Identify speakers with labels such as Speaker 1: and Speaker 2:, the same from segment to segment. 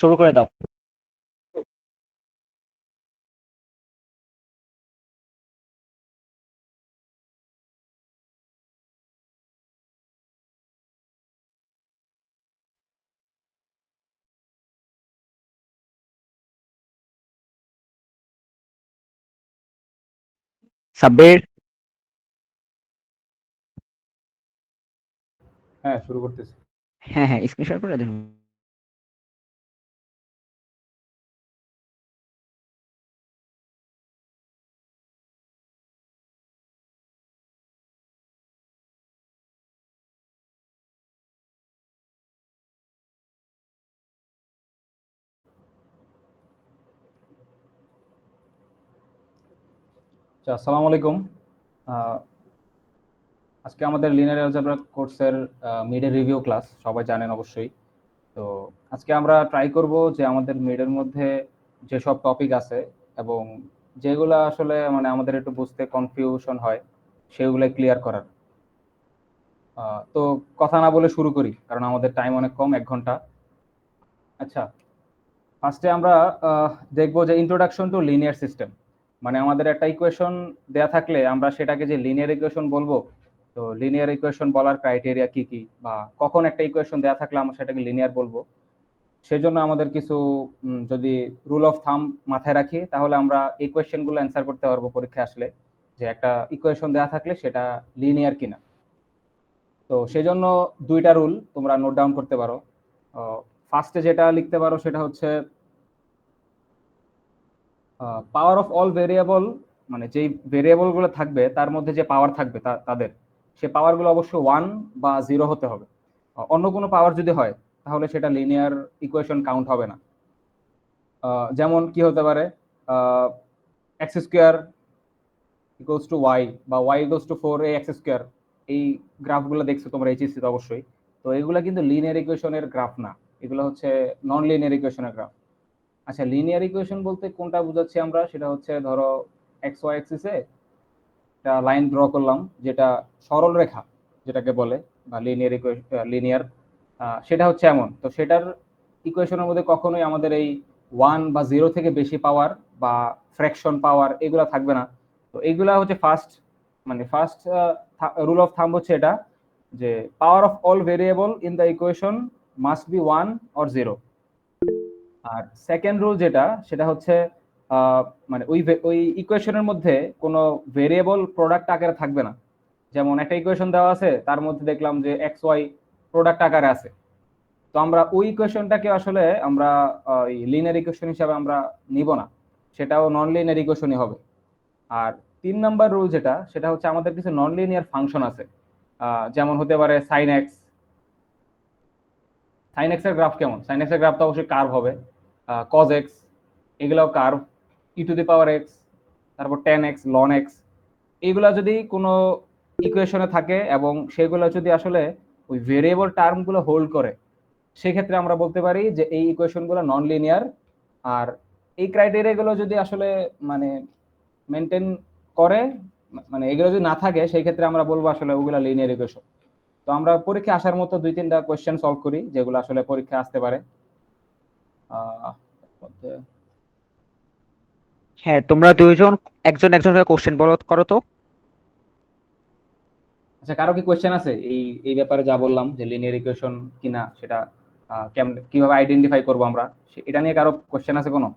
Speaker 1: শুরু করে দাও। সাব্বির।
Speaker 2: হ্যাঁ, শুরু করতেছি।
Speaker 1: হ্যাঁ হ্যাঁ, স্ক্রিন শেয়ার করে দেখুন।
Speaker 2: আচ্ছা, আসসালামু আলাইকুম। আহ, আজকে আমাদের লিনিয়ার অ্যালজেব্রা কোর্সের মিডের রিভিউ ক্লাস, সবাই জানেন অবশ্যই। তো আজকে আমরা ট্রাই করব যে আমাদের মিডের মধ্যে যেসব টপিক আছে এবং যেগুলো আসলে মানে আমাদের একটু বুঝতে কনফিউশন হয় সেগুলো ক্লিয়ার করার। তো কথা না বলে শুরু করি, কারণ আমাদের টাইম অনেক কম, 1 ঘন্টা। আচ্ছা, ফার্স্টে আমরা দেখবো যে ইন্ট্রোডাকশন টু লিনিয়ার সিস্টেম। মানে আমাদের একটা ইকুয়েশন দেয়া থাকলে আমরা সেটাকে যে লিনিয়ার ইকুয়েশন বলবো, তো লিনিয়ার ইকুয়েশন বলার ক্রাইটেরিয়া কি কি, বা কখন একটা ইকুয়েশন দেয়া থাকলে আমরা সেটাকে লিনিয়ার বলবো, সেজন্য আমাদের কিছু যদি রুল অফ থাম মাথায় রাখি, তাহলে আমরা এই কোয়েশ্চেনগুলো অ্যান্সার করতে পারবো পরীক্ষা আসলে, যে একটা ইকুয়েশন দেয়া থাকলে সেটা লিনিয়ার কিনা। তো সেজন্য দুইটা রুল তোমরা নোট ডাউন করতে পারো। ফার্স্টে যেটা লিখতে পারো সেটা হচ্ছে পাওয়ার অফ অল ভেরিয়েবল, মানে যেই ভেরিয়েবল গুলো থাকবে তার মধ্যে যে পাওয়ার থাকবে তাদের সে পাওয়ার গুলো অবশ্যই 1 বা 0 হতে হবে। অন্য কোনো পাওয়ার যদি হয় তাহলে সেটা লিনিয়ার ইকুয়েশন কাউন্ট হবে না। যেমন কি হতে পারে, X square equals to Y, বা Y equals to 4 ax square. এই গ্রাফগুলো দেখছো তোমরা এইচএসসি অবশ্যই। তো এগুলো কিন্তু লিনিয়ার ইকুয়েশনের গ্রাফ না, এগুলো হচ্ছে নন লিনিয়ার ইকুয়েশনের গ্রাফ। আচ্ছা, লিনিয়ার ইকুয়েশন বলতে কোনটা বুঝাচ্ছি আমরা, সেটা হচ্ছে ধরো এক্স ওয়াই অ্যাক্সিসে একটা লাইন ড্র করলাম, যেটা সরল রেখা যেটাকে বলে, বা লিনিয়ার লিনিয়ার, সেটা হচ্ছে এমন। তো সেটার ইকুয়েশনের মধ্যে কখনোই আমাদের এই 1 বা 0 থেকে বেশি পাওয়ার বা ফ্র্যাকশন পাওয়ার এগুলা থাকবে না। তো এইগুলা হচ্ছে ফার্স্ট, মানে ফার্স্ট রুল অফ থাম্ব হচ্ছে এটা, যে power of all variable in the equation must be 1 or 0। আর সেকেন্ড রুল যেটা, সেটা হচ্ছে আহ, মানে ওই ইকুয়েশনের মধ্যে কোনো ভেরিয়েবল প্রোডাক্ট আকারে থাকবে না। যেমন একটা ইকুয়েশন দেওয়া আছে, তার মধ্যে দেখলাম যে এক্স ওয়াই প্রোডাক্ট আকারে আছে, তো আমরা ওই ইকুয়েশনটাকে আসলে আমরা লিনিয়ার ইকুয়েশন হিসাবে আমরা নিব না, সেটাও নন লিনিয়ার ইকুয়েশনই হবে। আর 3 নাম্বার রুল যেটা, সেটা হচ্ছে আমাদের কিছু নন লিনিয়ার ফাংশন আছে, যেমন হতে পারে সাইন এক্স। সাইন এক্স এর গ্রাফ কেমন? সাইন এক্স এর গ্রাফ তো অবশ্যই কার্ভ হবে। কজ এক্স, এগুলাও কার্ভ। e⁻x, তারপর টেন এক্স, লন এক্স, এইগুলা যদি কোনো ইকুয়েশনে থাকে এবং সেগুলো যদি আসলে ওই ভেরিয়েবল টার্মগুলো হোল্ড করে, সেক্ষেত্রে আমরা বলতে পারি যে এই ইকুয়েশনগুলো নন লিনিয়ার। আর এই ক্রাইটেরিয়াগুলো যদি আসলে মানে মেনটেন করে, মানে এগুলো যদি না থাকে, সেই ক্ষেত্রে আমরা বলবো আসলে ওগুলা লিনিয়ার ইকুয়েশন। তো আমরা পরীক্ষা আসার মতো 2-3টা কোয়েশ্চেন সলভ করি যেগুলো আসলে পরীক্ষা আসতে পারে। আহ,
Speaker 1: হ্যাঁ, তোমরা দুইজন একজন একজন কোশ্চেন বলো, করো তো।
Speaker 2: আচ্ছা, কারো কি কোয়েশ্চেন আছে এই এই ব্যাপারে, যা বললাম যে লিনিয়ার ইকুয়েশন কিনা সেটা কেমন কিভাবে আইডেন্টিফাই করবো আমরা, এটা নিয়ে কারো কোয়েশ্চেন আছে কোনো?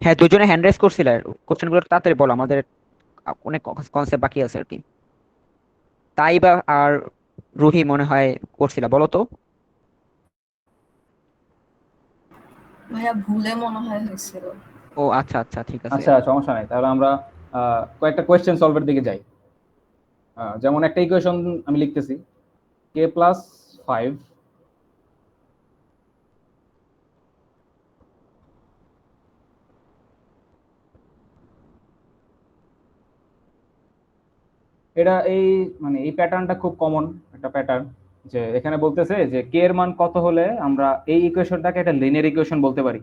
Speaker 1: হ্যাঁ, দুজনে হ্যান্ড রাইজ করছিলে। কোশ্চেন গুলো তাড়াতাড়ি বলো, আমাদের অনেক কনসেপ্ট বাকি আছে আর কি। তাই বা আর রুহি মনে হয় করছিল, বলো তো।
Speaker 3: ভাইয়া ভুলে মনে হয় হয়েছিল।
Speaker 1: ও আচ্ছা আচ্ছা, ঠিক আছে।
Speaker 2: আচ্ছা, সমস্যা নাই, তাহলে আমরা কয়েকটা কোয়েশ্চেন সলভের দিকে যাই। যেমন একটা ইকুয়েশন আমি লিখতেছি, k+5, এটা এই মানে এই প্যাটার্নটা খুব কমন একটা প্যাটার্ন, যে এখানে বলতেছে যে কে এর মান কত হলে আমরা এই ইকুয়েশনটাকে একটা লিনিয়ার ইকুয়েশন বলতে পারি।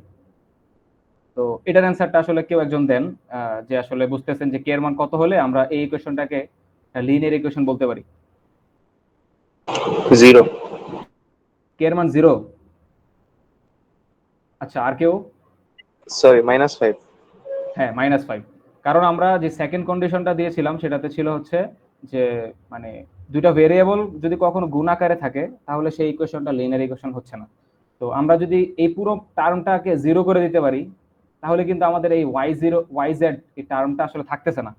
Speaker 2: তো এটার অ্যান্সারটা আসলে কেউ একজন দেন, যে আসলে বুঝতেছেন যে কে এর মান কত হলে আমরা এই ইকুয়েশনটাকে লিনিয়ার ইকুয়েশন বলতে পারি।
Speaker 4: জিরো।
Speaker 2: কে এর মান 0। আচ্ছা, আর কেউ?
Speaker 4: সরি, -5।
Speaker 2: হ্যাঁ, -5। কারণ আমরা যে সেকেন্ড কন্ডিশনটা দিয়েছিলাম সেটাতে ছিল হচ্ছে যে মানে দুইটা ভেরিয়েবল যদি কখনো গুণ আকারে থাকে তাহলে সেই ইকুয়েশনটা লিনিয়ার ইকুয়েশন হচ্ছে না। তো আমরা যদি এই পুরো টার্মটাকে 0 করে দিতে পারি তাহলে কিন্তু আমাদের এই y0 yz এই টার্মটা আসলে থাকতেছে না।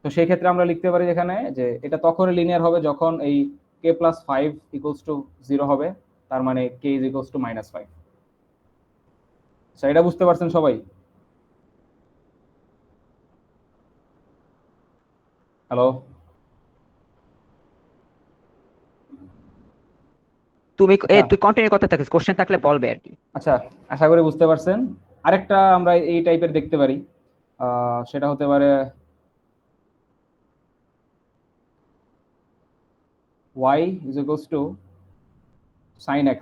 Speaker 2: তো সেই ক্ষেত্রে আমরা লিখতে পারি এখানে যে এটা তখনই লিনিয়ার হবে যখন এই k+5 = 0 হবে, তার মানে k = -5। আচ্ছা, এটা বুঝতে পারছেন সবাই? হ্যালো? আচ্ছা
Speaker 1: তুই কন্টিনিউ করতে থাকিস, কোশ্চেন থাকলে বলবে আর কি।
Speaker 2: আচ্ছা, আশা করি বুঝতে পারছেন। আরেকটা আমরা এই টাইপের দেখতে পারি, সেটা হতে পারে y = sin x।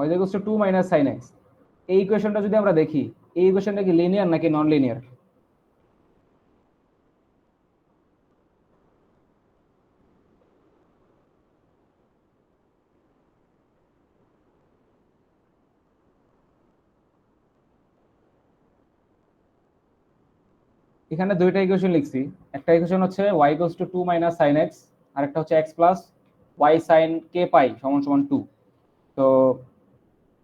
Speaker 2: y = 2 - sin x। এই ইকুয়েশনটা যদি আমরা দেখি, এই ইকুয়েশনটা কি লিনিয়ার নাকি নন লিনিয়ার? এখানে দুইটা ইকুয়েশন লিখছি। একটা ইকুয়েশন হচ্ছে y = 2 - sin x, আর একটা হচ্ছে x + y sin k pi = 2। তো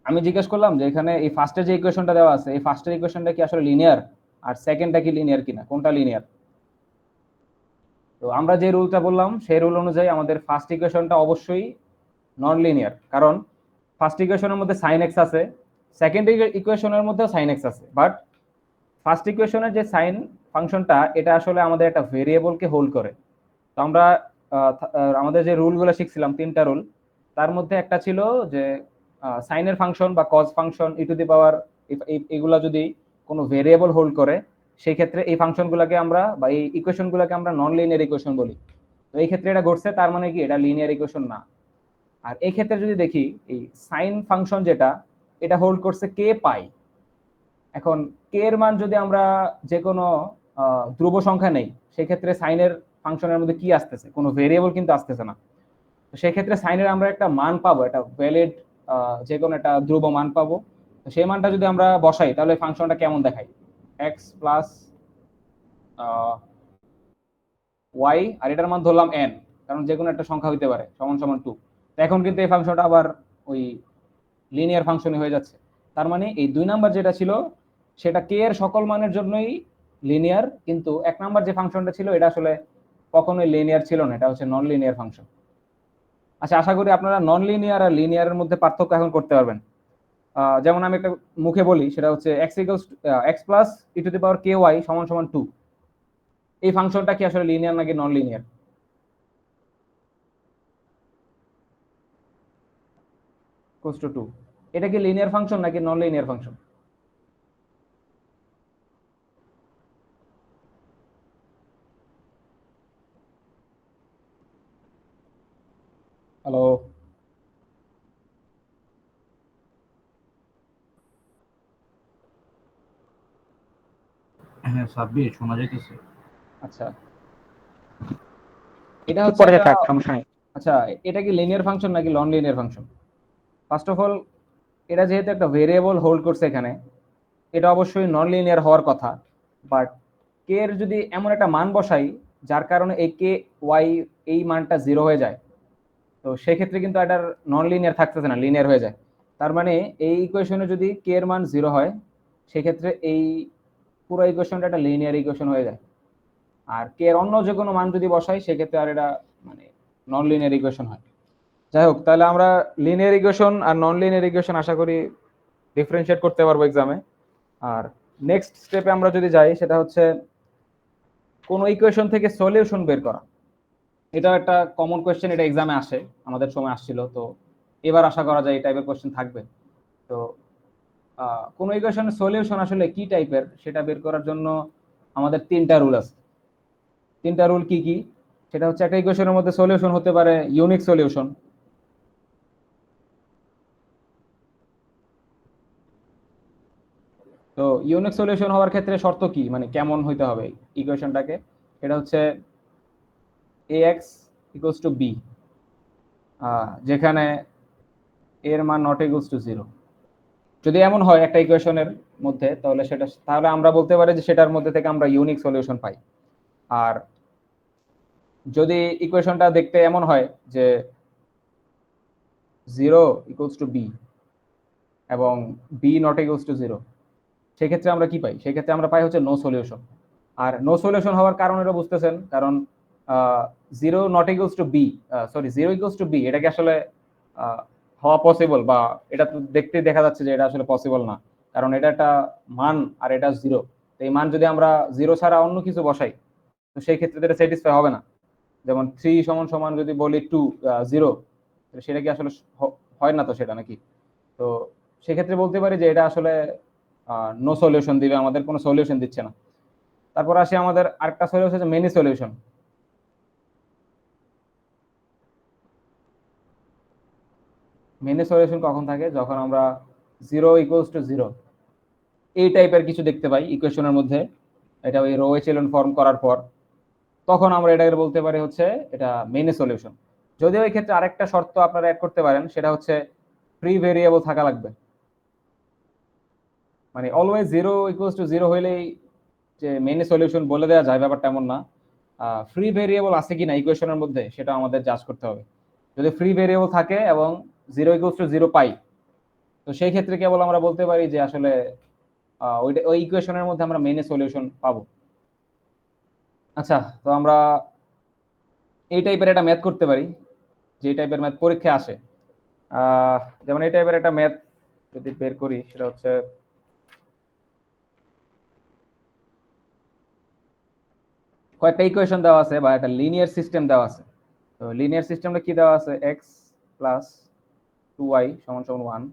Speaker 2: আমি জিজ্ঞেস করলাম যে এখানে এই ফার্স্টের যে ইকুয়েশনটা দেওয়া আছে, এই ফার্স্টের ইকুয়েশনটা কি আসলে লিনিয়ার, আর সেকেন্ডটা কি লিনিয়ার কিনা, কোনটা লিনিয়ার? তো আমরা যে রুলটা বললাম সেই রুল অনুযায়ী আমাদের ফার্স্ট ইকুয়েশনটা অবশ্যই নন লিনিয়ার, কারণ ফার্স্ট ইকুয়েশনের মধ্যে sin x আছে, সেকেন্ড ইকুয়েশনের মধ্যেও sin x আছে, বাট ফার্স্ট ইকুয়েশনের যে সাইন ফাংশনটা এটা আসলে আমাদের একটা ভেরিয়েবলকে হোল্ড করে। তো আমরা আমাদের যে রুলগুলো শিখছিলাম, 3টা রুল, তার মধ্যে একটা ছিল যে সাইনের ফাংশন বা কজ ফাংশন e⁻, এগুলা যদি কোনো ভেরিয়েবল হোল্ড করে সেই ক্ষেত্রে এই ফাংশনগুলোকে আমরা বা এই ইকুয়েশনগুলোকে আমরা নন লিনিয়ার ইকুয়েশন বলি। তো এই ক্ষেত্রে এটা ঘটছে, তার মানে কি এটা লিনিয়ার ইকুয়েশন না। আর এই ক্ষেত্রে যদি দেখি এই সাইন ফাংশন যেটা, এটা হোল্ড করছে কে পাই। এখন কে এর মান যদি আমরা যে কোনো ধ্রুব সংখ্যা নেই, সেক্ষেত্রে সাইনের ফাংশনের মধ্যে কি আসতেছে, কোনো ভেরিয়েবল কিন্তু আসতেছে না। তো সেক্ষেত্রে সাইনের আমরা একটা মান পাবো, একটা ভ্যালিড যে কোনো একটা ধ্রুব মান পাবো। তো সেই মানটা যদি আমরা বসাই তাহলে ফাংশনটা কেমন দেখায়, এক্স প্লাস ওয়াই, আর এটার মান ধরলাম এন, কারণ যে কোনো একটা সংখ্যা হইতে পারে, সমান সমান 2। তো এখন কিন্তু এই ফাংশনটা আবার ওই লিনিয়ার ফাংশনে হয়ে যাচ্ছে। তার মানে এই 2 নাম্বার যেটা ছিল সেটা কে এর সকল মানের জন্যই লিনিয়ার, কিন্তু 1 নাম্বার যে ফাংশনটা ছিল এটা আসলে কখনোই লিনিয়ার ছিল না, এটা হচ্ছে নন লিনিয়ার ফাংশন। আচ্ছা, আশা করি আপনারা নন লিনিয়ার আর লিনিয়ারের মধ্যে পার্থক্য এখন করতে পারবেন। যেমন আমি একটা মুখে বলি, সেটা হচ্ছে x প্লাস e⁻ky = 2। এই ফাংশনটা কি আসলে লিনিয়ার নাকি নন লিনিয়ার? = 2, এটা কি লিনিয়ার ফাংশন নাকি নন লিনিয়ার ফাংশন? হ্যালো?
Speaker 5: হ্যাঁ, সাব্বির শোনা যাইতেছে।
Speaker 2: আচ্ছা, এটা
Speaker 1: চুপ
Speaker 2: হচ্ছে
Speaker 1: করে
Speaker 2: একটা,
Speaker 1: থাক, সমস্যা নেই।
Speaker 2: আচ্ছা, এটা কি লিনিয়ার ফাংশন নাকি non linear function? First of all, এটা যেহেতু একটা ভেরিয়েবল হোল্ড করছে এখানে, এটা অবশ্যই নন লিনিয়ার হওয়ার কথা। বাট কে এর যদি এমন একটা মান বসাই যার কারণে এই কে ওয়াই এই মানটা 0 হয়ে যায়, তো সেক্ষেত্রে কিন্তু এটার নন লিনিয়ার থাকতেছে না, লিনিয়ার হয়ে যায়। তার মানে এই ইকুয়েশনে যদি কে এর মান 0 হয় সেক্ষেত্রে এই পুরো ইকুয়েশনটা একটা লিনিয়ার ইকুয়েশন হয়ে যায়। আর কে এর অন্য যে কোনো মান যদি বসাই সেক্ষেত্রে আর এটা মানে নন লিনিয়ার ইকুয়েশন হয়। যাই হোক, তাহলে আমরা লিনিয়ার ইকুয়েশন আর নন লিনিয়ার ইকুয়েশন আশা করি ডিফারেন্সিয়েট করতে পারবো এক্সামে। আর নেক্সট স্টেপে আমরা যদি যাই, সেটা হচ্ছে কোন ইকুয়েশন থেকে সলিউশন বের করা। এটা একটা কমন কোয়েশ্চেন, এটা এক্সামে আসে, আমাদের সময় আসছিল, তো এবার আশা করা যায় এই টাইপের কোয়েশ্চেন থাকবে। তো কোন ইকুয়েশনের সলিউশন আসলে কি টাইপের সেটা বের করার জন্য আমাদের 3টা রুল আছে। 3টা রুল কি কি? সেটা হচ্ছে একটা ইকুয়েশনের মধ্যে সলিউশন হতে পারে ইউনিক সলিউশন। তো ইউনিক সলিউশন হওয়ার ক্ষেত্রে শর্ত কি, মানে কেমন হইতে হবে ইকুয়েশনটাকে? এটা হচ্ছে ax ইকুয়ালস টু b, যেখানে এর মান নট ইকুয়ালস টু 0। যদি এমন হয় একটা ইকুয়েশনের মধ্যে, তাহলে আমরা বলতে পারি যে সেটার মধ্যে থেকে আমরা ইউনিক সলিউশন পাই। আর যদি ইকুয়েশনটা দেখতে এমন হয় যে 0 ইকুয়ালস টু b এবং b নট ইকুয়ালস টু 0, সেক্ষেত্রে আমরা কি পাই? সেক্ষেত্রে আমরা পাই হচ্ছে নো সলিউশন। আর নো সলিউশন হওয়ার কারণ এটা বুঝতেছেন, কারণ 0 not equals to B, 0 equals to B, এটা কি আসলে হওয়া পসিবল? বা এটা তো দেখতে দেখা যাচ্ছে যে এটা আসলে পসিবল না, কারণ এটা একটা মান আর এটা 0। তো এই মান যদি আমরা 0 ছাড়া অন্য কিছু বসাই, তো সেই ক্ষেত্রে এটা স্যাটিসফাই হবে না। যেমন 3 সমান সমান যদি বলি 2 0, সেটা কি আসলে হয় না তো সেটা, নাকি? তো সেক্ষেত্রে বলতে পারি যে এটা আসলে নো সলিউশন দিবে, আমাদের কোনো সলিউশন দিচ্ছে না। তারপর আসি আমাদের আরেকটা সলিউশন হচ্ছে মেনি সলিউশন। মেনি সলিউশন কখন থাকে? যখন আমরা 0 ইকুয়ালস টু 0 এই টাইপের কিছু দেখতে পাই ইকুয়েশনের মধ্যে, এটা ওই রো এচেলন ফর্ম করার পর, তখন আমরা এটাকে বলতে পারি হচ্ছে এটা মেনি সলিউশন। যদিও এই ক্ষেত্রে আরেকটা শর্ত আপনারা অ্যাড করতে পারেন, সেটা হচ্ছে ফ্রি ভেরিয়েবল থাকা লাগবে। মানে অলওয়েজ 0 ইকুয়ালস টু 0 হইলেই যে মেনি সলিউশন বলে দেওয়া যায়, ব্যাপারটা এমন না। ফ্রি ভেরিয়েবল আছে কিনা ইকুয়েশনের মধ্যে সেটা আমাদের জাজ করতে হবে। যদি ফ্রি ভেরিয়েবল থাকে এবং 0 ইকুয়ালস টু 0 পাই, তো সেই ক্ষেত্রে কেবল আমরা বলতে পারি যে আসলে ওই ইকুয়েশনের মধ্যে আমরা মেনি সলিউশন পাবো। আচ্ছা, তো আমরা এই টাইপের একটা ম্যাথ করতে পারি, যে টাইপের ম্যাথ পরীক্ষায় আসে। যেমন এই টাইপের একটা ম্যাথ যদি বের করি, সেটা হচ্ছে কয়েকটা ইকুয়েশন দেওয়া আছে বা একটা লিনিয়ার সিস্টেম দেওয়া আছে। তো লিনিয়ার সিস্টেমটা কি দেওয়া আছে? x প্লাস 2y সমান সমান 1,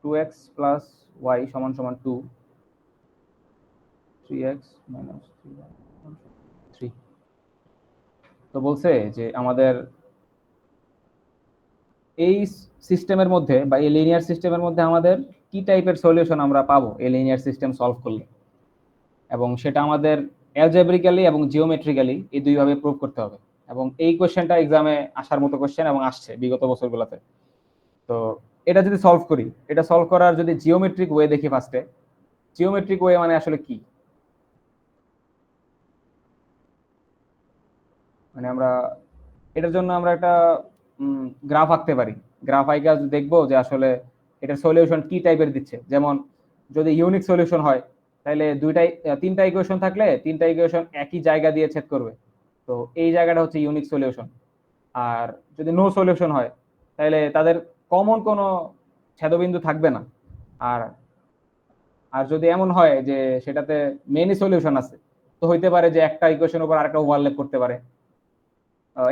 Speaker 2: 2x প্লাস y সমান সমান 2, 3x মাইনাস 3। তো বলছে যে আমাদের এই সিস্টেমের মধ্যে বা এই লিনিয়ার সিস্টেমের মধ্যে আমাদের কি টাইপের সলিউশন আমরা পাবো এই লিনিয়ার সিস্টেম সলভ করলে, এবং সেটা আমাদের অ্যালজেব্রিক্যালি এবং জিওমেট্রিক্যালি এই দুইভাবে প্রুভ করতে হবে। এবং এই কোশ্চেনটা এক্সামে আসার মতো কোশ্চেন এবং আসছে বিগত বছরগুলোতে। তো এটা যদি সলভ করি, এটা সলভ করার যদি জিওমেট্রিক ওয়ে দেখি ফার্স্টে, জিওমেট্রিক ওয়ে মানে আসলে কি? মানে আমরা এটার জন্য আমরা একটা গ্রাফ আঁকতে পারি। গ্রাফ আঁকা দেখবো যে আসলে এটার সলিউশন কি টাইপের দিচ্ছে। যেমন যদি ইউনিক সলিউশন হয়, তাহলে তিনটা ইকুয়েশন থাকলে তিনটা ইকুয়েশন একই জায়গা দিয়ে ছেদ করবে, তো এই জায়গাটা হচ্ছে ইউনিক সলিউশন। আর যদি নো সলিউশন হয়, তাহলে তাদের কমন কোনো ছেদবিন্দু থাকবে না। আর আর যদি এমন হয় যে সেটাতে মেনি সলিউশন আছে, তো হইতে পারে যে একটা ইকুয়েশনের উপর আরেকটা ওভারল্যাপ করতে পারে।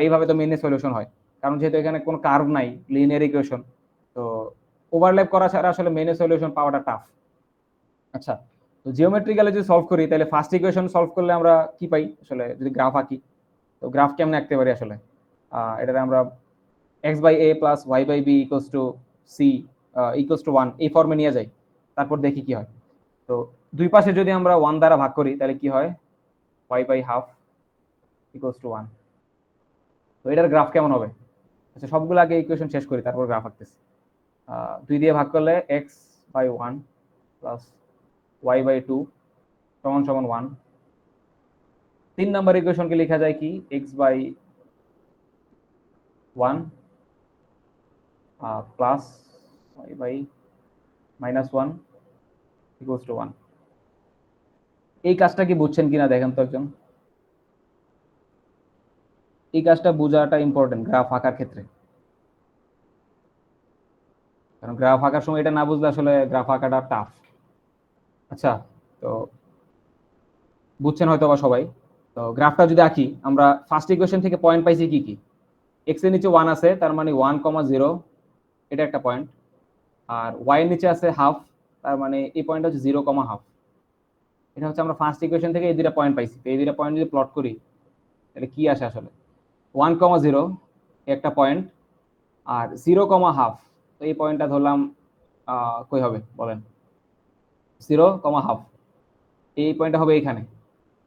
Speaker 2: এইভাবে তো মেনি সলিউশন হয়, কারণ যেহেতু এখানে কোনো কার্ভ নাই, লিনিয়ার ইকুয়েশন, তো ওভারল্যাপ করা ছাড়া আসলে মেনি সলিউশন পাওয়াটা টাফ। আচ্ছা, তো জিওমেট্রিক্যালি যদি সলভ করি, তাহলে ফার্স্ট ইকুয়েশন সলভ করলে আমরা কি পাই আসলে? যদি গ্রাফ আঁকি, তো গ্রাফ কেমনে আঁকতে পারি আসলে? এটাতে আমরা x by a plus y by b equals to c equals to 1 এই ফর্মে নিয়ে যাই, তারপর দেখি কি হয়। তো দুই পাশে যদি আমরা 1 দ্বারা ভাগ করি, তাহলে কি হয়? y by half equals to 1। তো এটার গ্রাফ কেমন হবে? আচ্ছা, সবগুলো আগে ইকুয়েশন শেষ করি, তারপর গ্রাফ আঁকতেছি। 2 দিয়ে ভাগ করলে x by 1 plus y by 2 সমান সমান 1। 3 নাম্বার ইকুয়েশনকে লেখা যায় কি? x by 1 plus y by minus 1 equals to 1। এই কাজটা কি বুঝছেন কিনা দেখেন তো একজন। এই কাজটা বোঝাটা ইম্পর্টেন্ট গ্রাফ আঁকার ক্ষেত্রে, কারণ গ্রাফ আঁকার সময় এটা না বুঝলে আসলে গ্রাফ আঁকাটা টাফ। আচ্ছা, তো বুঝছেন হয়তো বা সবাই। তো গ্রাফটা যদি আঁকি, আমরা ফার্স্ট ইকুয়েশন থেকে পয়েন্ট পাইছি কি কি? এক্স এর নিচে 1 আছে, তার মানে 1,0, এটা একটা পয়েন্ট। আর ওয়াই এর নিচে আছে হাফ, তার মানে এই পয়েন্ট হচ্ছে 0,হাফ। এটা হচ্ছে আমরা ফার্স্ট ইকুয়েশন থেকে এই দুইটা পয়েন্ট পাইছি। তো এই দুইটা পয়েন্ট যদি প্লট করি, তাহলে কি আসে আসলে? 1,0 একটা পয়েন্ট, আর 0,হাফ, তো এই পয়েন্টটা ধরলাম কই হবে বলেন? 0,হাফ, এই পয়েন্টটা হবে এইখানে।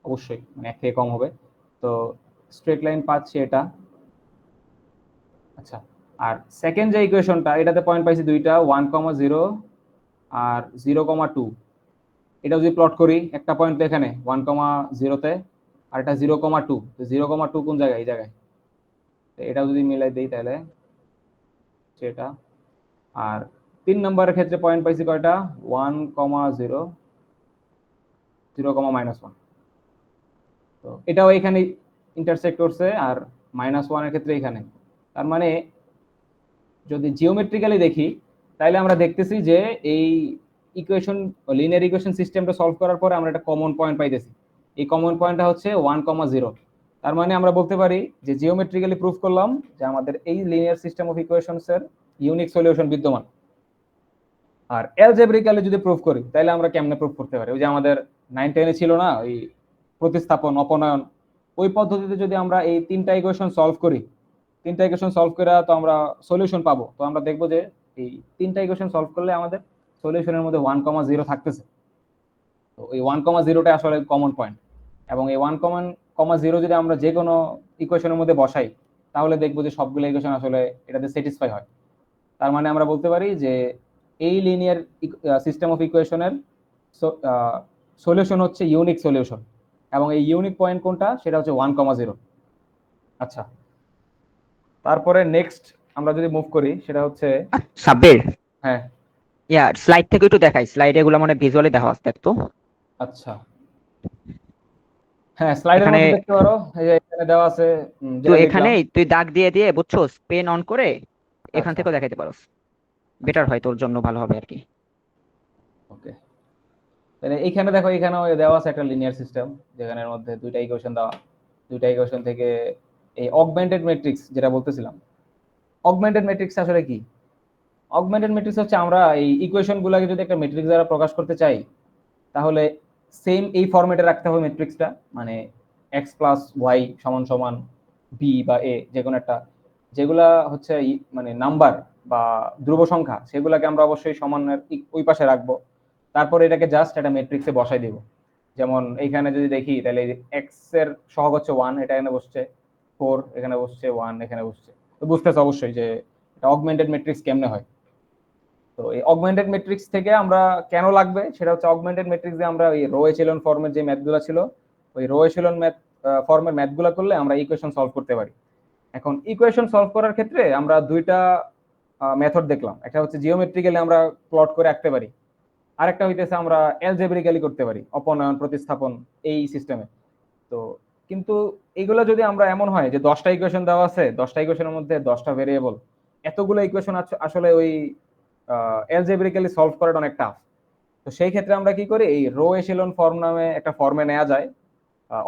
Speaker 2: অবশ্যই মানে 1 থেকে কম হবে। তো স্ট্রেট লাইন পাচ্ছি এটা। আচ্ছা, আর সেকেন্ড যে ইকুয়েশনটা, এটাতে পয়েন্ট পাইছি দুইটা, 1,0 আর 0,2। এটা যদি প্লট করি, একটা পয়েন্ট এখানে 1,0 তে, আর এটা 0,2। 0,2 কোন জায়গায়? এই জায়গায়। এটা যদি মিলাই দেই তাহলে সেটা। আর 3 নম্বরের ক্ষেত্রে পয়েন্ট পাইছি কয়টা? 1,0, 0,-1। তো এটাও এখানে ইন্টারসেক্ট করছে, আর -1 এর ক্ষেত্রে এখানে। তার মানে যদি জিওমেট্রিক্যালি দেখি, তাহলে আমরা দেখতেছি যে এই ইকুয়েশন, লিনিয়ার ইকুয়েশন সিস্টেমটা সলভ করার পরে আমরা একটা কমন পয়েন্ট পাইতেছি। এই কমন পয়েন্টটা হচ্ছে 1,0। তার মানে আমরা বলতে পারি যে জিওমেট্রিক্যালি প্রুফ করলাম যে আমাদের এই লিনিয়ার সিস্টেম অফ ইকুয়েশনস এর ইউনিক সলিউশন বিদ্যমান। আর অ্যালজেব্রিক্যালি যদি প্রুফ করি, তাহলে আমরা কেমনে প্রুফ করতে পারি? ওই যে আমাদের 9-10 ছিল না, ওই প্রতিস্থাপন, অপনয়ন, ওই পদ্ধতিতে যদি আমরা এই 3টা ইকুয়েশন সলভ করি, 3টা ইকুয়েশন সলভ করে তো আমরা সলিউশন পাবো। তো আমরা দেখবো যে এই 3টা ইকুয়েশন সলভ করলে আমাদের সলিউশনের মধ্যে 1,0 থাকতেছে। তো এই 1,0টা আসলে কমন পয়েন্ট, এবং এই 1,0 যদি আমরা যে কোনো ইকুয়েশনের মধ্যে বসাই, তাহলে দেখবো যে সবগুলো ইকুয়েশন আসলে এটাতে স্যাটিসফাই হয়। তার মানে আমরা বলতে পারি যে এই লিনিয়ার সিস্টেম অফ ইকুয়েশনের সলিউশন হচ্ছে ইউনিক সলিউশন, এবং এই ইউনিক পয়েন্ট কোনটা? সেটা হচ্ছে 1,0। আচ্ছা, তারপরে নেক্সট আমরা যদি মুভ করি, সেটা হচ্ছে
Speaker 1: সাব্বির,
Speaker 2: হ্যাঁ।
Speaker 1: স্লাইড থেকে একটু দেখাই, স্লাইড এগুলো মানে ভিজুয়ালি দেখা আছে তো।
Speaker 2: আচ্ছা, হ্যাঁ, স্লাইডের
Speaker 1: এখানে
Speaker 2: মধ্যে দেখতে পারো, এই যে এখানে দেওয়া আছে,
Speaker 1: তুই
Speaker 2: যেটা লিখলাম।
Speaker 1: এখানে তুই দাগ দিয়ে দিয়ে বুঝছো, পেন অন করে এখান
Speaker 2: আচ্ছা,
Speaker 1: থেকেও দেখাইতে পারো। বেটার
Speaker 2: আচ্ছা,
Speaker 1: হয়, তোর জন্য ভালো হবে আর কি।
Speaker 2: ওকে। তাহলে এইখানে দেখো, এখানেও দেওয়া আছে একটা লিনিয়ার সিস্টেম, যেখানের মধ্যে দুইটা ইকুয়েশন দেওয়া। দুইটা ইকুয়েশন থেকে এই অগমেন্টেড ম্যাট্রিক্স যেটা বলতেছিলাম, অগমেন্টেড ম্যাট্রিক্স আসলে কি? অগমেন্টেড ম্যাট্রিক্স হচ্ছে আমরা এই ইকুয়েশন গুলাকে যদি একটা ম্যাট্রিক্স দ্বারা প্রকাশ করতে চাই, তাহলে সেম এই ফরম্যাটে রাখতে হবে ম্যাট্রিক্সটা। মানে x প্লাস ওয়াই সমান সমান বি বা এ, যে কোনো একটা, যেগুলা হচ্ছে মানে নাম্বার বা ধ্রুব সংখ্যা, সেগুলাকে আমরা অবশ্যই সমানের ওই পাশে রাখবো। তারপর এটাকে জাস্ট একটা ম্যাট্রিক্সে বসাই দিব। যেমন এইখানে যদি দেখি, তাহলে এক্স এর সহগ হচ্ছে 1, এটা এখানে বসছে 4, এখানে বসছে 1, এখানে বসছে। তো বুঝতেছ অবশ্যই যে এটা অগমেন্টেড ম্যাট্রিক্স কেমনে হয়। তো এই অগমেন্টেড ম্যাট্রিক্স থেকে আমরা কেন লাগবে, সেটা হচ্ছে অগমেন্টেড ম্যাট্রিক্স দিয়ে আমরা এই রো এচেলন ফর্মের যে ম্যাথগুলো ছিল, ওই রো এচেলন ম্যাথ ফর্মের ম্যাথগুলো করলে আমরা ইকুয়েশন সলভ করতে পারি। এখন ইকুয়েশন সলভ করার ক্ষেত্রে আমরা দুইটা মেথড দেখলাম। একটা হচ্ছে জিওমেট্রিক্যালি আমরা প্লট করে রাখতে পারি, আরেকটা হইতেছে আমরা অ্যালজেব্রিক্যালি করতে পারি, অপনয়ন, প্রতিস্থাপন, এই সিস্টেমে। তো কিন্তু এইগুলো যদি আমরা, এমন হয় যে 10টা ইকুয়েশন দেওয়া আছে, 10টা ইকুয়েশনের মধ্যে 10টা ভেরিয়েবল, এতগুলো ইকুয়েশন আসলে ওই অ্যালজেব্রিক্যালি সলভ করাটা অনেক টাফ। তো সেই ক্ষেত্রে আমরা কি করি, এই রো এচেলন ফর্ম নামে একটা ফর্মে নেওয়া যায়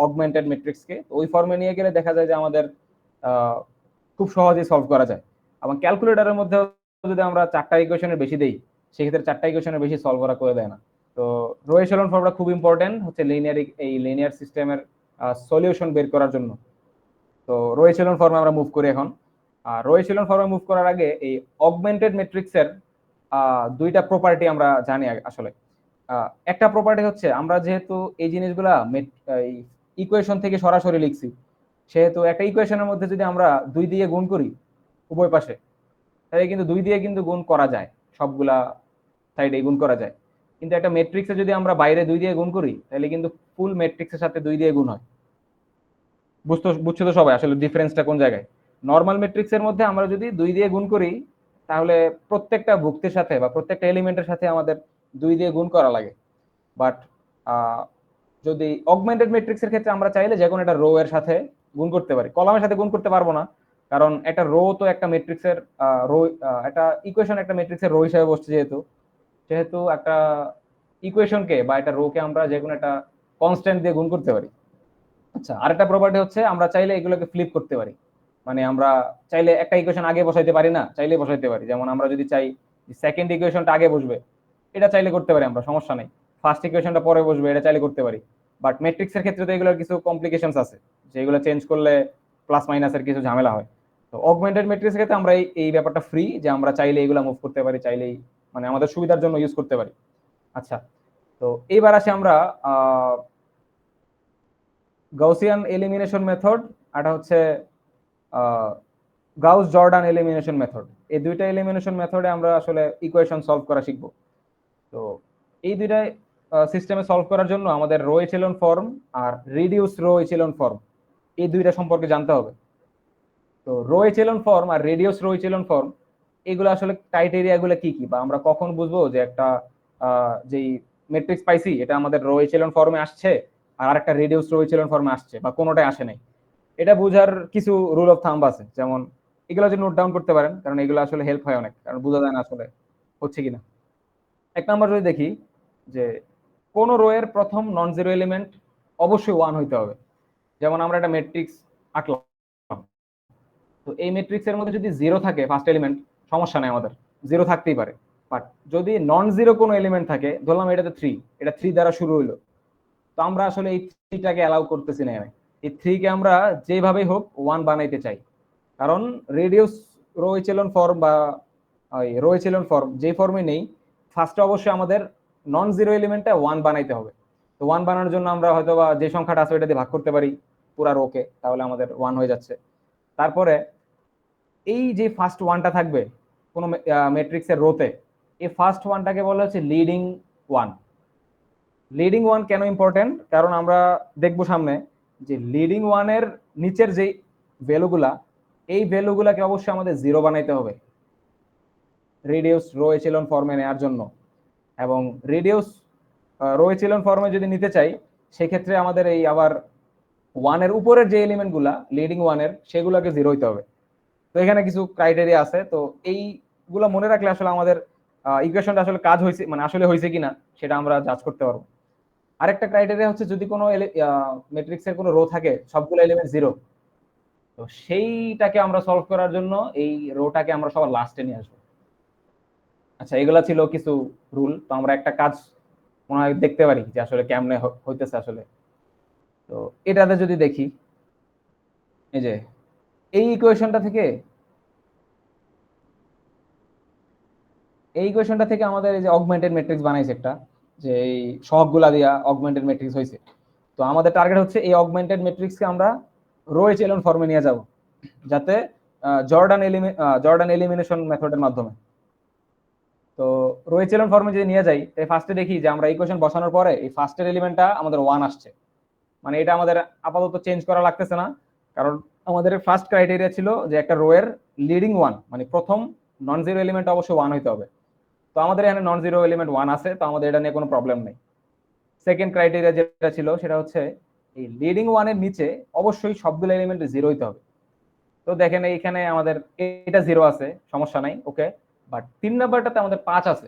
Speaker 2: অগমেন্টেড ম্যাট্রিক্সকে। ওই ফর্মে নিয়ে গেলে দেখা যায় যে আমাদের খুব সহজেই সলভ করা যায়। এবং ক্যালকুলেটরের মধ্যে যদি আমরা 4টা ইকুয়েশনের বেশি দেই, সেক্ষেত্রে 4টা ইকুয়েশনের বেশি সলভ করা করে দেয় না। তো রো এচেলন ফর্মটা খুব ইম্পর্টেন্ট হচ্ছে এই লিনিয়ার সিস্টেমের সলিউশন বের করার জন্য। তো রো এচেলন ফর্মে আমরা মুভ করি এখন। আর রো এচেলন ফর্মে মুভ করার আগে এই অগমেন্টেড ম্যাট্রিক্সের দুইটা প্রপার্টি আমরা জানি আসলে। একটা প্রপার্টি হচ্ছে, আমরা যেহেতু এই জিনিসগুলা ইকুয়েশন থেকে সরাসরি লিখছি, সেহেতু একটা ইকুয়েশনের মধ্যে যদি আমরা 2 দিয়ে গুণ করি উভয় পাশে, তাহলে কিন্তু 2 দিয়ে কিন্তু গুণ করা যায়, সবগুলা সাইডে গুণ করা যায়। কিন্তু একটা ম্যাট্রিক্সে যদি আমরা বাইরে 2 দিয়ে গুণ করি, তাহলে কিন্তু ফুল ম্যাট্রিক্সের সাথে 2 দিয়ে গুণ হয়। বুঝছো তো সবাই আসলে ডিফারেন্সটা কোন জায়গায়? নর্মাল ম্যাট্রিক্সের মধ্যে আমরা যদি 2 দিয়ে গুণ করি, তাহলে প্রত্যেকটা ভুক্তির সাথে বা প্রত্যেকটা এলিমেন্টের সাথে আমাদের 2 দিয়ে গুণ করা লাগে। বাট যদি অগমেন্টেড ম্যাট্রিক্সের ক্ষেত্রে আমরা চাইলে যে কোনো একটা রো এর সাথে গুণ করতে পারি, কলামের সাথে গুণ করতে পারবো না, কারণ একটা রো তো একটা ম্যাট্রিক্সের রো, একটা ইকুয়েশন একটা ম্যাট্রিক্সের রো হিসেবে বসছে, যেহেতু সেহেতু একটা ইকুয়েশনকে বা একটা রোকে আমরা যে কোনো একটা কনস্ট্যান্ট দিয়ে গুণ করতে পারি। আচ্ছা, আরেকটা প্রপার্টি হচ্ছে আমরা চাইলে এগুলোকে ফ্লিপ করতে পারি। মানে আমরা চাইলে একটা ইকুয়েশন আগে বসাইতে পারি না, চাইলে বসাইতে পারি। যেমন আমরা যদি চাই সেকেন্ড ইকুয়েশনটা আগে বসবে, এটা চাইলে করতে পারি আমরা, সমস্যা নেই। ফার্স্ট ইকুয়েশনটা পরে বসবে, এটা চাইলে করতে পারি। বাট ম্যাট্রিক্সের ক্ষেত্রে তো এগুলোর কিছু কমপ্লিকেশনস আছে, যেগুলো চেঞ্জ করলে প্লাস মাইনাসের কিছু ঝামেলা হয়। তো অগমেন্টেড ম্যাট্রিক্সের ক্ষেত্রে আমরা এই ব্যাপারটা ফ্রি, যে আমরা চাইলে এগুলো মুভ করতে পারি, চাইলেই মানে আমাদের সুবিধার জন্য ইউজ করতে পারি। আচ্ছা, তো এইবার আসি আমরা গাউসিয়ান এলিমিনেশন মেথড, আর হচ্ছে গাউস জর্ডান এলিমিনেশন মেথড। এই দুইটা এলিমিনেশন মেথডে আমরা আসলে ইকুয়েশন সলভ করা শিখবো। তো এই দুইটা সিস্টেমে সলভ করার জন্য আমাদের রো এচেলন ফর্ম আর রিডিউস রো এচেলন ফর্ম এই দুইটা সম্পর্কে জানতে হবে। তো রো এচেলন ফর্ম আর রেডিউস রো এচেলন ফর্ম এগুলো আসলে ক্রাইটেরিয়া গুলো কি কি, বা আমরা কখন বুঝবো যে একটা যেই ম্যাট্রিক্স পাইছি এটা আমাদের রো এচেলন ফর্মে আসছে আর আরেকটা রেডিউস রো এচেলন ফর্মে আসছে বা কোনোটাই আসে নাই, এটা বোঝার কিছু রুল অফ থাম্ব আছে। যেমন এগুলো যদি নোট ডাউন করতে পারেন, কারণ এগুলো আসলে হেল্প হয় অনেক, কারণ বোঝা যায় না আসলে হচ্ছে কিনা। এক নাম্বার যদি দেখি যে কোন রো এর প্রথম নন জিরো এলিমেন্ট অবশ্যই ওয়ান হইতে হবে। যেমন আমরা একটা ম্যাট্রিক্স আঁকলাম, তো এই ম্যাট্রিক্স এর মধ্যে যদি জিরো থাকে ফার্স্ট এলিমেন্ট, সমস্যা নাই, আমাদের জিরো থাকতেই পারে। বাট যদি নন জিরো কোনো এলিমেন্ট থাকে, ধরলাম এটাতে থ্রি, এটা থ্রি দ্বারা শুরু হইলো, তো আমরা আসলে এই থ্রিটাকে অ্যালাউ করতেছি না। এই থ্রিকে আমরা যেভাবেই হোক ওয়ান বানাইতে চাই, কারণ রেডিউস রো এচেলন ফর্ম বা রো এচেলন ফর্ম যে ফর্মে নেই, ফার্স্টে অবশ্যই আমাদের নন জিরো এলিমেন্টটা ওয়ান বানাইতে হবে। তো ওয়ান বানানোর জন্য আমরা হয়তো বা যে সংখ্যাটা আছে ওইটা দিয়ে ভাগ করতে পারি পুরা রোকে, তাহলে আমাদের ওয়ান হয়ে যাচ্ছে। তারপরে এই যে ফার্স্ট ওয়ানটা থাকবে কোনো ম্যাট্রিক্সের রোতে, এই ফার্স্ট ওয়ানটাকে বলা হচ্ছে লিডিং ওয়ান। লিডিং ওয়ান কেন ইম্পর্টেন্ট, কারণ আমরা দেখবো সামনে যে লিডিং ওয়ানের নিচের যে ভ্যালুগুলা, এই ভ্যালুগুলাকে অবশ্যই আমাদের জিরো বানাইতে হবে রেডিউস রো এচেলন ফর্মে নেওয়ার জন্য। এবং রেডিউস রো এচেলন ফর্মে যদি নিতে চাই, সেক্ষেত্রে আমাদের এই আবার ওয়ানের উপরের যে এলিমেন্টগুলা লিডিং ওয়ানের, সেগুলোকে জিরো হইতে হবে। তো এখানে কিছু ক্রাইটেরিয়া আছে, তো এইগুলো মনে রাখলে আসলে আমাদের ইকুয়েশনটা আসলে কাজ হয়েছে, মানে আসলে হয়েছে কিনা সেটা আমরা জাজ করতে পারবো। আরেকটা ক্রাইটেরিয়া হচ্ছে যদি কোনো ম্যাট্রিক্সের কোনো রো থাকে সবগুলো এলিমেন্ট জিরো, তো সেইটাকে আমরা সলভ করার জন্য এই রোটাকে আমরা সবার লাস্টে নিয়ে আসবো। আচ্ছা, এগুলা ছিল কিছু রুল। তো আমরা একটা কাজ মনে হয় দেখতে পারি যে আসলে কেমনে হইতেছে আসলে। তো এটাতে যদি দেখি, এই যে এই ইকুয়েশনটা থেকে আমাদের এই যে অগমেন্টেড ম্যাট্রিক্স বানাইছে একটা, যে এই সবগুলা দিয়া অগমেন্টেড ম্যাট্রিক্স হয়েছে। তো আমাদের টার্গেট হচ্ছে এই অগমেন্টেড ম্যাট্রিক্সকে আমরা রো এচেলন ফর্মে নিয়ে যাব, যাতে জর্ডান এলিমিনেশন মেথডের মাধ্যমে। তো রো এচেলন ফর্মে যদি নিয়ে যাই, তাই ফার্স্টে দেখি যে আমরা ইকুয়েশন বসানোর পরে এই ফার্স্টের এলিমেন্টটা আমাদের ওয়ান আসছে, মানে এটা আমাদের আপাতত চেঞ্জ করা লাগতেছে না, কারণ আমাদের ফার্স্ট ক্রাইটেরিয়া ছিল যে একটা রো এর লিডিং ওয়ান, মানে প্রথম নন জিরো এলিমেন্ট অবশ্যই ওয়ান হইতে হবে। তো আমাদের এখানে নন জিরো এলিমেন্ট ওয়ান আছে, তো আমাদের এটা নিয়ে কোনো প্রবলেম নেই। সেকেন্ড ক্রাইটেরিয়া যেটা ছিল সেটা হচ্ছে এই লিডিং ওয়ানের নিচে অবশ্যই সবগুলো এলিমেন্ট জিরো হইতে হবে। তো দেখেন এইখানে আমাদের এটা জিরো আছে, সমস্যা নাই, ওকে। বাট 3 নাম্বারটাতে আমাদের 5 আছে,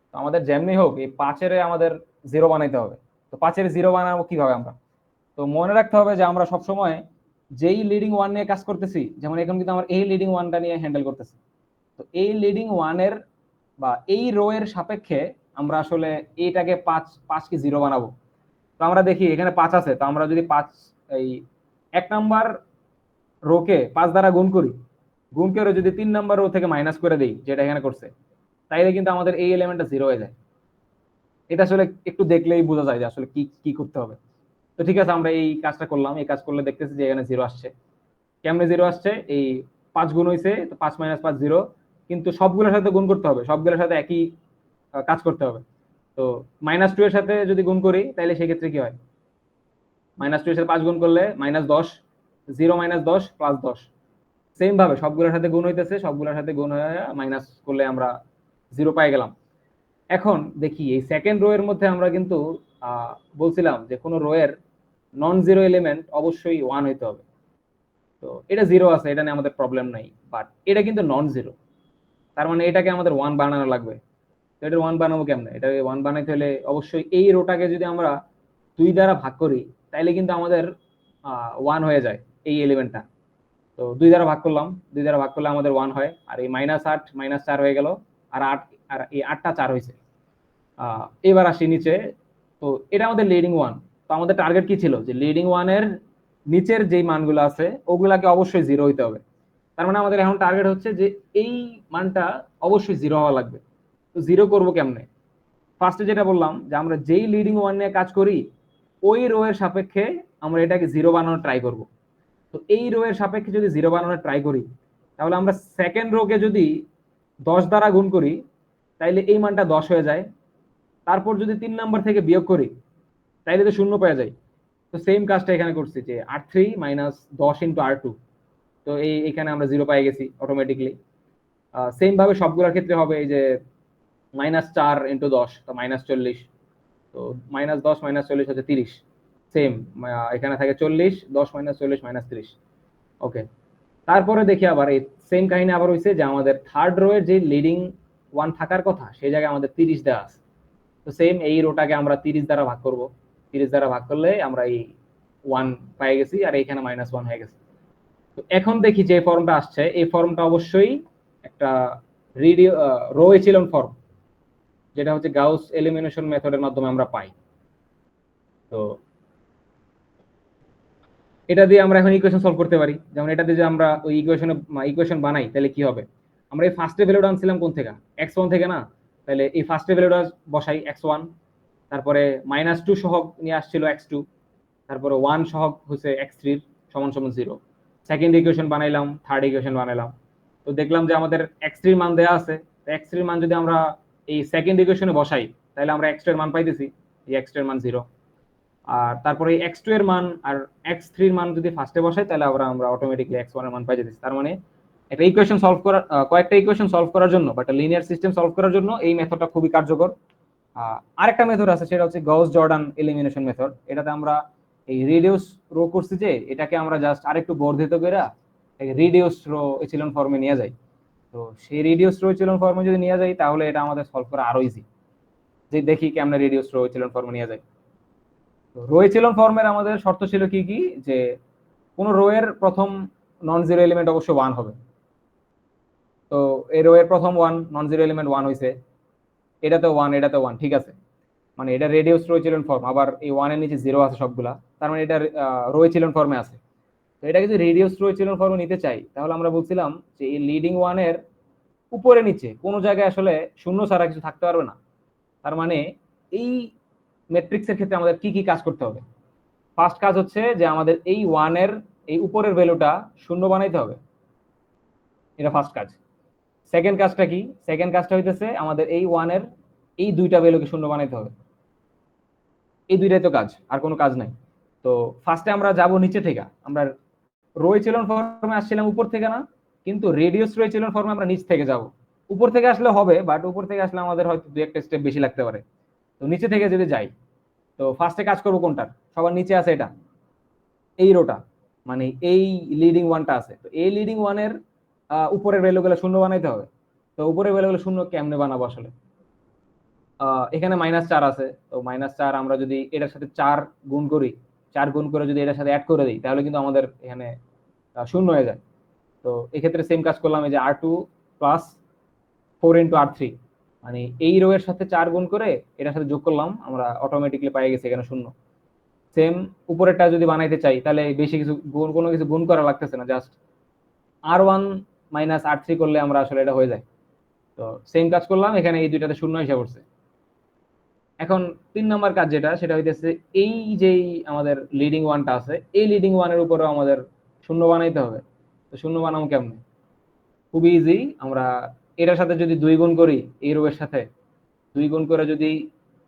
Speaker 2: তো আমাদের যেমনি হোক এই 5-এর আমাদের জিরো বানাইতে হবে। তো 5-এর জিরো বানাবো কিভাবে আমরা? তো মনে রাখতে হবে যে আমরা সবসময় যেই লিডিং ওয়ান নিয়ে কাজ করতেছি, যেমন এখন কিন্তু আমরা এই লিডিং ওয়ানটা নিয়ে হ্যান্ডেল করতেছি, তো এই লিডিং ওয়ানের বা এই রো এর সাপেক্ষে আমরা আসলে এইটাকে 5 কে জিরো বানাবো। তো আমরা দেখি এখানে 5 আছে, তো আমরা যদি 5 এই 1 নাম্বার রোকে 5 দ্বারা গুণ করি, গুণ করে যদি 3 নাম্বার রো থেকে মাইনাস করে দেই, যেটা এখানে করছে, তাইলে কিন্তু আমাদের এই এলিমেন্টটা জিরো হয়ে যায়। এটা আসলে একটু দেখলেই বোঝা যায় যে আসলে কি কি করতে হবে। তো ঠিক আছে, আমরা এই কাজটা করলাম, এই কাজ করলে দেখতেছি যে এখানে জিরো আসছে। কেমনে জিরো আসছে? এই 5 গুণ হয়েছে, তো 5 - 5 জিরো, কিন্তু সবগুলোর সাথে গুণ করতে হবে, সবগুলোর সাথে একই কাজ করতে হবে। তো -2 এর সাথে যদি গুণ করি, তাহলে সেক্ষেত্রে কি হয়? -2 এর সাথে 5 গুণ করলে -10, 0 - 10 + 10। সেম ভাবে সবগুলোর সাথে গুণ হইতেছে, সবগুলোর সাথে গুণ হয়ে মাইনাস করলে আমরা জিরো পাই গেলাম। এখন দেখি এই সেকেন্ড রো এর মধ্যে আমরা কিন্তু বলছিলাম যে কোনো রো এর নন জিরো এলিমেন্ট অবশ্যই ওয়ান হইতে হবে। তো এটা জিরো আছে, এটা নিয়ে আমাদের প্রবলেম নাই, বাট এটা কিন্তু নন জিরো, তার মানে এটাকে আমাদের ওয়ান বানানো লাগবে। তো এটা ওয়ান বানাবো কেমনে? এটাকে ওয়ান বানাইতে হলে অবশ্যই এই রোটাকে যদি আমরা 2 দ্বারা ভাগ করি, তাইলে কিন্তু আমাদের ওয়ান হয়ে যায় এই এলিমেন্টটা। তো 2 দ্বারা ভাগ করলাম, 2 দ্বারা ভাগ করলে আমাদের ওয়ান হয়, আর এই -8 -4 হয়ে গেল, আর 8, আর এই 8টা 4 হয়েছে। এবার আসি নিচে, তো এটা আমাদের লিডিং ওয়ান। তো আমাদের টার্গেট কি ছিল? যে লিডিং ওয়ানের নিচের যেই মানগুলো আছে ওগুলাকে অবশ্যই জিরো হইতে হবে। তার মানে আমাদের এখন টার্গেট হচ্ছে যে এই মানটা অবশ্যই জিরো হওয়া লাগবে। তো জিরো করবো কেমনে? ফার্স্টে যেটা বললাম যে আমরা যেই লিডিং ওয়ান নিয়ে কাজ করি ওই রো এর সাপেক্ষে আমরা এটাকে 0 বানানোর ট্রাই করব। তো এই রো এর সাপেক্ষে যদি 0 বানানোর ট্রাই করি, তাহলে আমরা সেকেন্ড রোকে যদি 10 দ্বারা গুণ করি তাইলে এই মানটা 10 হয়ে যায়। তারপর যদি 3 নাম্বার থেকে বিয়োগ করি তাইলে তো শূন্য পেয়ে যায়। তো সেম কাজটা এখানে করছি যে R3 মাইনাস 10 ইন্টু R2। তো এখানে আমরা 0 পেয়ে গেছি অটোমেটিকলি। সেম ভাবে সবগুলোর ক্ষেত্রে হবে এই যে -4 ইন্টু 10, তো -40। তো -10 -40 হচ্ছে 30। সেম এখানে থাকে 40, 10 - 40 -30। ওকে, তারপরে দেখি আবার এই সেম কাহিনী আবার হইছে যে আমাদের থার্ড রো এর যে লিডিং 1 থাকার কথা সেই জায়গায় আমাদের 30 দেওয়া আছে। তো সেম এই রোটাকে আমরা 30 দ্বারা ভাগ করব। 30 দ্বারা ভাগ করলে আমরা এই 1 পেয়ে গেছি, আর এইখানে -1 হয়ে গেছে। তো এখন দেখি যে ফর্মটা আসছে এই ফর্মটা অবশ্যই একটা রো এচিলন ফর্ম, যেটা হচ্ছে গাউস এলিমিনেশন মেথডের মাধ্যমে আমরা পাই। তো এটা দিয়ে আমরা এখন ইকুয়েশন সলভ করতে পারি। যেমন এটা দিয়ে যে আমরা ওই ইকুয়েশন বানাই তাহলে কি হবে, আমরা এই ফার্স্টে ভ্যালুটা আনছিলাম কোন থেকে, x1 থেকে না, তাহলে এই ফার্স্টে ভ্যালুটা বসাই x1, তারপরে -2 সহগ নিয়ে আসছিল x2, তারপরে 1 সহগ হচ্ছে x3 সমান সমান 0। সেকেন্ড ইকুয়েশন বানাইলাম, থার্ড ইকুয়েশন বানাইলাম। তো দেখলাম যে আমাদের x3 এর মান দেওয়া আছে। তো x3 এর মান যদি আমরা এই সেকেন্ড ইকুয়েশনে বসাই তাহলে আমরা x2 এর মান পাইতেছি, এই x2 এর মান 0। আর তারপরে এই x2 এর মান আর x3 এর মান যদি ফার্স্টে বসাই তাহলে আমরা অটোমেটিক্যালি x1 এর মান পাই যেতেছি। তার মানে একটা ইকুয়েশন সলভ করার কয়েকটা ইকুয়েশন সলভ করার জন্য বা একটা লিনিয়ার সিস্টেম সলভ করার জন্য এই মেথডটা খুবই কার্যকর। আরেকটা মেথড আছে সেটা হচ্ছে গউস জর্ডান এলিমিনেশন মেথড। এটাতে আমরা এই রিডিউস রো করছি যে এটাকে আমরা জাস্ট আরেকটু বর্ধিত করে রিডিউস রো এচিলন ফর্মে নিয়ে যাই। তো সেই রিডিউস রো এচিলন ফর্মে যদি নিয়ে যাই তাহলে এটা আমাদের সলভ করা আরো ইজি। যে দেখি কি আমরা রিডিউস রো এচিলন ফর্মে নিয়ে যাই। তো রো এচিলন ফর্মের আমাদের শর্ত ছিল কি কি, যে কোন রো এর প্রথম নন জিরো এলিমেন্ট অবশ্যই 1 হবে। তো এই রো এর প্রথম 1 নন জিরো এলিমেন্ট 1 হইছে, এটাতে 1 এটাতে 1, ঠিক আছে, মানে এটা রেডিউস রো এচিলন ফর্ম। আবার এই 1 এর নিচে 0 আছে সবগুলা, তার মানে এটা রো এচিলন ফর্মে আছে। তো এটা যদি রেডিউস রো এচিলন ফর্মে নিতে চাই তাহলে আমরা বলছিলাম যে এই লিডিং 1 এর উপরে নিচে কোনো জায়গায় আসলে শূন্য ছাড়া কিছু থাকতে পারবে না। তার মানে এই ম্যাট্রিক্সের ক্ষেত্রে আমাদের কি কি কাজ করতে হবে। ফার্স্ট কাজ হচ্ছে যে আমাদের এই 1 এর এই উপরের ভ্যালুটা শূন্য বানাইতে হবে, এটা ফার্স্ট কাজ। সেকেন্ড কাজটা কি, সেকেন্ড কাজটা হইতেছে আমাদের এই 1 এর এই দুইটা ভ্যালুকে শূন্য বানাইতে হবে। এই দুইটাই তো কাজ, আর কোনো কাজ নাই। তো ফার্স্টে আমরা যাব নিচে থেকে, আমরা রো এচিলন ফর্মে আসছিলাম উপর থেকে না, কিন্তু রেডিউস রো এচিলন ফর্মে আমরা নিচ থেকে যাব। উপর থেকে আসলে হবে, বাট উপর থেকে আসলে আমাদের হয়তো দুই একটা স্টেপ বেশি লাগতে পারে। তো নিচে থেকে যদি যাই, তো ফার্স্টে কাজ করবো কোনটার, সবার নিচে আছে এটা, এই রোটা, মানে এই লিডিং 1টা আছে। তো এই লিডিং 1 এর উপরের ভ্যালুগুলো শূন্য বানাইতে হবে। তো উপরের ভ্যালুগুলো শূন্য কেমনে বানাবো আসলে, এখানে -4 আছে। তো -4 আমরা যদি এটার সাথে 4 গুণ করি, 4 গুণ করে যদি এটার সাথে অ্যাড করে দিই তাহলে কিন্তু আমাদের এখানে শূন্য হয়ে যায়। তো এক্ষেত্রে সেম কাজ করলাম, এই যে R2 প্লাস 4 ইন্টু R3, মানে এই রো এর সাথে 4 গুণ করে এটার সাথে যোগ করলাম, আমরা অটোমেটিকলি পাই গেছি এখানে শূন্য। সেম উপরেরটা যদি বানাইতে চাই তাহলে বেশি কিছু কোনো কিছু গুণ করা লাগতেছে না, জাস্ট R1 মাইনাস R3 করলে আমরা আসলে এটা হয়ে যায়। তো সেম কাজ করলাম, এখানে এই দুইটাতে শূন্য হিসাব করছে। এখন 3 নম্বর কাজ যেটা, সেটা হইতেছে এই যে আমাদের লিডিং 1টা আছে এই লিডিং 1 এর উপরেও আমাদের শূন্য বানাইতে হবে। তো শূন্য বানাবো কেমনে, খুবই ইজি। আমরা এটার সাথে যদি 2 গুণ করি, এই রো এর সাথে 2 গুণ করে যদি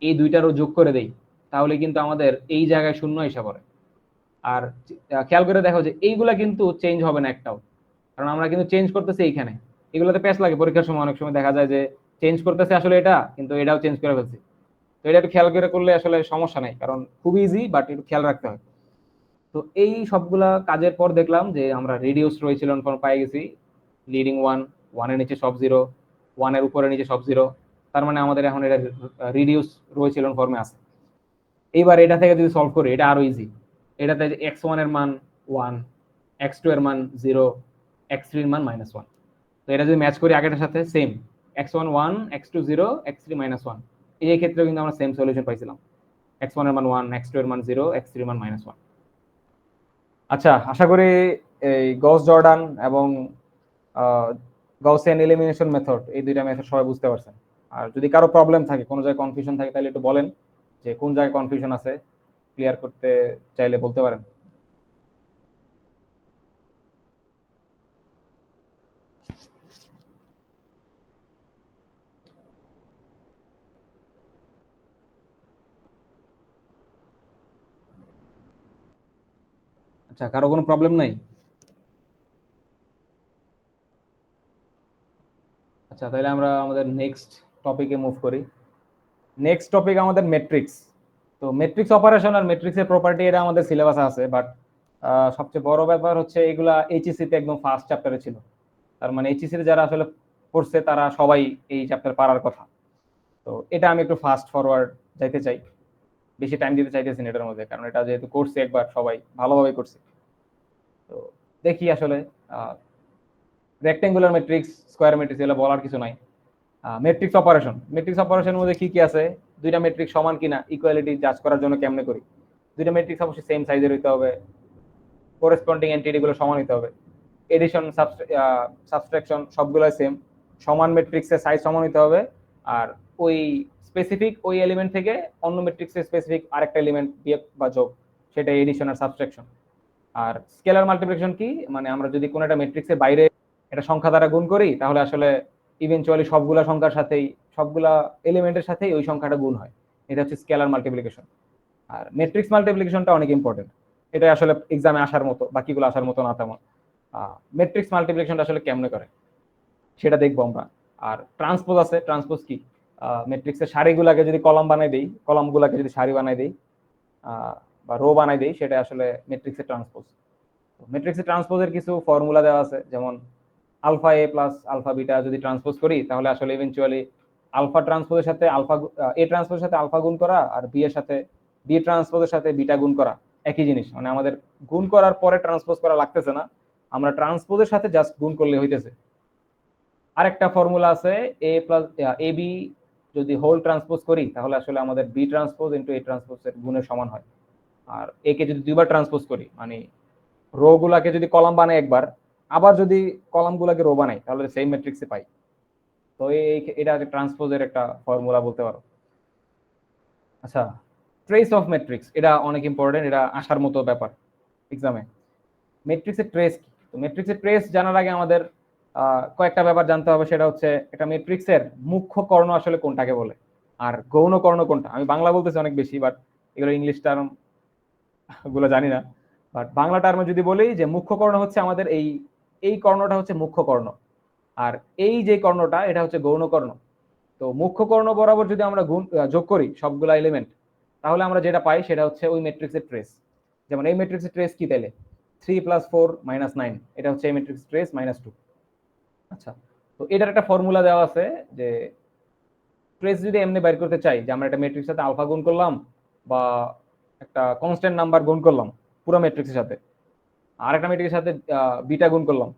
Speaker 2: এই দুইটা রো যোগ করে দেই তাহলে কিন্তু আমাদের এই জায়গায় শূন্য হিসাব করে। আর খেয়াল করে দেখো যে এইগুলা কিন্তু চেঞ্জ হবে না একটাও, কারণ আমরা কিন্তু চেঞ্জ করতেছি এইখানে। এগুলোতে প্যাচ লাগে পরীক্ষার সময়, অনেক সময় দেখা যায় যে চেঞ্জ করতেছে আসলে এটা, কিন্তু এটাও চেঞ্জ করে ফেলছি। তো এটা একটু খেয়াল করে করলে আসলে সমস্যা নাই, কারণ খুবই ইজি, বাট একটু খেয়াল রাখতে হয়। তো এই সবগুলা কাজের পর দেখলাম যে আমরা রিডিউস রো এচিলন ফর্ম পাই গেছি। লিডিং 1, 1 এর নিচে সব 0, 1 এর উপরে নিচে সব 0, তার মানে আমাদের এখন এটা রিডিউস রো এচিলন ফর্মে আছে। এইবার এটা থেকে যদি সলভ করি এটা আরো ইজি। এটাতে x1 এর মান 1, x2 এর মান 0, x3 এর মান -1। তো এটা যদি ম্যাচ করি আগেরটার সাথে, সেম x1 1, x2 0, x3 -1, এই ক্ষেত্রে কিন্তু আমরা সেম সলিউশন পাইছিলাম, x1 এর মান 1, x2 এর মান 0, x3 এর মান -1। আচ্ছা, আশা করি এই গস জর্ডান এবং গাউসিয়ান এলিমিনেশন মেথড, এই দুইটা মেথড সবাই বুঝতে পারছেন। আর যদি কারো প্রবলেম থাকে, কোনো জায়গায় কনফিউশন থাকে, তাহলে একটু বলেন যে কোন জায়গায় কনফিউশন আছে। ক্লিয়ার করতে চাইলে বলতে পারেন। আচ্ছা, কারো কোনো প্রবলেম নাই? আচ্ছা, তাহলে আমরা আমাদের নেক্সট টপিকে মুভ করি। নেক্সট টপিক আমাদের ম্যাট্রিক্স। তো ম্যাট্রিক্স অপারেশন আর ম্যাট্রিক্সের প্রপার্টি এটা আমাদের সিলেবাসে আছে, বাট সবচেয়ে বড় ব্যাপার হচ্ছে এগুলা এইচএসসি তে একদম ফার্স্ট চ্যাপ্টারে ছিল। তার মানে এইচএসসি তে যারা আসলে পড়ছে তারা সবাই এই চ্যাপ্টার পারার কথা। তো এটা আমি একটু ফাস্ট ফরওয়ার্ড যাইতে চাই, বেশি টাইম দিতে চাইতেছি না এটার মধ্যে, কারণ এটা যেহেতু করছি একবার সবাই ভালোভাবে করছি। তো দেখি আসলে রেক্টেঙ্গুলার ম্যাট্রিক্স, স্কোয়ার ম্যাট্রিক্স এগুলো বলার কিছু নাই। ম্যাট্রিক্স অপারেশনের মধ্যে কি কি আছে, দুইটা ম্যাট্রিক্স সমান কিনা ইকুয়ালিটি জাজ করার জন্য কেমনে করি। দুইটা ম্যাট্রিক্স অবশ্যই সেম সাইজের হইতে হবে, করেসপন্ডিং এন্টিটি গুলো সমান হইতে হবে, এডিশন সাবট্রাকশন সবগুলো সেম, সমান ম্যাট্রিক্সের সাইজ সমান হইতে হবে, আর ওই স্পেসিফিক ওই এলিমেন্ট থেকে অন্য ম্যাট্রিক্সের স্পেসিফিক আরেকটা এলিমেন্ট বিয়োগ বা যোগ, সেটা এডিশন আর সাবট্রাকশন। আর স্কেলার মাল্টিপ্লিকেশন কি, মানে আমরা যদি কোনো একটা ম্যাট্রিক্সের বাইরে একটা সংখ্যা দ্বারা গুণ করি তাহলে আসলে ইভেনচুয়ালি সবগুলা সংখ্যার সাথেই, সবগুলা এলিমেন্টের সাথেই ওই সংখ্যাটা গুণ হয়। এটা হচ্ছে স্কেলার মাল্টিপ্লিকেশন। আর ম্যাট্রিক্স মাল্টিপ্লিকেশনটা অনেক ইম্পর্টেন্ট, এটা আসলে এক্সামে আসার মতো, বাকিগুলো আসার মতো না তেমন। ম্যাট্রিক্স মাল্টিপ্লিকেশনটা আসলে কেমনে করে সেটা দেখবো আমরা। আর ট্রান্সপোজ আছে, ট্রান্সপোজ কি, ম্যাট্রিক্সের সারিগুলাকে যদি কলাম বানাই দেই, কলামগুলাকে যদি সারি বানাই দেই বা রো বানাই দেই, সেটা আসলে ম্যাট্রিক্সের ট্রান্সপোজ। ম্যাট্রিক্সের ট্রান্সপোজের কিছু ফর্মুলা দেওয়া আছে, যেমন আলফা এ প্লাস আলফা বিটা যদি ট্রান্সপোজ করি তাহলে আসলে ইভেনচুয়ালি আলফা ট্রান্সপোজের সাথে আলফা, এ ট্রান্সপোজের সাথে আলফা গুণ করা আর বি এর সাথে, বি ট্রান্সপোজের সাথে বিটা গুণ করা একই জিনিস। মানে আমাদের গুণ করার পরে ট্রান্সপোজ করা লাগতেছে না, আমরা ট্রান্সপোজের সাথে জাস্ট গুণ করলে হইতেছে। আরেকটা ফর্মুলা আছে, এ প্লাস এ বি যদি হোল ট্রান্সপোজ করি তাহলে আসলে আমাদের বি ট্রান্সপোজ ইন্টু এ ট্রান্সপোজের গুণের সমান হয়। আর এ কে যদি দুইবার ট্রান্সপোজ করি, মানে রো গুলাকে যদি কলাম বানাই একবার, আবার যদি কলাম গুলাকে রো বানাই তাহলে সেম ম্যাট্রিক্সে পাই। তো এটা ট্রান্সপোজের একটা ফর্মুলা বলতে পারো। আচ্ছা, ট্রেস অফ ম্যাট্রিক্স এটা অনেক ইম্পর্টেন্ট, এটা আসার মতো ব্যাপার এক্সামে। ম্যাট্রিক্সের ট্রেস কি, তো ম্যাট্রিক্সের ট্রেস জানার আগে আমাদের কয়েকটা ব্যাপার জানতে হবে। সেটা হচ্ছে একটা ম্যাট্রিক্সের মুখ্য কর্ণ আসলে কোনটাকে বলে, আর গৌণ কর্ণ কোনটা। আমি বাংলা বলতেছি অনেক বেশি, বাট এগুলো ইংলিশ টার্ম গুলো জানি না। বাট বাংলা টার্মে যদি বলি যে মুখ্য কর্ণ হচ্ছে আমাদের এই এই কর্ণটা হচ্ছে মুখ্য কর্ণ, আর এই যে কর্ণটা এটা হচ্ছে গৌণ কর্ণ। তো মুখ্য কর্ণ বরাবর যদি আমরা যোগ করি সবগুলা এলিমেন্ট, তাহলে আমরা যেটা পাই সেটা হচ্ছে ওই ম্যাট্রিক্সের ট্রেস। যেমন এই ম্যাট্রিক্সের ট্রেস কি, তাহলে 3 + 4 - 9, এটা হচ্ছে এই ম্যাট্রিক্সের ট্রেস -2। আচ্ছা, তো এটার একটা ফর্মুলা দেওয়া আছে যে ট্রেস যদি এমনি বের করতে চাই যে আমরা একটা ম্যাট্রিক্সের সাথে আলফা গুণ করলাম বা একটা কনস্ট্যান্ট নাম্বার গুণ করলাম পুরো ম্যাট্রিক্সের সাথে, আর একটা ম্যাট্রিক্সের সাথে বিটা গুণ করলাম,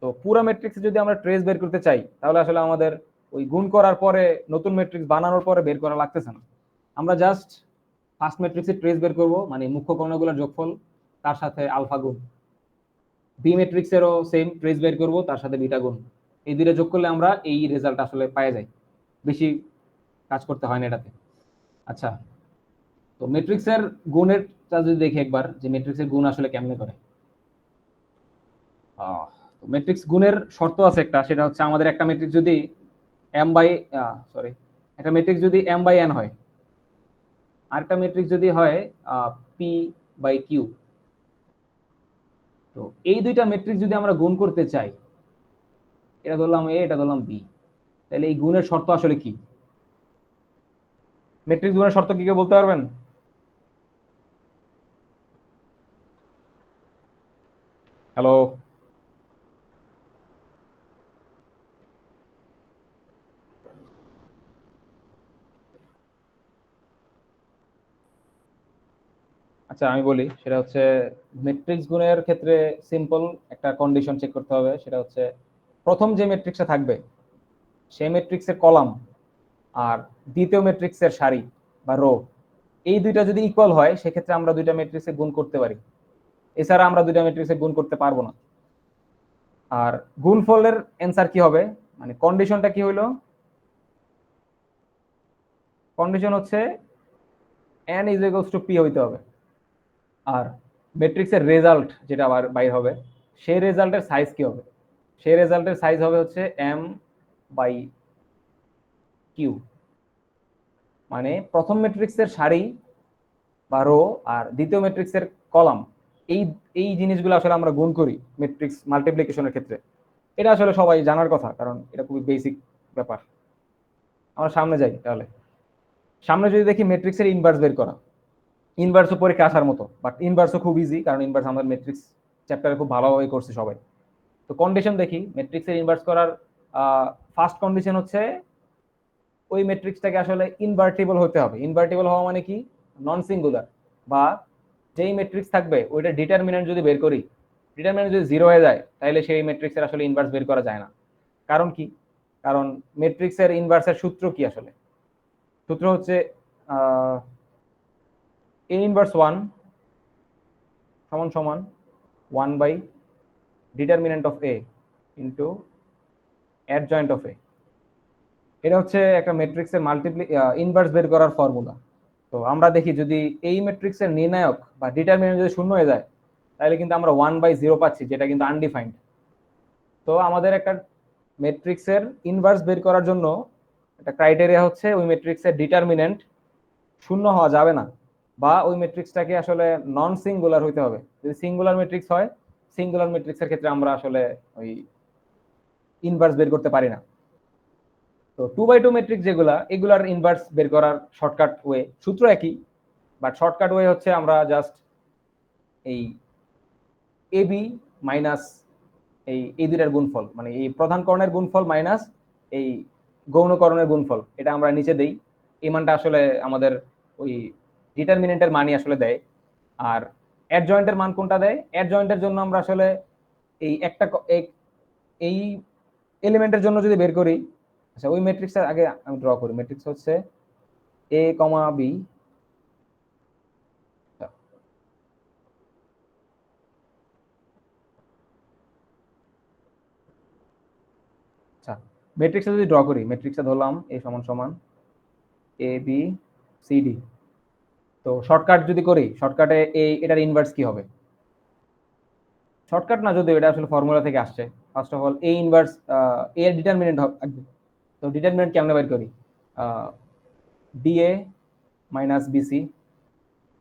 Speaker 2: তো পুরো ম্যাট্রিক্সে যদি আমরা ট্রেস বের করতে চাই তাহলে আসলে আমাদের ওই গুণ করার পরে নতুন ম্যাট্রিক্স বানানোর পরে বের করা লাগতেছে না। আমরা জাস্ট ফার্স্ট ম্যাট্রিক্সের ট্রেস বের করব, মানে মুখ্য কর্ণগুলোর যোগফল তার সাথে আলফা গুণ। বি ম্যাট্রিক্সেরও সেম ট্রেস বের করব, তার সাথে বিটা গুণ। এই দুটো যোগ করলে আমরা এই রেজাল্ট আসলে পাওয়া যায়, বেশি কাজ করতে হয় না এটাতে। আচ্ছা, তো ম্যাট্রিক্সের গুণের যদি দেখি একবার যে ম্যাট্রিক্সের গুণ আসলে কেমনে করে। ম্যাট্রিক্স গুণের শর্ত আছে একটা, সেটা হচ্ছে আমাদের একটা ম্যাট্রিক্স যদি m বাই সরি একটা ম্যাট্রিক্স যদি m বাই n হয়, আরেকটা ম্যাট্রিক্স যদি হয় p বাই q, তো এই দুইটা ম্যাট্রিক্স যদি আমরা গুণ করতে চাই, এটা ধরলাম a, এটা ধরলাম b, তাহলে এই গুণের শর্ত আসলে কি? ম্যাট্রিক্স গুণের শর্ত কি কেউ বলতে পারবেন? হ্যালো, আচ্ছা আমি বলি। সেটা হচ্ছে ম্যাট্রিক্স গুণের ক্ষেত্রে সিম্পল একটা কন্ডিশন চেক করতে হবে, সেটা হচ্ছে প্রথম যে ম্যাট্রিক্সটা থাকবে সেই ম্যাট্রিক্সের কলাম আর দ্বিতীয় ম্যাট্রিক্সের সারি বা রো, এই দুইটা যদি ইকুয়াল হয় সেক্ষেত্রে আমরা দুইটা ম্যাট্রিক্সে গুণ করতে পারি, এছাড়া আমরা দুইটা ম্যাট্রিক্সে গুণ করতে পারবো না। আর গুণফলের অ্যান্সার কি হবে, মানে কন্ডিশনটা কি হইলো, কন্ডিশন হচ্ছে n = p হইতে হবে। আর ম্যাট্রিক্সের রেজাল্ট যেটা আবার বাইর হবে, সেই রেজাল্টের সাইজ কি হবে? সেই রেজাল্টের সাইজ হবে হচ্ছে এম বাই কিউ। মানে প্রথম ম্যাট্রিক্সের সারি বা রো আর দ্বিতীয় ম্যাট্রিক্সের কলাম, এই এই জিনিসগুলো আসলে আমরা গুণ করি ম্যাট্রিক্স মাল্টিপ্লিকেশনের ক্ষেত্রে। এটা আসলে সবাই জানার কথা, কারণ এটা খুবই বেসিক ব্যাপার। আমরা সামনে যাই তাহলে। সামনে যদি দেখি ম্যাট্রিক্সের ইনভার্স বের করা, ইনভার্সও পরীক্ষা আসার মতো, বাট ইনভার্সও খুব ইজি, কারণ ইনভার্স আমাদের ম্যাট্রিক্স চ্যাপ্টারে খুব ভালোভাবে করছে সবাই। তো কন্ডিশন দেখি ম্যাট্রিক্সের ইনভার্স করার। ফার্স্ট কন্ডিশন হচ্ছে ওই ম্যাট্রিক্সটাকে আসলে ইনভার্টিবল হতে হবে। ইনভার্টিবল হওয়া মানে কি? নন সিঙ্গুলার, বা যেই ম্যাট্রিক্স থাকবে ওইটা ডিটারমিনেন্ট যদি বের করি, ডিটারমিনেন্ট যদি 0 হয়ে যায়, তাহলে সেই ম্যাট্রিক্সের আসলে ইনভার্স বের করা যায় না। কারণ কি? কারণ ম্যাট্রিক্সের ইনভার্সের সূত্র কি আসলে? সূত্র হচ্ছে এ ইনভার্স 1 সমান সমান 1 by determinant of A into adjoint of A. এটা হচ্ছে একটা ম্যাট্রিক্সের ইনভার্স বের করার ফর্মুলা। তো আমরা দেখি যদি এই ম্যাট্রিক্সের নির্ণায়ক বা ডিটারমিনেন্ট যদি শূন্য হয়ে যায়, তাহলে কিন্তু আমরা 1/0 পাচ্ছি, যেটা কিন্তু আনডিফাইন্ড। তো আমাদের একটা ম্যাট্রিক্সের ইনভার্স বের করার জন্য একটা ক্রাইটেরিয়া হচ্ছে ওই ম্যাট্রিক্সের ডিটারমিনেন্ট শূন্য হওয়া যাবে না, বা ওই ম্যাট্রিক্সটাকে আসলে নন সিঙ্গুলার হইতে হবে। যদি সিঙ্গুলার ম্যাট্রিক্স হয়, সিঙ্গুলার ম্যাট্রিক্সের ক্ষেত্রে আমরা আসলে ওই ইনভার্স বের করতে পারি না। তো 2/2 ম্যাট্রিক্স যেগুলা, এগুলার ইনভার্স বের করার শর্টকাট ওয়ে, সূত্র একই, বাট শর্টকাট ওয়ে হচ্ছে আমরা জাস্ট এই এ বি মাইনাস এই দুইটার গুণফল, মানে এই প্রধান করণের গুণফল মাইনাস এই গৌণকরণের গুণফল, এটা আমরা নিচে দেই। এই মানটা আসলে আমাদের ওই ডিটারমিনেন্টের মানই আসলে দেয়। আর অ্যাডজয়েন্টের মান কোনটা দেয়? অ্যাডজয়েন্টের জন্য আমরা আসলে এই একটা এই এলিমেন্টের জন্য যদি বের করি, আচ্ছা ওই ম্যাট্রিক্সের আগে আমি ড্র করি। ম্যাট্রিক্স হচ্ছে এ কমা বি, আচ্ছা ম্যাট্রিক্সটা যদি ড্র করি, ম্যাট্রিক্সটা ধরলাম এ সমান সমান এ বি সি ডি। তো শর্টকাট যদি করি, শর্টকাটে এটার ইনভার্স কি হবে? শর্টকাট না, যদি এটা আসলে ফর্মুলা থেকে আসছে। First of all A inverse এ এর ডিটারমিনেন্ট হবে। তো ডিটারমিনেন্ট কেমনে বের করি? ডিএ মাইনাস বিসি,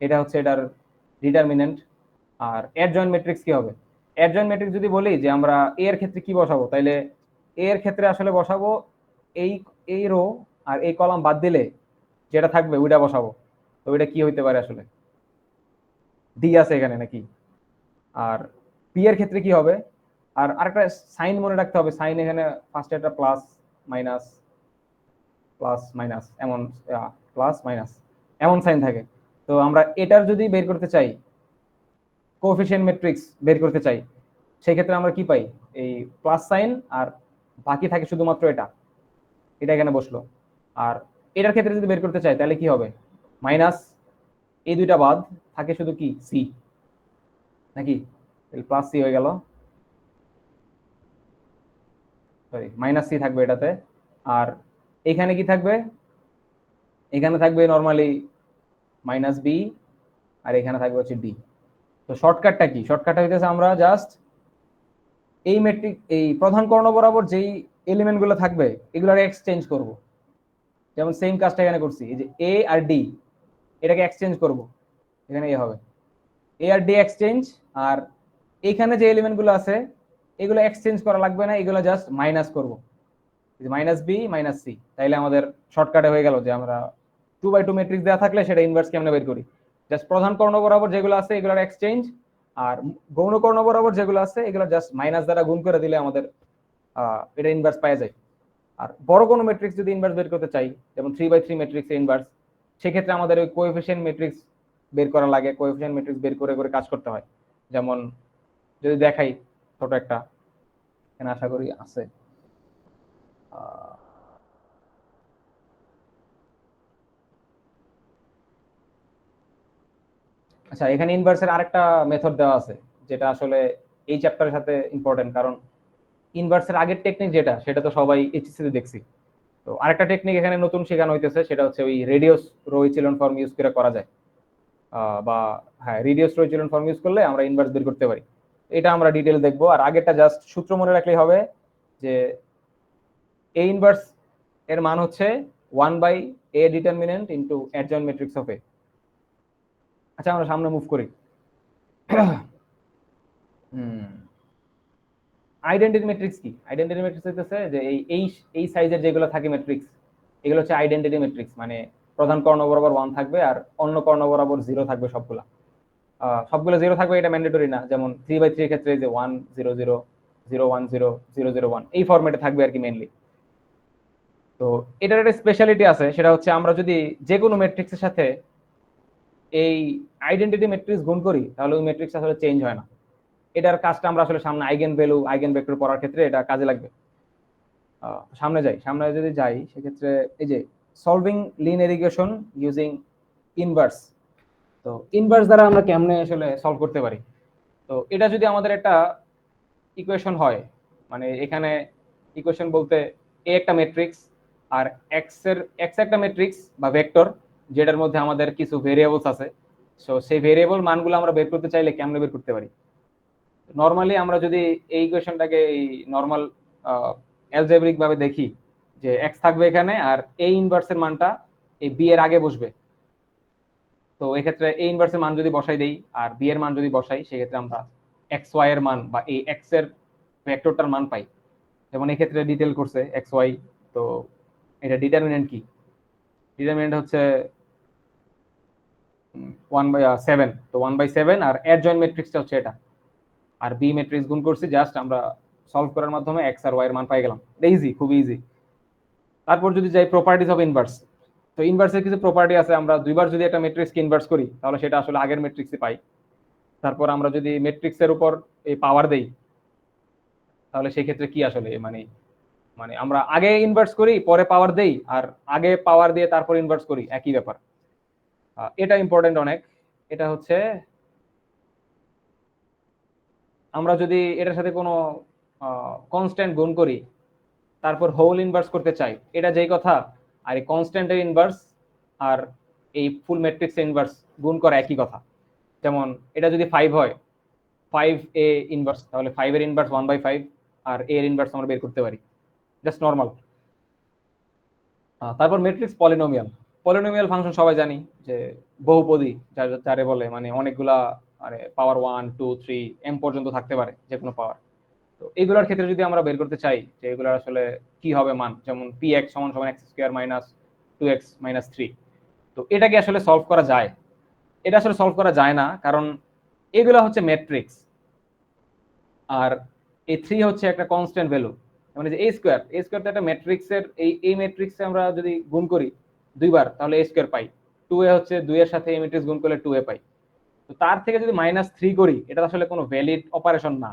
Speaker 2: এটা হচ্ছে এটার ডিটারমিনেন্ট। আর অ্যাডজয়েন্ট ম্যাট্রিক্স কি হবে? অ্যাডজয়েন্ট ম্যাট্রিক্স যদি বলি যে আমরা এ এর ক্ষেত্রে কি বসাবো, তাইলে এ এর ক্ষেত্রে আসলে বসাবো এই এই রো আর এই কলাম বাদ দিলে যেটা থাকবে ওইটা বসাবো। তো ওইটা কি হইতে পারে আসলে? ডি আছে এখানে নাকি? আর পি এর ক্ষেত্রে কি হবে? আর আরেকটা সাইন মনে রাখতে হবে, সাইন এখানে ফার্স্টে একটা প্লাস মাইনাস প্লাস মাইনাস এমন, প্লাস মাইনাস এমন সাইন থাকে। তো আমরা এটার যদি বের করতে চাই, কোএফিশিয়েন্ট ম্যাট্রিক্স বের করতে চাই, সেই ক্ষেত্রে আমরা কি পাই? এই প্লাস সাইন, আর বাকি থাকে শুধুমাত্র এটা, এটা এখানে বসলো। আর এটার ক্ষেত্রে যদি বের করতে চাই, তাহলে কি হবে? মাইনাস, এই দুইটা বাদ থাকে শুধু কি সি নাকি? প্লাস সি হয়ে গেল, সরি মাইনাস সি থাকবে এটাতে। আর এখানে কি থাকবে? এখানে থাকবে নর্মালি মাইনাস বি, আর এখানে থাকবে হচ্ছে ডি। তো শর্টকাটটা কি? শর্টকাটটা হইতেছে আমরা জাস্ট এই ম্যাট্রিক এই প্রধান কর্ণ বরাবর যেই এলিমেন্ট গুলো থাকবে এগুলোর এক্সচেঞ্জ করব। যেমন সেম কাজটা এখানে করছি, এই যে এ আর ডি, এটাকে এক্সচেঞ্জ করব, এখানে এ হবে এ আর ডি এক্সচেঞ্জ। আর এখানে যে এলিমেন্ট গুলো আছে এগুলো এক্সচেঞ্জ করা লাগবে না, এগুলো জাস্ট মাইনাস করব, মাইনাস বি মাইনাস সি। তাইলে আমাদের শর্টকাটে হয়ে গেল যে আমরা 2/2 ম্যাট্রিক্স দেওয়া থাকলে সেটা ইনভার্স কেমনে বের করি। জাস্ট প্রধান কর্ণ বরাবর যেগুলো আছে এগুলোর এক্সচেঞ্জ, আর গৌণ কর্ণ বরাবর যেগুলো আছে এগুলো জাস্ট মাইনাস দ্বারা গুণ করে দিলে আমাদের এটা ইনভার্স পাওয়া যায়। আর বড় কোনো ম্যাট্রিক্স যদি ইনভার্স বের করতে চাই, যেমন 3/3 ম্যাট্রিক্স এর ইনভার্স, সেক্ষেত্রে আমাদের ওই কোএফিশিয়েন্ট ম্যাট্রিক্স বের করা লাগে। কোএফিশিয়েন্ট ম্যাট্রিক্স বের করে করে কাজ করতে হয়। যেমন যদি দেখাই ছোট একটা, এখানে আশা করি আছে, আচ্ছা এখানে ইনভার্সের আরেকটা মেথড দেওয়া আছে, যেটা আসলে এই চ্যাপ্টারের সাথে ইম্পর্টেন্ট। কারণ ইনভার্সের আগের টেকনিক যেটা, সেটা তো সবাই এইচএসসি তে দেখছি। তো আরেকটা টেকনিক এখানে নতুন শেখানো হইতেছে, সেটা হচ্ছে ওই reduced row echelon form use করে করা যায়। বা হ্যাঁ reduced row echelon form use করলে আমরা ইনভার্স বের করতে পারি। এটা আমরা ডিটেল দেখবো। আর আগেরটা জাস্ট সূত্র মনে রাখলেই হবে যে এ ইনভার্স এর মান হচ্ছে 1/a determinant into adjoint matrix of A. আচ্ছা আমরা সামনে মুভ করি। আইডেন্টিটি ম্যাট্রিক্স কি? আইডেন্টিটি ম্যাট্রিক্স হচ্ছে যে এই সাইজের যেগুলো থাকে ম্যাট্রিক্স, এগুলো হচ্ছে আইডেন্টিটি ম্যাট্রিক্স। মানে প্রধান কর্ণ বরাবর 1 থাকবে আর অন্য কর্ণ বরাবর 0 থাকবে সবগুলা। সবগুলো 0 থাকবে এটা ম্যান্ডেটরি না, যেমন 3/3 এর ক্ষেত্রে যে 1 0 0 0 1 0 0 0 1 এই ফরম্যাটে থাকবে আর কি মেইনলি। তো এটার একটা স্পেশালিটি আছে, সেটা হচ্ছে আমরা যদি যে কোনো ম্যাট্রিক্সের সাথে এই আইডেন্টিটি ম্যাট্রিক্স গুণ করি তাহলে ওই ম্যাট্রিক্স আসলে চেঞ্জ হয় না। এটার কাজটা আমরা আসলে সামনে আইগেন ভ্যালু আইগেন ভেক্টর পড়ার ক্ষেত্রে এটা কাজে লাগবে। সামনে যদি যাই সেক্ষেত্রে এই যে solving linear equation using inverse. তো ইনভার্স দ্বারা আমরা কেমনে আসলে সলভ করতে পারি? তো এটা যদি আমাদের একটা ইকুয়েশন হয়, মানে এখানে ইকুয়েশন বলতে এ একটা ম্যাট্রিক্স আর এক্স একটা ম্যাট্রিক্স বা ভেক্টর যেটার মধ্যে আমাদের কিছু ভেরিয়েবলস আছে। সো সেই ভেরিয়েবল মানগুলো আমরা বের করতে চাইলে কেমনে বের করতে পারি? নরমালি আমরা যদি এই ইকুয়েশনটাকে এই নরমাল অ্যালজেব্রিক ভাবে দেখি যে এক্স থাকবে এখানে আর এ ইনভার্সের মানটা এই বি এর আগে বসবে। তো এক্ষেত্রে এ ইনভার্সের মান যদি বসাই দেই আর বি এর মান যদি বসাই সেক্ষেত্রে আমরা এক্স ওয়াই এর মান বা এই এক্স এর ভেক্টরটার মান পাই। যেমন এক্ষেত্রে ডিটেল করছে এক্স ওয়াই। তো এটা ডিটারমিনেন্ট কি? ডিটারমিনেন্ট হচ্ছে 1/7। তো 1/7 আর অ্যাডজয়েন্ট ম্যাট্রিক্সটা হচ্ছে এটা, আর বি ম্যাট্রিক্স গুণ করছি। জাস্ট আমরা সলভ করার মাধ্যমে এক্স আর ওয়াই এর মান পাই গেলাম। ইজি, খুব ইজি। তারপর যদি যাই প্রপার্টিজ অফ ইনভার্স। তো ইনভার্সের কিছু প্রপার্টি আছে, আমরা দুইবার যদি একটা ম্যাট্রিক্সকে ইনভার্স করি তাহলে সেটা আসলে আগের ম্যাট্রিক্সে পাই। তারপর আমরা যদি ম্যাট্রিক্সের উপর এই পাওয়ার দেই তাহলে সেই ক্ষেত্রে কি আসলে মানে মানে আমরা আগে ইনভার্স করি পরে পাওয়ার দেই আর আগে পাওয়ার দিয়ে তারপর ইনভার্স করি, একই ব্যাপার। এটা ইম্পর্টেন্ট অনেক। এটা হচ্ছে আমরা যদি এটার সাথে কোনো কনস্ট্যান্ট গুণ করি তারপর হোল ইনভার্স করতে চাই, এটা যেই কথা। আর এই কনস্ট্যান্টের ইনভার্স আর এই ফুল ম্যাট্রিক্স ইনভার্স গুণ করা একই কথা। যেমন এটা যদি 5 হয়, 5a ইনভার্স, তাহলে 5 এর ইনভার্স 1/5 আর a এর ইনভার্স আমরা বের করতে পারি, জাস্ট নরমাল। তারপর ম্যাট্রিক্স পলিনোমিয়াল। পলিনোমিয়াল ফাংশন সবাই জানি যে বহুপদী যারে বলে, মানে অনেকগুলা মানে পাওয়ার 1 2 3 m পর্যন্ত থাকতে পারে যে কোনো পাওয়ার। তো এইগুলোর ক্ষেত্রে যদি আমরা বের করতে চাই যে এগুলোর আসলে কি হবে মান, যেমন px = x² - 2x - 3। তো এটাকে আসলে সলভ করা যায়? এটা আসলে সলভ করা যায় না, কারণ এগুলো হচ্ছে ম্যাট্রিক্স আর এই 3 হচ্ছে একটা কনস্ট্যান্ট ভ্যালু। মানে যে a² তো একটা ম্যাট্রিক্সের এই ম্যাট্রিক্সে আমরা যদি গুণ করি দুইবার তাহলে a² পাই। 2a হচ্ছে 2 এর সাথে এই ম্যাট্রিক্স গুণ করলে 2a পাই। তো তার থেকে যদি -3 করি এটা আসলে কোনো ভ্যালিড অপারেশন না।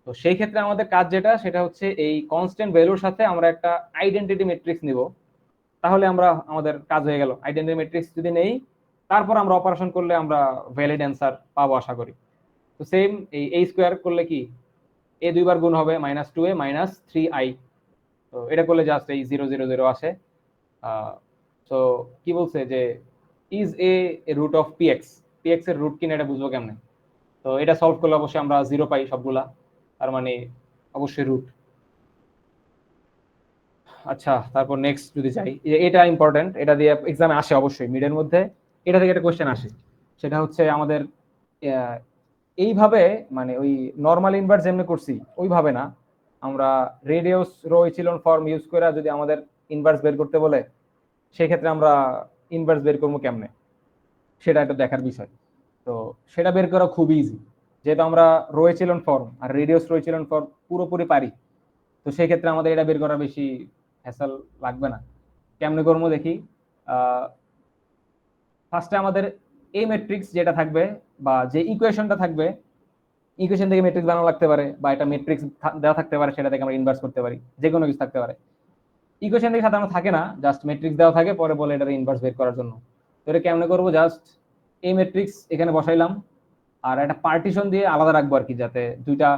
Speaker 2: তো সেই ক্ষেত্রে আমাদের কাজ যেটা সেটা হচ্ছে এই কনস্ট্যান্ট ভ্যালুর সাথে আমরা একটা আইডেন্টিটি ম্যাট্রিক্স নিব, তাহলে আমাদের কাজ হয়ে গেল। আইডেন্টিটি ম্যাট্রিক্স যদি নেই তারপর আমরা অপারেশন করলে আমরা ভ্যালিড অ্যান্সার পাবো আশা করি। তো সেম এই a² করলে কি a দুইবার গুণ হবে -2a - 3i। তো এটা করলে জাস্ট এই 0 0 0 আসে। তো কি বলছে যে is a root of px, px এর রুট কিনা এটা বুঝবো কেমনে? তো এটা সলভ করলে অবশ্যই আমরা 0 পাই সবগুলা, তার মানে অবশ্যই রুট। আচ্ছা তারপর নেক্সট যদি যাই, এটা ইম্পর্টেন্ট, এটা দিয়ে এক্সামে আসে অবশ্যই মিডের মধ্যে। এটা থেকে একটা কোশ্চেন আসে, সেটা হচ্ছে আমাদের এইভাবে মানে ওই নরমাল ইনভার্স যেমনি করছি ওইভাবে না, আমরা reduced row echelon form use করে যদি আমাদের ইনভার্স বের করতে বলে সেই ক্ষেত্রে আমরা ইনভার্স বের করবো কেমনে সেটা একটা দেখার বিষয়। তো সেটা বের করা খুব ইজি, যেহেতু আমরা রো ইচেলন ফর্ম আর রেডিয়াস রো ইচেলন ফর্ম পুরোপুরি পারি। তো সেই ক্ষেত্রে আমাদের এটা বের করা বেশি হ্যাসেল লাগবে না। কেমনে করবো দেখি। ফার্স্টে আমাদের এই ম্যাট্রিক্স যেটা থাকবে বা যে ইকুয়েশনটা থাকবে, ইকুয়েশন থেকে ম্যাট্রিক্স বানানো লাগতে পারে বা এটা ম্যাট্রিক্স দেওয়া থাকতে পারে সেটা থেকে আমরা ইনভার্স করতে পারি, যে কোনো কিছু থাকতে পারে। ইকুয়েশন থেকে সাধারণত থাকে না, জাস্ট ম্যাট্রিক্স দেওয়া থাকে পরে বলে এটার ইনভার্স বের করার জন্য। তো এটা কেমনে করবো, জাস্ট এই ম্যাট্রিক্স এখানে বসাইলাম আর একটা পার্টিশন দিয়ে আলাদা রাখবো আর কি, যাতে দুইটা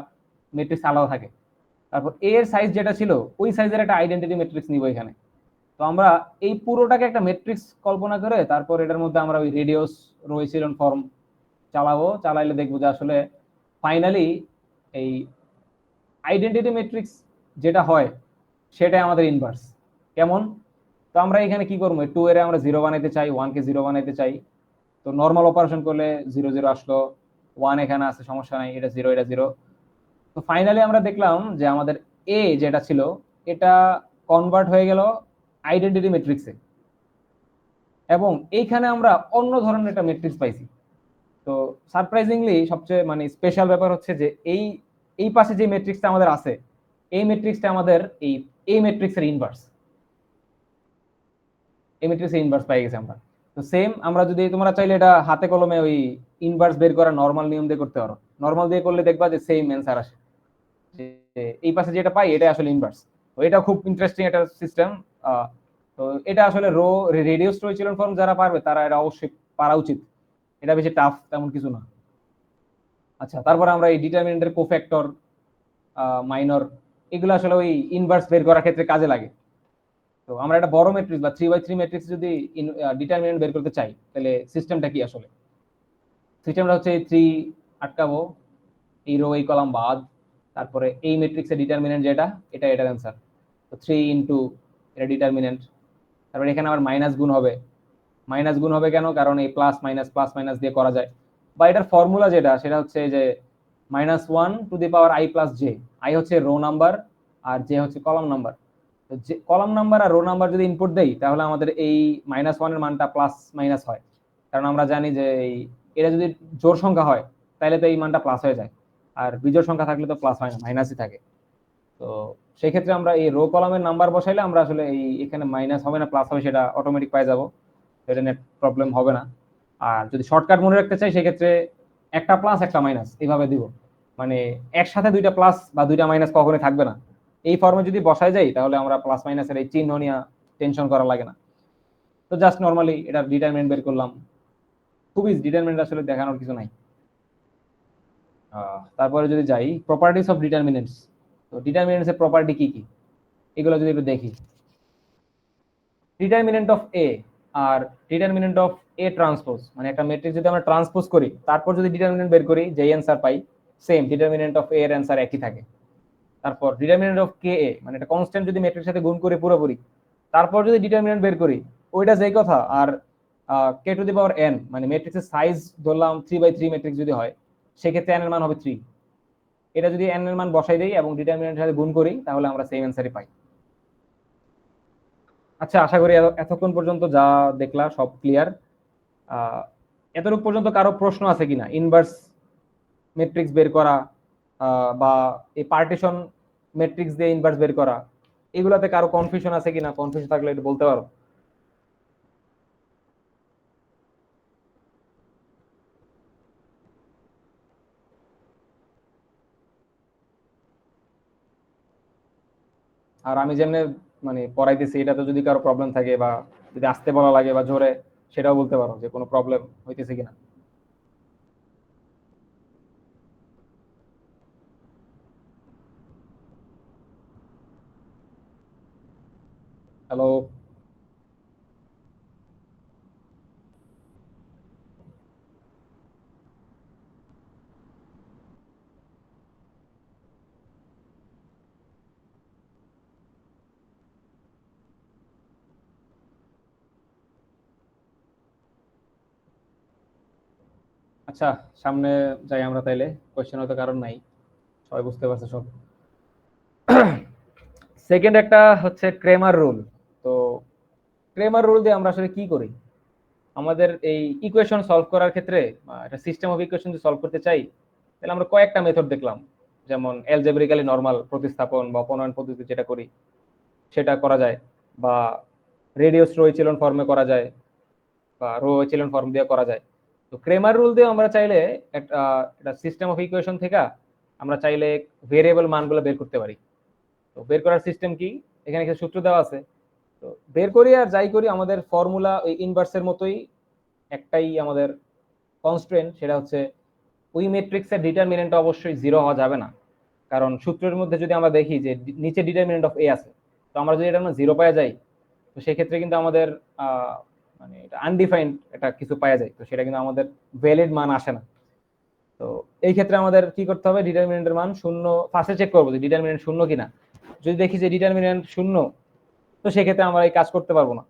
Speaker 2: ম্যাট্রিক্স আলাদা থাকে। তারপর এ এর সাইজ যেটা ছিল ওই সাইজের একটা আইডেন্টিটি ম্যাট্রিক্স নিব এখানে। তো আমরা এই পুরোটাকে একটা ম্যাট্রিক্স কল্পনা করে তারপর এটার মধ্যে আমরা ওই রেডিয়াস রো এচেলন ফর্ম চালাবো, চালাইলে দেখবো যে আসলে ফাইনালি এই আইডেন্টিটি ম্যাট্রিক্স যেটা হয় সেটাই আমাদের ইনভার্স। কেমন? তো আমরা এখানে কি করবো, 2 এর আমরা 0 বানাইতে চাই, 1 কে 0 বানাইতে চাই। তো নর্মাল অপারেশন করলে 0 0 আসলো, 1 এখানে আছে, সমস্যা নাই, এটা 0 এটা 0। তো ফাইনালি আমরা দেখলাম যে আমাদের এ যেটা ছিল এটা কনভার্ট হয়ে গেল আইডেন্টিটি ম্যাট্রিক্সে, এবং এইখানে আমরা অন্য ধরনের একটা ম্যাট্রিক্স পাইছি। তো সারপ্রাইজিংলি সবচেয়ে মানে স্পেশাল ব্যাপার হচ্ছে যে এই এই পাশে যে ম্যাট্রিক্সটা আমাদের আছে, এই ম্যাট্রিক্সটা আমাদের এই ম্যাট্রিক্সের ইনভার্স। এই ম্যাট্রিক্সের ইনভার্স পাই গেছি আমরা। তো সেম আমরা যদি তোমরা চাইলে এটা হাতে কলমে ওই ইনভার্স বের করা নরমাল নিয়ম দিয়ে করতে পারো। নরমাল দিয়ে করলে দেখবা যে সেম অ্যান্সার আসে, যে এই পাশে যেটা পাই এটা আসলে ইনভার্স। তো এটা খুব ইন্টারেস্টিং একটা সিস্টেম। তো এটা আসলে row reduced row echelon form যারা পারবে তারা এটা অবশ্যই পারা উচিত, এটা বেশি টাফ তেমন কিছু না। আচ্ছা, তারপর আমরা এই ডিটারমিনেন্টের কোফ্যাক্টর, মাইনর, এগুলো আসলে ওই ইনভার্স বের করার ক্ষেত্রে কাজে লাগে। তো আমরা একটা বড় ম্যাট্রিক্স বা 3/3 ম্যাট্রিক্স যদি ডিটারমিনেন্ট বের করতে চাই তাহলে সিস্টেমটা কি আসলে? সিস্টেমটা হচ্ছে 3 আটকাবো, এই রো এই কলাম বাদ, তারপরে এই ম্যাট্রিক্সের ডিটারমিনেন্ট যেটা এটা এটার অ্যান্সার। তো 3 ইনটু এটা ডিটারমিনেন্ট, তারপরে এখানে আবার মাইনাস গুণ হবে। মাইনাস গুণ হবে কেন? কারণ এই প্লাস মাইনাস দিয়ে করা যায়। বা এটার ফর্মুলা যেটা সেটা হচ্ছে যে -1 to the power i plus J. I হচ্ছে রো নাম্বার আর জে হচ্ছে কলাম নাম্বার। তো যে কলাম নাম্বার আর রো নাম্বার যদি ইনপুট দেই তাহলে আমাদের এই -1 এর মানটা প্লাস মাইনাস হয়, কারণ আমরা জানি যে এটা যদি জোড় সংখ্যা হয় তাহলে তো এই মানটা প্লাস হয়ে যায়, আর বিজোড় সংখ্যা থাকলে তো প্লাস হয় না, মাইনাসই থাকে। তো সেই ক্ষেত্রে আমরা এই রো কলামের নাম্বার বসাইলে আমরা আসলে এই এখানে মাইনাস হবে না প্লাস হবে সেটা অটোমেটিক পাই যাবো, এটা নেট প্রবলেম হবে না। আর যদি শর্টকাট মনে রাখতে চাই সেক্ষেত্রে একটা প্লাস একটা মাইনাস এইভাবে দিব, মানে একসাথে দুইটা প্লাস বা দুইটা মাইনাস কখনোই থাকবে না। এই ফর্মে যদি বসাই যাই তাহলে আমরা প্লাস মাইনাসের এই চিহ্ন নিয়ে টেনশন করা লাগে না। তো জাস্ট নর্মালি এটা ডিটারমিনেন্ট বের করলাম, খুবই ডিটারমিনেন্ট আসলে দেখানোর কিছু নাই। তারপরে যদি যাই প্রপার্টিস অফ ডিটারমিনেন্টস, তো ডিটারমিনেন্টস এর প্রপার্টি কি কি এগুলো যদি একটু দেখি। ডিটারমিনেন্ট অফ এ আর ডিটারমিনেন্ট অফ এ ট্রান্সপোজ, মানে একটা ম্যাট্রিক্স যদি আমরা ট্রান্সপোজ করি তারপর যদি ডিটারমিনেন্ট বের করি যেই অ্যান্সার পাই সেম ডিটারমিনেন্ট অফ এ এর অ্যান্সার একই থাকে। তারপর ডিটারমিনেন্ট অফ কে এ, মানে একটা কনস্ট্যান্ট যদি ম্যাট্রিক্সের সাথে গুণ করি পুরোপুরি, তারপর যদি ডিটারমিনেন্ট বের করি ওইটা যেই কথা। আর কে টু দি পাওয়ার এন, মানে ম্যাট্রিক্সের সাইজ ধরলাম 3/3 ম্যাট্রিক্স যদি হয় সেক্ষেত্রে এন এর মান হবে 3। এটা যদি এন এর মান বসাই দেই এবং ডিটারমিনেন্টের সাথে গুণ করি তাহলে আমরা সেম অ্যান্সারই পাই। আচ্ছা, আশা করি এতক্ষণ পর্যন্ত যা দেখলা সব ক্লিয়ার। এতটুকু পর্যন্ত কারো প্রশ্ন আছে কিনা? ইনভার্স ম্যাট্রিক্স বের করা বা এই পার্টিশন ম্যাট্রিক্স দিয়ে ইনভার্স বের করা, এগুলাতে কারো কনফিউশন আছে কিনা? কনফিউশন থাকলে একটু বলতে পারো। আর আমি যেমনি মানে পড়াইতেছি এটাতে যদি কারো প্রবলেম থাকে বা যদি আসতে বলা লাগে বা জোরে, সেটাও বলতে পারো যে কোনো প্রবলেম হইতেছে কিনা। হ্যালো? আচ্ছা, সামনে যাই আমরা তাইলে, কোয়েশ্চেন হয়তো কারণ নাই, সবাই বুঝতে পারছে সব। সেকেন্ড একটা হচ্ছে ক্রেমার রুল। তো ক্রেমার রুল দিয়ে আমরা আসলে কি করি? আমাদের এই ইকুয়েশন সলভ করার ক্ষেত্রে একটা সিস্টেম অফ ইকুয়েশন যদি সলভ করতে চাই তাহলে আমরা কয়েকটা মেথড দেখলাম, যেমন অ্যালজেব্রিক্যালি নরমাল প্রতিস্থাপন বা অপনয়ন পদ্ধতি যেটা করি সেটা করা যায়, বা রেডিয়াস রো এচেলন ফর্মে করা যায়, বা রো এচেলন ফর্ম দিয়ে করা যায়। তো ক্রেমার রুল দিয়ে আমরা চাইলে একটা সিস্টেম অফ ইকুয়েশন থেকে আমরা চাইলে ভেরিয়েবল মানগুলো বের করতে পারি। তো বের করার সিস্টেম কি? এখানে কিছু সূত্র দেওয়া আছে, তো বের করি আর যাই করি আমাদের ফর্মুলা ওই ইনভার্সের মতোই। একটাই আমাদের কনস্ট্রেন্ট, সেটা হচ্ছে ওই ম্যাট্রিক্সের ডিটারমিনেন্ট অবশ্যই 0 হওয়া যাবে না, কারণ সূত্রের মধ্যে যদি আমরা দেখি যে নিচে ডিটারমিনেন্ট অফ এ আছে, তো আমরা যদি এটা 0 পাওয়া যাই তো সেক্ষেত্রে কিন্তু আমাদের মানে এটা আনডিফাইন্ড একটা কিছু পাওয়া যায়, তো সেটা কিন্তু আমাদের ভ্যালিড মান আসে না। তো এই ক্ষেত্রে আমাদের কি করতে হবে, ডিটারমিনেন্টের মান শূন্য ফার্স্টে চেক করবো যে ডিটারমিনেন্ট শূন্য কিনা। যদি দেখি যে ডিটারমিনেন্ট শূন্য, তো সেক্ষেত্রে আমরা এই কাজ করতে পারবো না।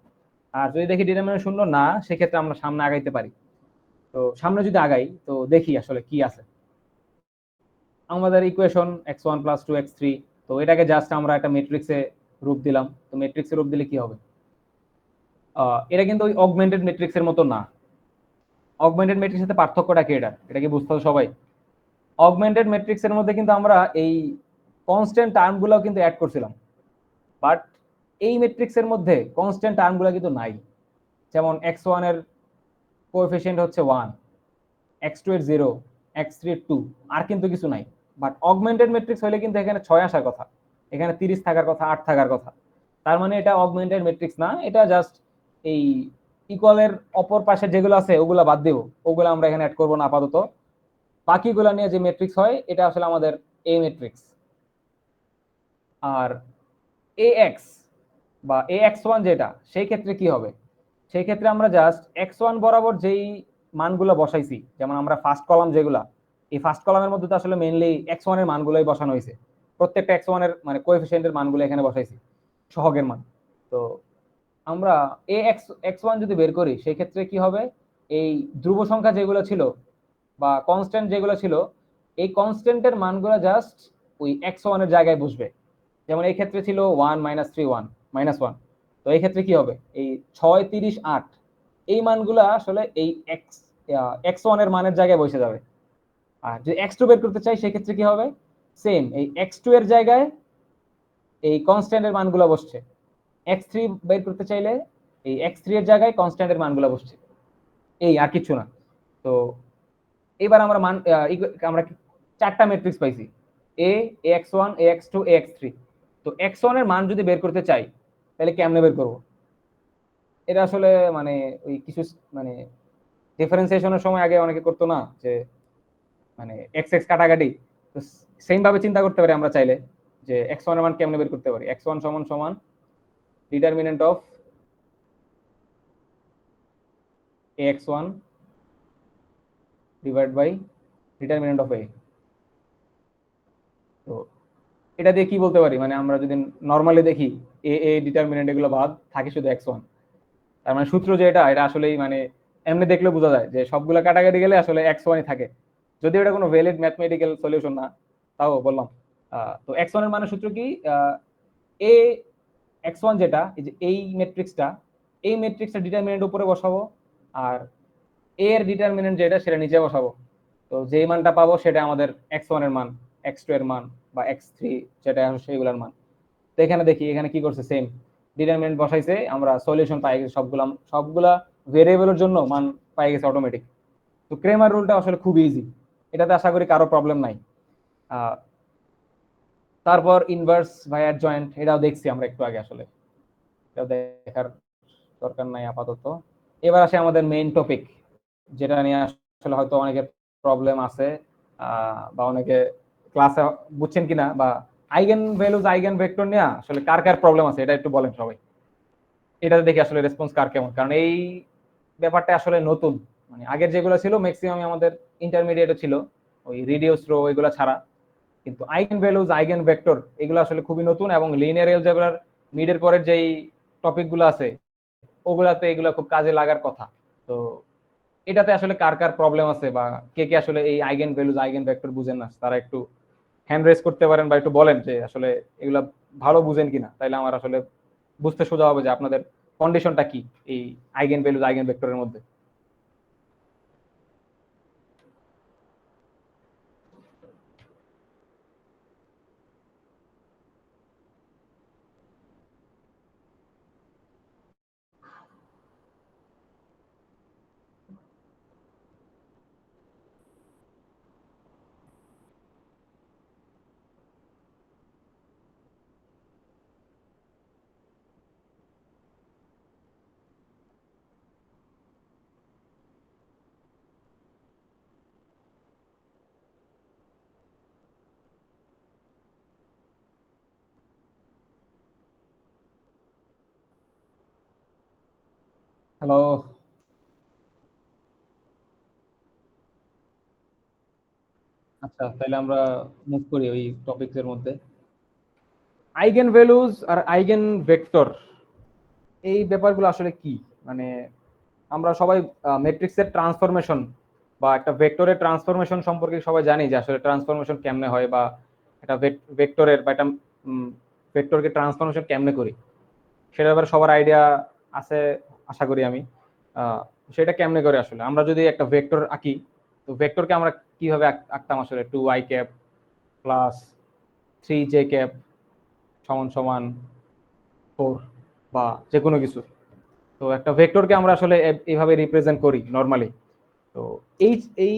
Speaker 2: আর যদি দেখি ডিটারমিনেন্ট শূন্য না, সেক্ষেত্রে আমরা সামনে আগাইতে পারি। তো সামনে যদি আগাই, তো দেখি আসলে কি আছে। আমাদের ইকুয়েশন x1 + 2x3, তো এটাকে জাস্ট আমরা একটা ম্যাট্রিক্সে রূপ দিলাম। তো ম্যাট্রিক্সে রূপ দিলে কি হবে, এটা কিন্তু ওই অগমেন্টেড ম্যাট্রিক্সের মতো না। অগমেন্টেড ম্যাট্রিক্সের সাথে পার্থক্যটা কি, এটা কি বুঝতে হবে সবাই? অগমেন্টেড ম্যাট্রিক্সের মধ্যে কিন্তু আমরা এই কনস্ট্যান্ট টার্মগুলো কিন্তু অ্যাড করছিলাম, বাট এই ম্যাট্রিক্সের মধ্যে কনস্ট্যান্ট টার্মগুলো কিন্তু নাই। যেমন x1 এর কোএফিসিয়েন্ট হচ্ছে 1, x2 এর 0, x3 এর 2, আর কিন্তু কিছু নাই। বাট অগমেন্টেড ম্যাট্রিক্স হলে কিন্তু এখানে 6 আসার কথা, এখানে 30 থাকার কথা, 8 থাকার কথা। তার মানে এটা অগমেন্টেড ম্যাট্রিক্স না, এটা জাস্ট এই ইকুয়ালের অপর পাশে যেগুলো আছে ওগুলা বাদ দেব, ওগুলো আমরা এখানে অ্যাড করব না আপাতত। বাকিগুলো নিয়ে যে ম্যাট্রিক্স হয় এটা আসলে আমাদের এ ম্যাট্রিক্স। আর ax বা ax1 যেটা, সেই ক্ষেত্রে কি হবে, সেই ক্ষেত্রে আমরা জাস্ট x1 বরাবর যেই মানগুলো বসাইছি, যেমন আমরা ফার্স্ট কলাম যেগুলা, এই ফার্স্ট কলামের মধ্যে তো আসলে মেইনলি x1 এর মানগুলোই বসানো হয়েছে। প্রত্যেকটা x1 এর মানে কোএফিসিয়েন্টের মানগুলো এখানে বসাইছি, সহগের মান। তো আমরা x1 যদি বের করি, সেই ক্ষেত্রে কি হবে, এই ধ্রুব সংখ্যা যেগুলো ছিল বা কনস্ট্যান্ট যেগুলো ছিল, এই কনস্ট্যান্টের মানগুলো জাস্ট ওই x1 এর জায়গায় বসবে। যেমন এই ক্ষেত্রে ছিল 1 - 3 1 -1, তো এই ক্ষেত্রে কি হবে, এই 6 30 8, এই মানগুলো আসলে এই x1 এর মানের জায়গায় বসে যাবে। আর যদি x2 বের করতে চাই, সেই ক্ষেত্রে কি হবে, সেম এই x2 এর জায়গায় এই কনস্ট্যান্টের মানগুলো বসছে। x3 বের করতে চাইলে এই x3 এর জায়গায় কনস্ট্যান্টের মানগুলো বসছে, এই আর কিছু না। তো এবার আমরা আমরা চারটা ম্যাট্রিক্স পাইছি, a ax1 ax2 ax3। তো x1 এর মান যদি বের করতে চাই, তাহলে কেমনে বের করব, এটা আসলে মানে ওই কিছু মানে ডিফারেন্সিয়েশনের সময় আগে অনেকে করতো না, যে মানে এক্স এক্স কাটাকাটি। তো সেম ভাবে চিন্তা করতে পারি আমরা চাইলে, যে x1 এর মান কেমনে বের করতে পারি। x1 সমান সমান determinant of ax1 divide by determinant of a। তো এটা দিয়ে কি বলতে পারি, মানে আমরা যদি নরমালি দেখি এ ডিটারমিনেন্ট এগুলো বাদ থাকে শুধু x1। তার মানে সূত্র যে এটা, এটা আসলেই মানে এমনি দেখলে বোঝা যায় যে সবগুলা কাটাকাটি গেলে আসলে x1ই থাকে। যদিও এটা কোনো ভ্যালিড ম্যাথমেটিক্যাল সলিউশন না, তাও বললাম। তো x1 এর মানে সূত্র কি, এ x1 যেটা, এই যে এই ম্যাট্রিক্সটা, এই ম্যাট্রিক্সের ডিটারমিনেন্ট উপরে বসাবো, আর এ এর ডিটারমিনেন্ট যেটা সেটা নিচে বসাবো। তো যেই মানটা পাবো সেটা আমাদের x1 এর মান, x2 এর মান বা x3 যেটা সেইগুলোর মান। তো এখানে দেখি, এখানে কি করছে, সেম ডিটারমিনেন্ট বসাইছে, আমরা সলিউশন পাই গেছি, সবগুলা ভেরিয়েবলের জন্য মান পাই গেছে অটোমেটিক। তো ক্রেমার রুলটা আসলে খুব ইজি, এটাতে আশা করি কারো প্রবলেম নাই। তারপর ইনভার্স বাই অ্যাডজয়েন্ট, এটাও দেখছি আমরা একটু আগে, আসলে এটাও দেখার দরকার নাই আপাতত। এবার আসে আমাদের মেইন টপিক, যেটা নিয়ে আসলে হয়তো অনেকের প্রবলেম আছে, বা অনেকে ক্লাসে বুঝছেন কিনা, বা আইগেন ভ্যালুজ আইগেন ভেক্টর নিয়ে আসলে কার কার প্রবলেম আছে, এটা একটু বলেন সবাই। এটাতে দেখি আসলে রেসপন্স কার কেমন, কারণ এই ব্যাপারটা আসলে নতুন। মানে আগের যেগুলো ছিল ম্যাক্সিমাম আমাদের ইন্টারমিডিয়েটে ছিল, ওই রিডিউস রো এগুলো ছাড়া। কিন্তু আইগেন ভ্যালুজ আইগেন ভেক্টর এগুলো আসলে খুবই নতুন, এবং লিনিয়ার এলজেব্রার মিডের পরের যেই টপিকগুলো আছে ওগুলাতে এগুলো খুব কাজে লাগার কথা। তো এটাতে আসলে কার কার প্রবলেম আছে, বা কে কে আসলে এই আইগেন ভ্যালুজ আইগেন ভেক্টর বুঝেন না, তারা একটু হ্যান্ড রেজ করতে পারেন, বা একটু বলেন যে আসলে এগুলা ভালো বুঝেন কিনা, তাইলে আমার আসলে বুঝতে সোজা হবে যে আপনাদের কন্ডিশনটা কি এই আইগেন ভ্যালুজ আইগেন ভেক্টরের মধ্যে। হ্যালো। আচ্ছা, তাহলে আমরা মুভ করি ওই টপিকসের মধ্যে। আইগেন ভ্যালুজ আর আইগেন ভেক্টর, এই ব্যাপারগুলো আসলে কি? মানে আমরা সবাই ম্যাট্রিক্সের ট্রান্সফরমেশন বা একটা ভেক্টরের ট্রান্সফরমেশন সম্পর্কে সবাই জানি যে আসলে ট্রান্সফরমেশন কেমনে হয়, বা একটা ভেক্টরের বা একটা ভেক্টরকে ট্রান্সফরমেশন কেমনে করি সেটার ব্যাপারে সবার আইডিয়া আছে আশা করি আমি। সেটা কেমনে করে আসলে আমরা যদি একটা ভেক্টর আঁকি, তো ভেক্টরকে আমরা কিভাবে আঁকতাম আসলে? 2i cap plus 3j cap সমান সমান 4 বা যে কোনো কিছু। তো একটা ভেক্টরকে আমরা আসলে এইভাবে রিপ্রেজেন্ট করি নরমালি। তো এই এই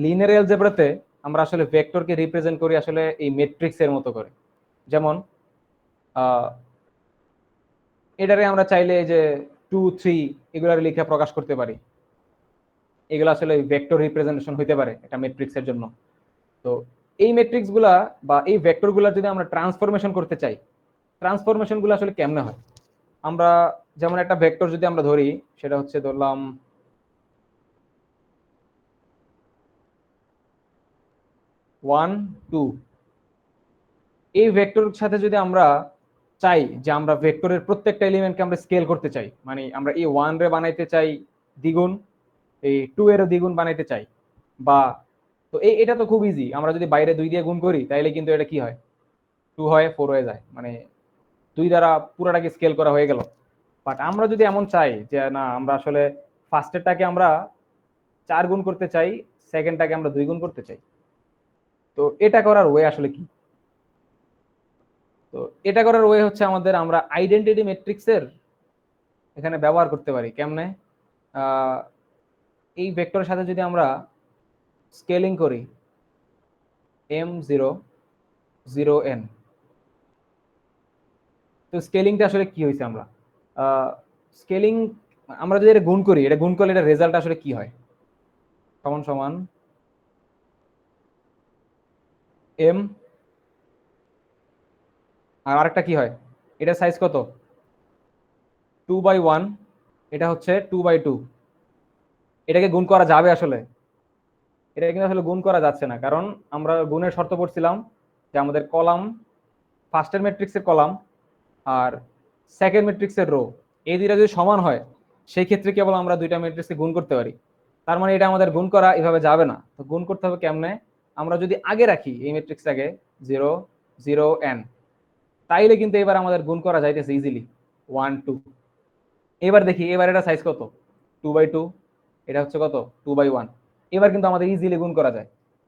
Speaker 2: লিনিয়ার অ্যালজেব্রাতে আমরা আসলে ভেক্টরকে রিপ্রেজেন্ট করি আসলে এই ম্যাট্রিক্সের মতো করে। যেমন এটারে আমরা চাইলে যে 2 3 এগুলার লিখে প্রকাশ করতে পারি। এগুলো আসলে ভেক্টর রিপ্রেজেন্টেশন হইতে পারে একটা ম্যাট্রিক্সের জন্য। তো এই ম্যাট্রিক্স গুলা বা এই ভেক্টর গুলা যদি আমরা ট্রান্সফরমেশন করতে চাই, ট্রান্সফরমেশন গুলো আসলে কেমনে হয়? আমরা যেমন একটা ভেক্টর যদি আমরা ধরি, সেটা হচ্ছে ধরলাম 1 2। এই ভেক্টর সাথে যদি আমরা চাই যে আমরা ভেক্টরের প্রত্যেকটা এলিমেন্টকে আমরা স্কেল করতে চাই, মানে আমরা এই 1 রে বানাইতে চাই দ্বিগুণ, এই 2 এরও দ্বিগুণ বানাইতে চাই, বা তো এটা তো খুব ইজি। আমরা যদি বাইরে 2 দিয়ে গুণ করি তাইলে কিন্তু এটা কি হয়, 2 হয় 4 হয়ে যায়, মানে 2 দ্বারা পুরাটাকে স্কেল করা হয়ে গেল। বাট আমরা যদি এমন চাই যে না, আমরা আসলে ফার্স্টেরটাকে আমরা 4 গুণ করতে চাই, সেকেন্ডটাকে আমরা 2 গুণ করতে চাই, তো এটা করার ওয়ে আসলে কি? তো এটা করার ওয়ে হচ্ছে আমাদের, আমরা আইডেন্টিটি ম্যাট্রিক্সের এখানে ব্যবহার করতে পারি। কেমনে? এই ভেক্টরের সাথে যদি আমরা স্কেলিং করি m0 0n, তো স্কেলিংটা আসলে কি হয়েছে? আমরা স্কেলিং আমরা যদি এটা গুণ করি, এটা গুণ করলে এটা রেজাল্ট আসলে কি হয়? সমান সমান m, আর আরেকটা কি হয়, এটা সাইজ কত? 2/1, এটা হচ্ছে 2/2। এটাকে গুণ করা যাবে আসলে? এটা কিন্তু আসলে গুণ করা যাচ্ছে না, কারণ আমরা গুণের শর্ত পড়ছিলাম যে আমাদের কলাম, ফার্স্টের ম্যাট্রিক্সের কলাম আর সেকেন্ড ম্যাট্রিক্সের রো, এই দুইটা যদি সমান হয় সেই ক্ষেত্রে কেবল আমরা দুইটা ম্যাট্রিক্সকে গুণ করতে পারি। তার মানে এটা আমাদের গুণ করা এভাবে যাবে না। তো গুণ করতে হবে কেমনে? আমরা যদি আগে রাখি এই ম্যাট্রিক্সটাকে 0 0 n, তাইলে কিন্তু এবার আমাদের গুণ করা যাইতেছে ইজিলি 1 2। এবার দেখি, এবার এটা সাইজ কত? 2/2, এটা হচ্ছে কত? 2/1। এবার কিন্তু আমাদের ইজিলি গুণ করা যায়।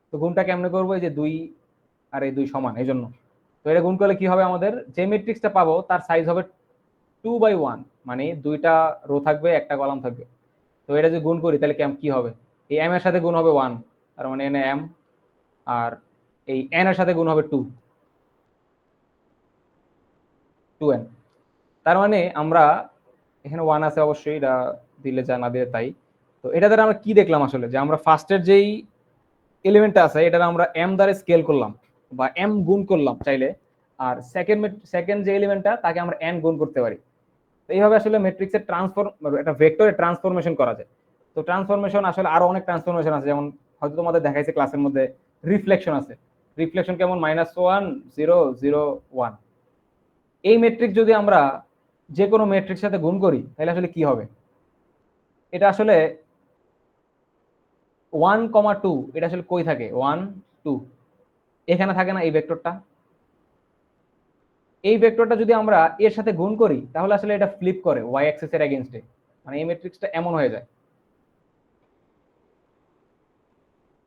Speaker 2: তো গুণটা কেমনে করবো? এই যে 2 আর এই 2 সমান, এই জন্য। তো এটা গুণ করলে কি হবে, আমাদের যে ম্যাট্রিক্সটা পাবো তার সাইজ হবে 2/1, মানে দুইটা রো থাকবে, একটা কলাম থাকবে। তো এটা যদি গুণ করি তাহলে কি হবে? এই m এর সাথে গুণ হবে 1, তার মানে এনে m, আর এই n এর সাথে গুণ হবে 2 2n। তার মানে আমরা এখানে 1 আছে অবশ্যই, এটা দিলে যা না দিলে তাই। তো এটা দ্বারা আমরা কি দেখলাম আসলে, যে আমরা ফার্স্টের যেই এলিমেন্টটা আছে এটা আমরা m দ্বারা স্কেল করলাম বা m গুণ করলাম চাইলে, আর সেকেন্ড যে এলিমেন্টটা তাকে আমরা n গুণ করতে পারি। তো এইভাবে আসলে ম্যাট্রিক্সের ট্রান্সফর্ম, একটা ভেক্টরের ট্রান্সফরমেশন করা যায়। তো ট্রান্সফরমেশন আসলে আরো অনেক ট্রান্সফরমেশন আছে, যেমন হয়তো তোমাদের দেখাইছে ক্লাসের মধ্যে, রিফ্লেকশন আছে। রিফ্লেকশন কেমন? -1 0 0 1। এই ম্যাট্রিক্স যদি আমরা যে কোনো ম্যাট্রিক্সের সাথে গুণ করি তাহলে আসলে কি হবে? এটা আসলে 1, 2, এটা আসলে কই থাকে? 1 2 এখানে থাকে না এই ভেক্টরটা? এই ভেক্টরটা যদি আমরা এর সাথে গুণ করি তাহলে আসলে এটা ফ্লিপ করে y অ্যাক্সিস এর এগেইনস্টে, মানে এই ম্যাট্রিক্সটা এমন হয়ে যায়।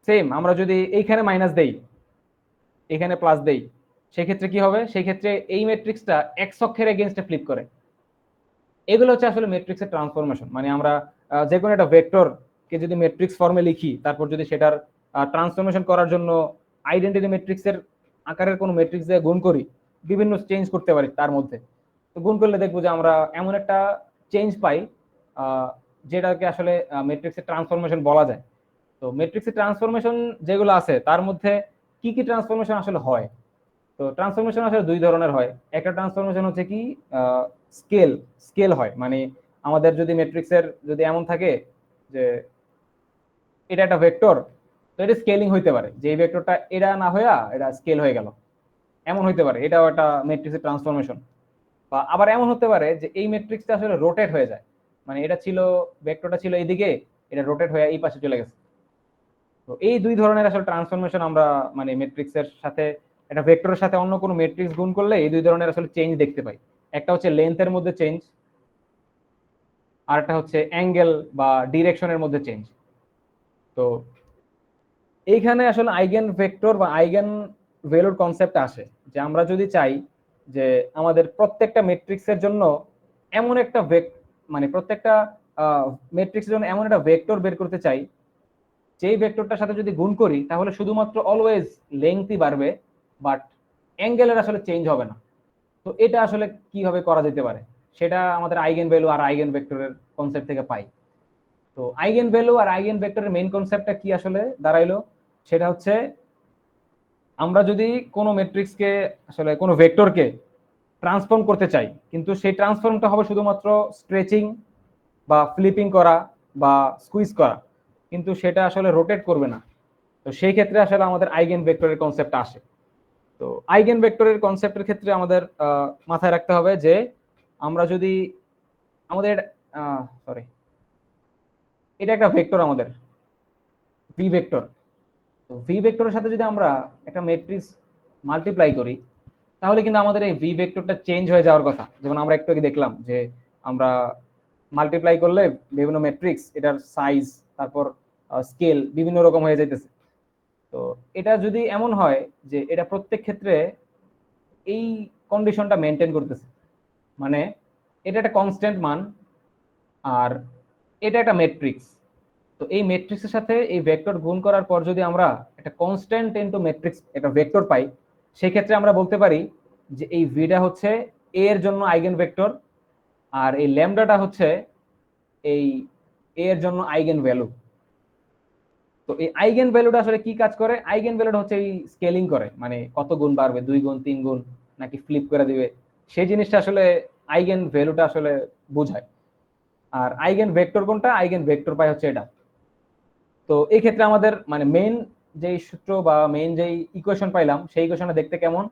Speaker 2: সেম আমরা যদি এইখানে মাইনাস দেই, এখানে প্লাস দেই, সেই ক্ষেত্রে কি হবে? সেই ক্ষেত্রে এই ম্যাট্রিক্সটা x অক্ষের এগেইনস্টে ফ্লিপ করে। এগুলো হচ্ছে আসলে ম্যাট্রিক্সের ট্রান্সফরমেশন। মানে আমরা যে কোনো একটা ভেক্টর কে যদি ম্যাট্রিক্স ফর্মে লিখি, তারপর যদি সেটার ট্রান্সফরমেশন করার জন্য আইডেন্টিটি ম্যাট্রিক্সের আকারের কোনো ম্যাট্রিক্স দিয়ে গুণ করি, বিভিন্ন চেঞ্জ করতে পারি তার মধ্যে। তো গুণ করলে দেখবো যে আমরা এমন একটা চেঞ্জ পাই যেটাকে আসলে ম্যাট্রিক্সের ট্রান্সফরমেশন বলা যায়। তো ম্যাট্রিক্সের ট্রান্সফরমেশন যেগুলো আছে তার মধ্যে কি কি ট্রান্সফরমেশন আসলে হয়? তো ট্রান্সফরমেশন আসলে দুই ধরনের হয়। একটা ট্রান্সফরমেশন হচ্ছে কি, স্কেল স্কেল হয়, মানে আমাদের যদি ম্যাট্রিক্সের যদি এমন থাকে যে এটা একটা ভেক্টর, তো এটা স্কেলিং হইতে পারে, যে এই ভেক্টরটা এটা না হইয়া এটা স্কেল হয়ে গেল, এমন হইতে পারে, এটাও একটা ম্যাট্রিক্সের ট্রান্সফরমেশন। বা আবার এমন হতে পারে যে এই ম্যাট্রিক্সটা আসলে রোটেট হয়ে যায়, মানে এটা ছিল, ভেক্টরটা ছিল এইদিকে, এটা রোটেট হয়ে এই পাশে চলে গেছে। তো এই দুই ধরনের আসলে ট্রান্সফরমেশন আমরা মানে ম্যাট্রিক্সের সাথে, একটা ভেক্টরের সাথে অন্য কোনো ম্যাট্রিক্স গুণ করলে এই দুই ধরনের আসলে চেঞ্জ দেখতে পাই। একটা হচ্ছে লেন্থের মধ্যে চেঞ্জ, আর একটা হচ্ছে অ্যাঙ্গেল বা ডিরেকশনের মধ্যে চেঞ্জ। তো এইখানে আসলে আইগেন ভেক্টর বা আইগেন ভ্যালুর কনসেপ্ট আসে, যে আমরা যদি চাই যে আমাদের প্রত্যেকটা ম্যাট্রিক্সের জন্য এমন একটা মানে প্রত্যেকটা ম্যাট্রিক্সের জন্য এমন একটা ভেক্টর বের করতে চাই, যেই ভেক্টরটার সাথে যদি গুণ করি তাহলে শুধুমাত্র অলওয়েজ লেংথই বাড়বে, বাট অ্যাঙ্গেলের আসলে চেঞ্জ হবে না। তো এটা আসলে কিভাবে করা যেতে পারে, সেটা আমাদের আইগেন ভ্যালু আর আইগেন ভেক্টরের কনসেপ্ট থেকে পাই। তো আইগেন ভ্যালু আর আইগেন ভেক্টরের মেইন কনসেপ্টটা কি আসলে দাঁড়াইলো, সেটা হচ্ছে আমরা যদি কোনো ম্যাট্রিক্সকে আসলে কোনো ভেক্টরকে ট্রান্সফর্ম করতে চাই, কিন্তু সেই ট্রান্সফর্মটা হবে শুধুমাত্র স্ট্রেচিং বা ফ্লিপিং করা বা স্কুইজ করা, কিন্তু সেটা আসলে রোটেট করবে না। তো সেই ক্ষেত্রে আসলে আমাদের আইগেন ভেক্টরের কনসেপ্ট আসে। তো আইগেন ভেক্টরের কনসেপ্টের ক্ষেত্রে আমাদের মাথায় রাখতে হবে যে আমরা যদি আমাদের সরি, এটা একটা ভেক্টর আমাদের ভি ভেক্টর। তো ভি ভেক্টরের সাথে যদি আমরা একটা ম্যাট্রিক্স মাল্টিপ্লাই করি, তাহলে কিন্তু আমাদের এই ভি ভেক্টরটা চেঞ্জ হয়ে যাওয়ার কথা। যেমন আমরা একটু আগে দেখলাম যে আমরা মাল্টিপ্লাই করলে বিভিন্ন ম্যাট্রিক্স এটার সাইজ, তারপর স্কেল বিভিন্ন রকম হয়ে যাইতেছে। তো এটা যদি এমন হয় যে এটা প্রত্যেক ক্ষেত্রে এই কন্ডিশনটা মেনটেন করতেছে, মানে এটা একটা কনস্ট্যান্ট মান আর এটা একটা ম্যাট্রিক্স, তো এই ম্যাট্রিক্সের সাথে এই ভেক্টর গুণ করার পর যদি আমরা একটা কনস্ট্যান্ট ইনটু ম্যাট্রিক্স একটা ভেক্টর পাই, সেই ক্ষেত্রে আমরা বলতে পারি যে এই ভিটা হচ্ছে এ এর জন্য আইগেন ভেক্টর, আর এই ল্যামডাটা হচ্ছে এই এ এর জন্য আইগেন ভ্যালু। তো এই আইগেন ভ্যালুটা আসলে কি কাজ করে, আইগেন ভ্যালুটা হচ্ছে এই স্কেলিং করে, মানে কত গুণ বাড়বে, 2 গুণ 3 গুণ নাকি ফ্লিপ করে দিবে, সেই জিনিসটা আসলে আইগেন ভ্যালুটা আসলে বোঝায়। আর আইগেন ভেক্টর কোনটা, আইগেন ভেক্টর পাই হচ্ছে এটা। তো এই ক্ষেত্রে আমাদের মানে মেইন যেই সূত্র বা মেইন যেই ইকুয়েশন পাইলাম, সেই ইকুয়েশনটা দেখতে কেমন,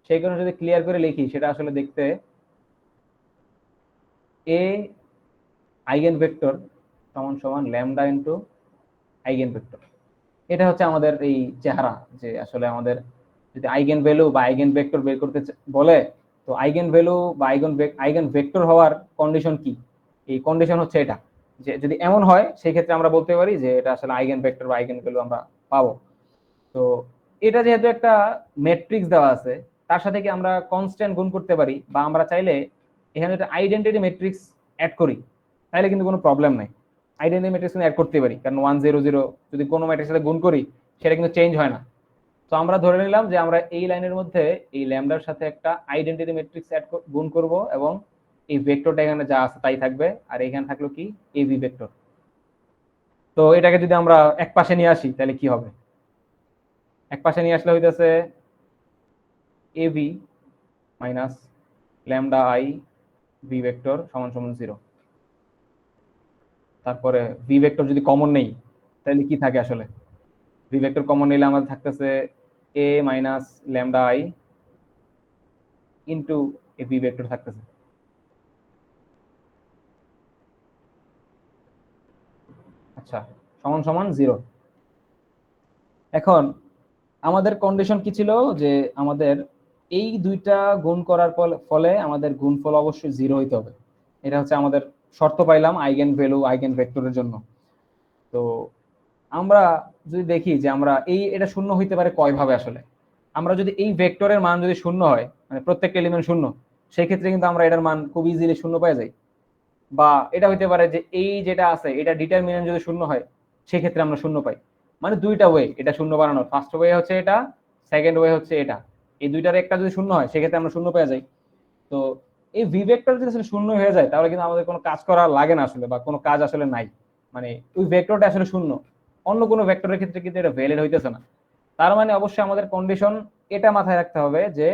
Speaker 2: সেই ইকুয়েশন যদি ক্লিয়ার করে লিখি, সেটা আসলে দেখতে এ আইগেন ভেক্টর সমান সমান ল্যামডা ইনটু আইগেন ভেক্টর। এটা হচ্ছে আমাদের এই চেহারা, যে আসলে আমাদের যদি আইগেন ভ্যালু বা আইগেন ভেক্টর বের করতে বলে, তো আইগেন ভ্যালু বা আইগেন ভেক্টর হওয়ার কন্ডিশন কি, এই কন্ডিশন হচ্ছে এটা, যে যদি এমন হয় সেই ক্ষেত্রে আমরা বলতে পারি যে এটা আসলে আইগেন ভেক্টর বা আইগেন ভ্যালু আমরা পাবো। তো এটা যেহেতু একটা ম্যাট্রিক্স দেওয়া আছে, তার সাথে কি আমরা কনস্ট্যান্ট গুণ করতে পারি, বা আমরা চাইলে এখানে একটা আইডেন্টিটি ম্যাট্রিক্স অ্যাড করি, তাহলে কিন্তু কোনো প্রবলেম নাই। আইডেন্টিটি ম্যাট্রিক্স অ্যাড করতে পারি, কারণ 1 0 0 যদি কোনো ম্যাট্রিক্সের সাথে গুণ করি, সেটা কিন্তু চেঞ্জ হয় না। তো আমরা ধরে নিলাম যে আমরা এই লাইনের মধ্যে এই ল্যামডার সাথে একটা আইডেন্টিটি ম্যাট্রিক্স গুণ করব, এবং এই ভেক্টরটা এখানে যা আছে তাই থাকবে, আর এখানে থাকলো কি এবি ভেক্টর। তো এটাকে যদি আমরা এক পাশে নিয়ে আসি, তাহলে কি হবে, এক পাশে নিয়ে আসলে হইতেছে AB minus lambda I V vector সমান সমান 0। তারপরে ভি ভেক্টর যদি কমন নেই, তাহলে কি থাকে আসলে, ভি ভেক্টর কমন নিলে আমাদের থাকতেছে A minus lambda I into a V vector থাকতেছে। আচ্ছা, সমান সমান 0। এখন আমাদের কন্ডিশন কি ছিল, যে আমাদের এই দুইটা গুণ করার ফলে আমাদের গুণফল অবশ্যই 0 হইতে হবে। এটা হচ্ছে আমাদের শর্ত পাইলাম আইগেন ভ্যালু আইগেন ভেক্টরের জন্য। তো আমরা যদি দেখি যে আমরা এটা শূন্য হইতে পারে কয় ভাবে আসলে, আমরা যদি এই ভেক্টরের মান যদি শূন্য হয়, মানে প্রত্যেকটা এলিমেন্ট শূন্য, সেই ক্ষেত্রে কিন্তু আমরা এটার মান খুব ইজিলি শূন্য পাওয়া যায়। বা এটা হইতে পারে যে এই যেটা আছে এটা ডিটারমিনেন্ট যদি শূন্য হয়, সেই ক্ষেত্রে আমরা শূন্য পাই। মানে দুইটা ওয়ে এটা শূন্য বানানোর, ফার্স্ট ওয়ে হচ্ছে এটা, সেকেন্ড ওয়ে হচ্ছে এটা। এই দুইটার একটা যদি শূন্য হয়, সেক্ষেত্রে আমরা শূন্য পেয়ে যাই। তো এই ভি ভেক্টর যদি আসলে শূন্য হয়ে যায়, তাহলে কিন্তু আমাদের কোনো কাজ করা লাগে না আসলে, বা কোনো কাজ আসলে নাই, মানে ওই ভেক্টরটা আসলে শূন্য, অন্য কোনো ভেক্টরের ক্ষেত্রে কিন্তু এটা ভ্যালিড হইতেছে না। তার মানে অবশ্যই আমাদের কন্ডিশন এটা মাথায় রাখতে হবে যে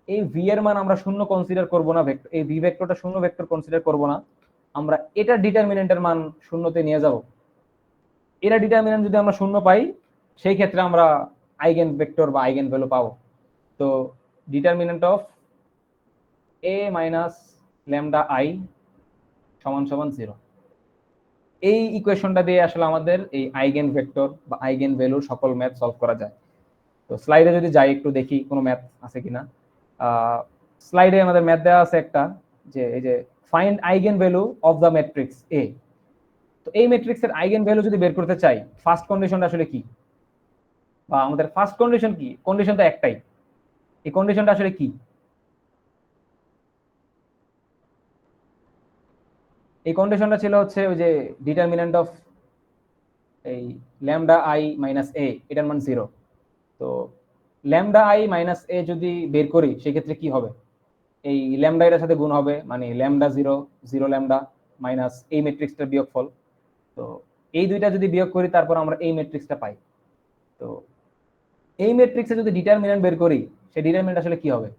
Speaker 2: এই ভি এর মান আমরা শূন্য কনসিডার করব না, এই ভি ভেক্টরটা শূন্য ভেক্টর কনসিডার করব না, আমরা এটা ডিটারমিনেন্টের মান শূন্যতে নিয়ে যাব। এটা ডিটারমিনেন্ট যদি আমরা শূন্য পাই, সেই ক্ষেত্রে আমরা আইগেন ভেক্টর বা আইগেন ভ্যালু পাবো। তো determinant of a minus lambda I সমান সমান 0। এই ইকুয়েশনটা দিয়ে আসলে আমাদের এই আইগেন ভেক্টর বা আইগেন ভ্যালুর সকল ম্যাথ সলভ করা যায়। তো স্লাইডে যদি যাই একটু দেখি কোনো ম্যাথ আছে কিনা। স্লাইডে আমাদের ম্যাথ দেওয়া আছে একটা, যে এই যে find eigen value of the matrix A. তো এই ম্যাট্রিক্সের আইগেন ভ্যালু যদি বের করতে চাই, ফার্স্ট কন্ডিশনটা আসলে কি, বা আমাদের ফার্স্ট কন্ডিশন কি? কন্ডিশন তো একটাই, এই কন্ডিশনটা আসলে কি? এই কন্ডিশনটা ছিল হচ্ছে ওই যে ডিটারমিনেন্ট অফ এই ল্যামডা আই মাইনাস এ, এটার মান 0। তো ল্যামডা আই মাইনাস এ যদি বের করি সেক্ষেত্রে কি হবে? এই ল্যামডা এর সাথে গুণ হবে, মানে ল্যামডা 0 0 ল্যামডা মাইনাস এই ম্যাট্রিক্সটার বিয়োগফল। তো এই দুইটা যদি বিয়োগ করি তারপর আমরা এই ম্যাট্রিক্সটা পাই। তো এই ম্যাট্রিক্সে যদি ডিটারমিনেন্ট বের করি, সেই ডিটারমিনেন্ট আসলে কি হবে?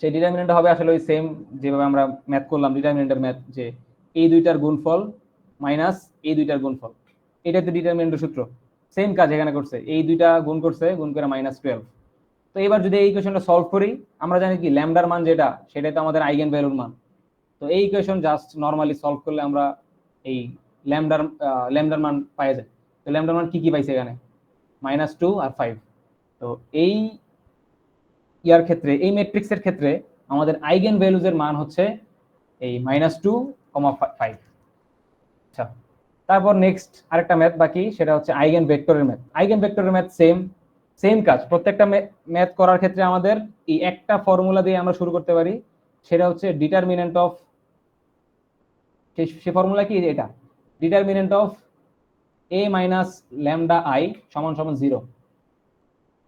Speaker 2: সেই ডিটারমিনেন্ট হবে আসলে ওই সেম যেভাবে আমরা ম্যাথ করলাম ডিটারমিনেন্টের ম্যাথ, যে এই দুইটার গুণফল মাইনাস এই দুইটার গুণফল। এটাই তো ডিটারমিনেন্টের সূত্র। সেম কাজ এখানে করছে, এই দুইটা গুণ করছে, গুণ করে -12। তো এবার যদি এই ইকুয়েশনটা সলভ করি, আমরা জানি কি ল্যামডার মান যেটা, সেটাই তো আমাদের আইগেন ভ্যালুর মান। তো এই ইকুয়েশন জাস্ট নরমালি সলভ করলে আমরা এই ল্যামডার মান পাই যায়। তো ল্যামডার মান কি কি পাইছে এখানে? -2 আর 5। তো এই ইয়ার ক্ষেত্রে, এই ম্যাট্রিক্সের ক্ষেত্রে আমাদের আইগেন ভ্যালুজের মান হচ্ছে এই -2,5। আচ্ছা, তারপর নেক্সট আরেকটা ম্যাথ বাকি, সেটা হচ্ছে আইগেন ভেক্টরের ম্যাথ। আইগেন ভেক্টরের ম্যাথ সেম কাজ। প্রত্যেকটা ম্যাথ করার ক্ষেত্রে আমাদের এই একটা ফর্মুলা দিয়ে আমরা শুরু করতে পারি, সেটা হচ্ছে ডিটারমিনেন্ট অফ, সে ফর্মুলা কি? এটা determinant of a minus lambda I সমান সমান 0।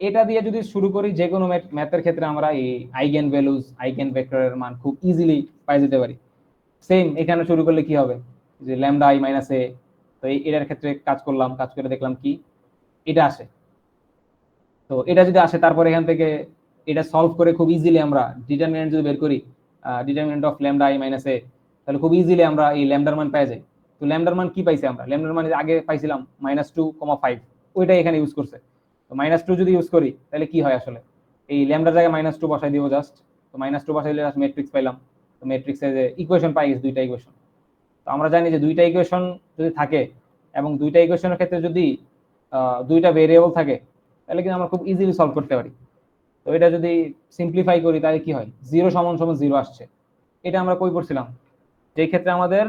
Speaker 2: এটা দিয়ে যদি শুরু করি, যে কোনো ম্যাথের ক্ষেত্রে আমরা এই আইগেন ভ্যালুজ, আইগেন ভেক্টরের মান খুব ইজিলি পাই যেতে পারি। সেম এখানে শুরু করলে কি হবে, যে ল্যামডা আই মাইনাস এ। তো এটার ক্ষেত্রে কাজ করলাম, কাজ করে দেখলাম কি এটা আসে। তো এটা যদি আসে, তারপর এখান থেকে এটা সলভ করে খুব ইজিলি আমরা ডিটারমিনেন্ট যদি বের করি, determinant of lambda I minus A, তাহলে খুব ইজিলি আমরা এই ল্যামডার মান পেয়ে যাই। তো ল্যামডার মান কি পাইছি আমরা? ল্যামডার মান আগে পাইছিলাম -2,5, ওইটাই এখানে ইউজ করছে। তো -2 যদি ইউজ করি তাহলে কি হয় আসলে, এই ল্যামডার জায়গায় -2 বসাই দিব জাস্ট। তো -2 বসাইলে ম্যাট্রিক্স পাইলাম। তো ম্যাট্রিক্সে যে ইকুয়েশন পাই গেছে, দুইটা ইকুয়েশন। তো আমরা জানি যে দুইটা ইকুয়েশন যদি থাকে, এবং দুইটা ইকুয়েশনের ক্ষেত্রে যদি দুইটা ভেরিয়েবল থাকে, তাহলে কিন্তু আমরা খুব ইজিলি সলভ করতে পারি। তো এটা যদি সিম্পলিফাই করি তাহলে কি হয়? 0 সমান সমান 0 আসছে। এটা আমরা কই পড়ছিলাম? যে ক্ষেত্রে আমাদের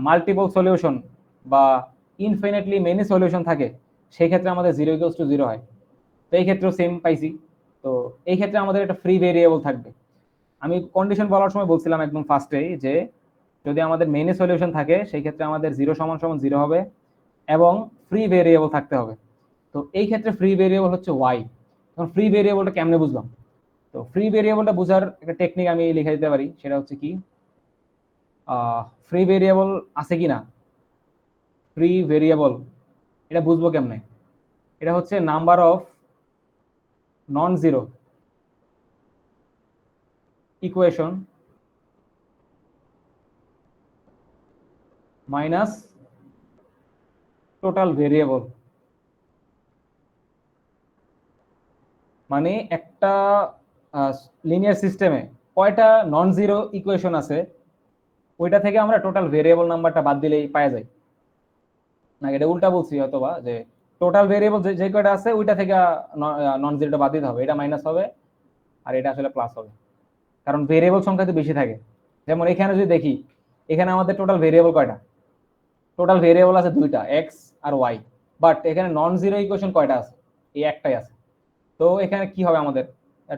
Speaker 2: মাল্টিপল সলিউশন বা ইনফিনিটলি মেনি সলিউশন থাকে, সেই ক্ষেত্রে আমাদের 0 ইকুয়ালস টু 0 হয়। তো এই ক্ষেত্রেও সেম পাইছি। তো এই ক্ষেত্রে আমাদের একটা ফ্রি ভেরিয়েবল থাকবে। আমি কন্ডিশন বলার সময় বলছিলাম একদম ফার্স্টেই, যে যদি আমাদের মেনি সলিউশন থাকে, সেই ক্ষেত্রে আমাদের 0 সমান সমান 0 হবে এবং ফ্রি ভেরিয়েবল থাকতে হবে। তো এই ক্ষেত্রে ফ্রি ভেরিয়েবল হচ্ছে ওয়াই। এখন ফ্রি ভেরিয়েবলটা কেমনে বুঝলাম? তো ফ্রি ভেরিয়েবলটা বোঝার একটা টেকনিক আমি লিখে দিতে পারি, সেটা হচ্ছে কি, ফ্রি ভেরিয়েবল আছে কিনা, ফ্রি ভেরিয়েবল এটা বুঝবো কেমনে? এটা হচ্ছে number of non zero equation minus total variable. মানে একটা লিনিয়ার সিস্টেমে কয়টা নন জিরো ইকুয়েশন আছে, ওইটা থেকে আমরা টোটাল ভেরিয়েবল নাম্বারটা বাদ দিলেই পাওয়া যায়। না, এটা উল্টা বলছি অথবা, যে টোটাল ভেরিয়েবল যে কয়টা আছে ওইটা থেকে নন জিরোটা বাদ দিতে হবে, এটা মাইনাস হবে আর এটা আসলে প্লাস হবে, কারণ ভেরিয়েবল সংখ্যা তো বেশি থাকে। যেমন এখানে যদি দেখি, এখানে আমাদের টোটাল ভেরিয়েবল কয়টা? টোটাল ভেরিয়েবল আছে দুইটা, এক্স আর ওয়াই। বাট এখানে নন জিরো ইকুয়েশন কয়টা আছে? এই একটাই আছে। তো এখানে কি হবে আমাদের?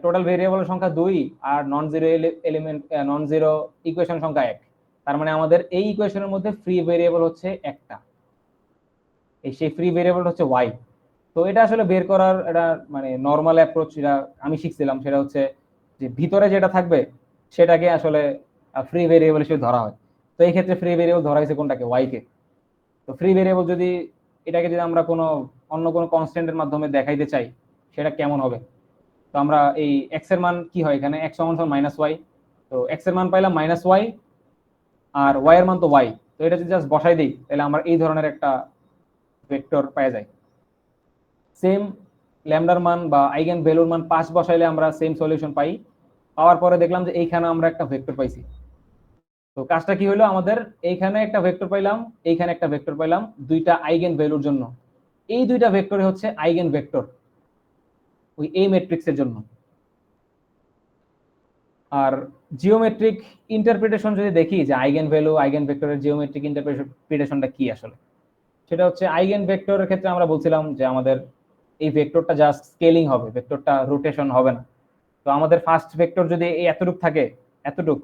Speaker 2: টোটাল ভেরিয়েবলের সংখ্যা 2 আর non zero element, non zero equation সংখ্যা 1। তার মানে আমাদের এই ইকুয়েশনের মধ্যে ফ্রি ভেরিয়েবল হচ্ছে একটা, এই সেই ফ্রি ভেরিয়েবল হচ্ছে ওয়াই। তো এটা আসলে বের করার এটা মানে নর্মাল অ্যাপ্রোচ যেটা আমি শিখছিলাম, সেটা হচ্ছে যে ভিতরে যেটা থাকবে সেটাকে আসলে ফ্রি ভেরিয়েবল হিসেবে ধরা হয়। তো এই ক্ষেত্রে ফ্রি ভেরিয়েবল ধরা হয়েছে কোনটাকে? ওয়াই কে। তো ফ্রি ভেরিয়েবল যদি এটাকে যদি আমরা কোনো অন্য কোনো কনস্ট্যান্টের মাধ্যমে দেখাইতে চাই, সেটা কেমন হবে? তো আমরা এই এক্স এর মান কি হয় এখানে? এক্স সমান সমান -y। তো তো এক্স এর মান পাইলাম -y, আর y এর মান তো y, তো এটা যদি জাস্ট বসাই দিই তাহলে আমরা এই ধরনের একটা ভেক্টর পাওয়া যায়। সেম ল্যামডার মান বা আইগেন ভ্যালুর মান 5 বসাইলে আমরা সেম সলিউশন পাই। পাওয়ার পরে দেখলাম যে এইখানে আমরা একটা ভেক্টর পাইছি। তো কাজটা কি হলো, আমাদের এইখানে একটা ভেক্টর পাইলাম, এইখানে একটা ভেক্টর পাইলাম, দুইটা আইগেন ভ্যালুর জন্য। এই দুইটা ভেক্টরে হচ্ছে আইগেন ভেক্টর ওই এই ম্যাট্রিক্সের জন্য। আর জিওমেট্রিক ইন্টারপ্রিটেশন যদি দেখি যে আইগেন ভ্যালু আইগেন ভেক্টরের জিওমেট্রিক ইন্টারপ্রিটেশনটা কি আসলে, সেটা হচ্ছে আইগেন ভেক্টরের ক্ষেত্রে আমরা বলছিলাম যে আমাদের এই ভেক্টরটা জাস্ট স্কেলিং হবে, ভেক্টরটা রোটেশন হবে না। তো আমাদের ফার্স্ট ভেক্টর যদি এই এতটুক থাকে, এতটুক,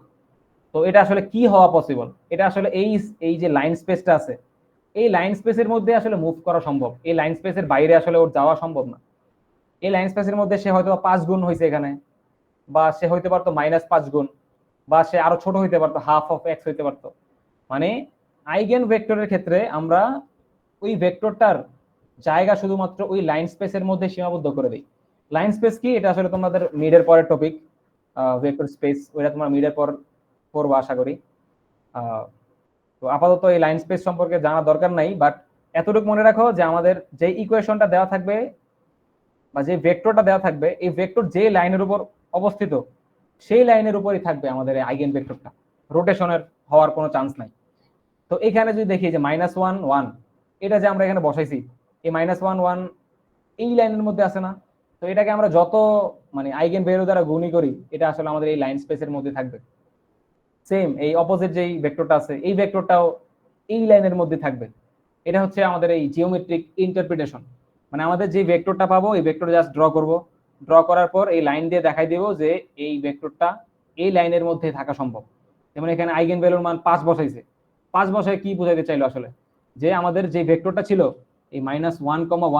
Speaker 2: তো এটা আসলে কি হওয়া পসিবল, এটা আসলে এই এই যে লাইন স্পেসটা আছে, এই লাইন স্পেসের মধ্যে আসলে মুভ করা সম্ভব, এই লাইন স্পেসের বাইরে আসলে ওর যাওয়া সম্ভব না। এই লাইন স্পেসের মধ্যে সে হয়তো 5 গুণ হয়েছে এখানে, বা সে হইতে পারতো -5 গুণ, বা সে আরো ছোট হইতে পারতো, হাফ অফ এক্স হইতে পারতো। মানে আইগেন ভেক্টরের ক্ষেত্রে আমরা ওই ভেক্টরটার জায়গা শুধুমাত্র ওই লাইন স্পেসের মধ্যে সীমাবদ্ধ করে দিই। লাইন স্পেস কি, এটা আসলে তোমাদের মিডের পরের টপিক, ভেক্টর স্পেস, ওইটা তোমরা মিডের পর পড়বো আশা করি। তো আপাতত এই লাইন স্পেস সম্পর্কে জানা দরকার নাই, বাট এতটুকু মনে রাখো যে আমাদের যে ইকুয়েশনটা দেওয়া থাকবে বা যে ভেক্টরটা দেওয়া থাকবে, এই ভেক্টর যে লাইনের উপর অবস্থিত সেই লাইনের উপরই থাকবে আমাদের এই আইগেন ভেক্টরটা, রোটেশনের হওয়ার কোনো চান্স নাই। তো এখানে যদি দেখি যে -1 1, এটা যে আমরা এখানে বসাইছি, এই -1 1 এই লাইনের মধ্যে আছে না, তো এটাকে আমরা যত মানে আইগেন ভ্যালু দ্বারা গুণই করি, এটা আসলে আমাদের এই লাইন স্পেসের মধ্যে থাকবে। সেম এই অপোজিট যেই ভেক্টরটা আছে, এই ভেক্টরটাও এই লাইনের মধ্যে থাকবে। এটা হচ্ছে আমাদের এই জিওমেট্রিক ইন্টারপ্রিটেশন। মানে আমাদের যে ভেক্টরটা পাবো, এই ভেক্টর জাস্ট ড্র করব, ড্র করার পর এই লাইন দিয়ে দেখাই দেব যে এই ভেক্টরটা এই লাইনের মধ্যে থাকা সম্ভব। যেমন এখানে আইগেন ভ্যালুর মান 5 বসাইছে, 5 বসায় কি বোঝাইতে চাইলো আসলে, যে আমাদের যে ভেক্টরটা ছিল এই -1,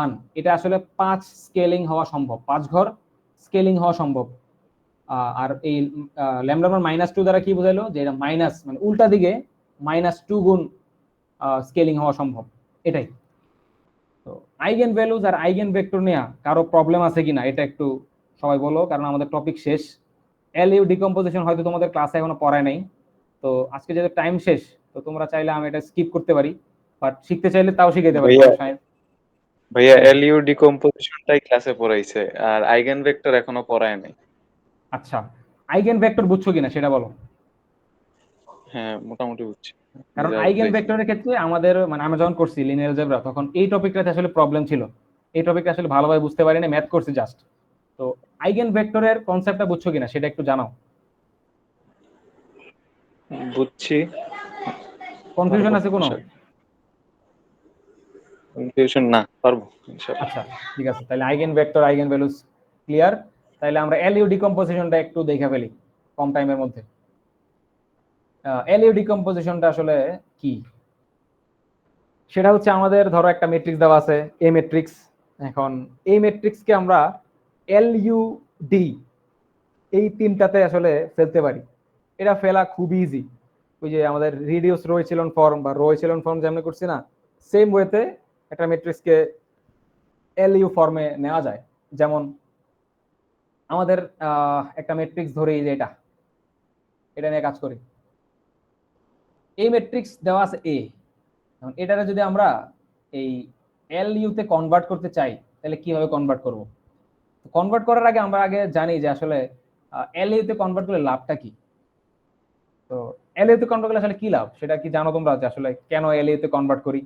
Speaker 2: 1, এটা আসলে 5 স্কেলিং হওয়া সম্ভব, 5 ঘর স্কেলিং হওয়া সম্ভব। আর এই ল্যামডা মান -2 দ্বারা কি বোঝাইলো, যে এটা মাইনাস মানে উল্টা দিকে -2 গুণ স্কেলিং হওয়া সম্ভব, এটাই। তো আইগেন ভ্যালুজ আর আইগেন ভেক্টর নিয়ে কারো প্রবলেম আছে কিনা এটা একটু সবাই বলো, কারণ আমাদের টপিক শেষ। এলইউ ডিকম্পোজিশন হয়তো তোমাদের ক্লাসে এখনো পড়ায় নাই, তো আজকে যেহেতু টাইম শেষ, তো তোমরা চাইলে আমি এটা স্কিপ করতে পারি, বাট শিখতে চাইলে তাও শিখাইতে পারি,
Speaker 4: ভাইয়া
Speaker 2: সমস্যা নাই।
Speaker 4: ভাইয়া
Speaker 2: হ্যাঁ,
Speaker 4: এলইউ ডিকম্পোজিশনটাই ক্লাসে পড়াইছে, আর আইগেন ভেক্টর এখনো পড়ায় নাই।
Speaker 2: আচ্ছা, আইগেন ভেক্টর বুঝছো কিনা সেটা বলো।
Speaker 4: হ্যাঁ, মোটামুটি বুঝছি।
Speaker 2: কারণ
Speaker 4: যা
Speaker 2: আইগেন
Speaker 4: বুঝাইছেন।
Speaker 2: ভেক্টরের ক্ষেত্রে আমাদের মানে আমরা যখন করছি লিনিয়ার অ্যালজেব্রা, তখন এই টপিকটাতে আসলে প্রবলেম ছিল, এই টপিকটা আসলে ভালোভাবে বুঝতে পারি না, ম্যাথ করছি জাস্ট। তো আইগেন ভেক্টরের কনসেপ্টটা বুঝছো কিনা সেটা একটু জানাও।
Speaker 4: বুঝছি,
Speaker 2: কনফিউশন
Speaker 4: পারবো
Speaker 2: আছে কোনো?
Speaker 4: কনফিউশন না, পারবো ইনশাআল্লাহ।
Speaker 2: আচ্ছা, ঠিক আছে, তাহলে eigen vector eigen values clear. তাহলে আমরা এলইউ ডিকম্পোজিশনটা একটু দেখে ফেলি কম টাইমের মধ্যে। এলইউ ডিকম্পোজিশনটা আসলে কি, সেটা হচ্ছে আমাদের ধরো একটা ম্যাট্রিক্স দেওয়া আছে, এ ম্যাট্রিক্স। এখন এই ম্যাট্রিক্সকে আমরা এল ইউ ডি এই তিনটাতে আসলে ফেলতে পারি। এটা ফেলা খুব ইজি, ওই যে আমাদের রিডিউস রো এচেলন ফর্ম বা রো এচেলন ফর্ম যেমন করছি না, সেম ওয়েতে একটা ম্যাট্রিক্সকে এল ইউ ফর্মে নেওয়া যায়। যেমন আমাদের একটা ম্যাট্রিক্স ধরি যে এটা, এটা নিয়ে কাজ করি। এই ম্যাট্রিক্স দেওয়া আছে এ, এখন এটারে যদি আমরা এই এল ইউ তে কনভার্ট করতে চাই, তাহলে কিভাবে কনভার্ট করব? কনভার্ট করার আগে আমরা আগে জানি যে আসলে এল ইউ তে কনভার্ট করলে লাভটা কি। তো এল ইউ তে কনভার্ট করলে আসলে কি লাভ, সেটা কি জানো তোমরা, যে আসলে কেন এল ইউ তে কনভার্ট করি?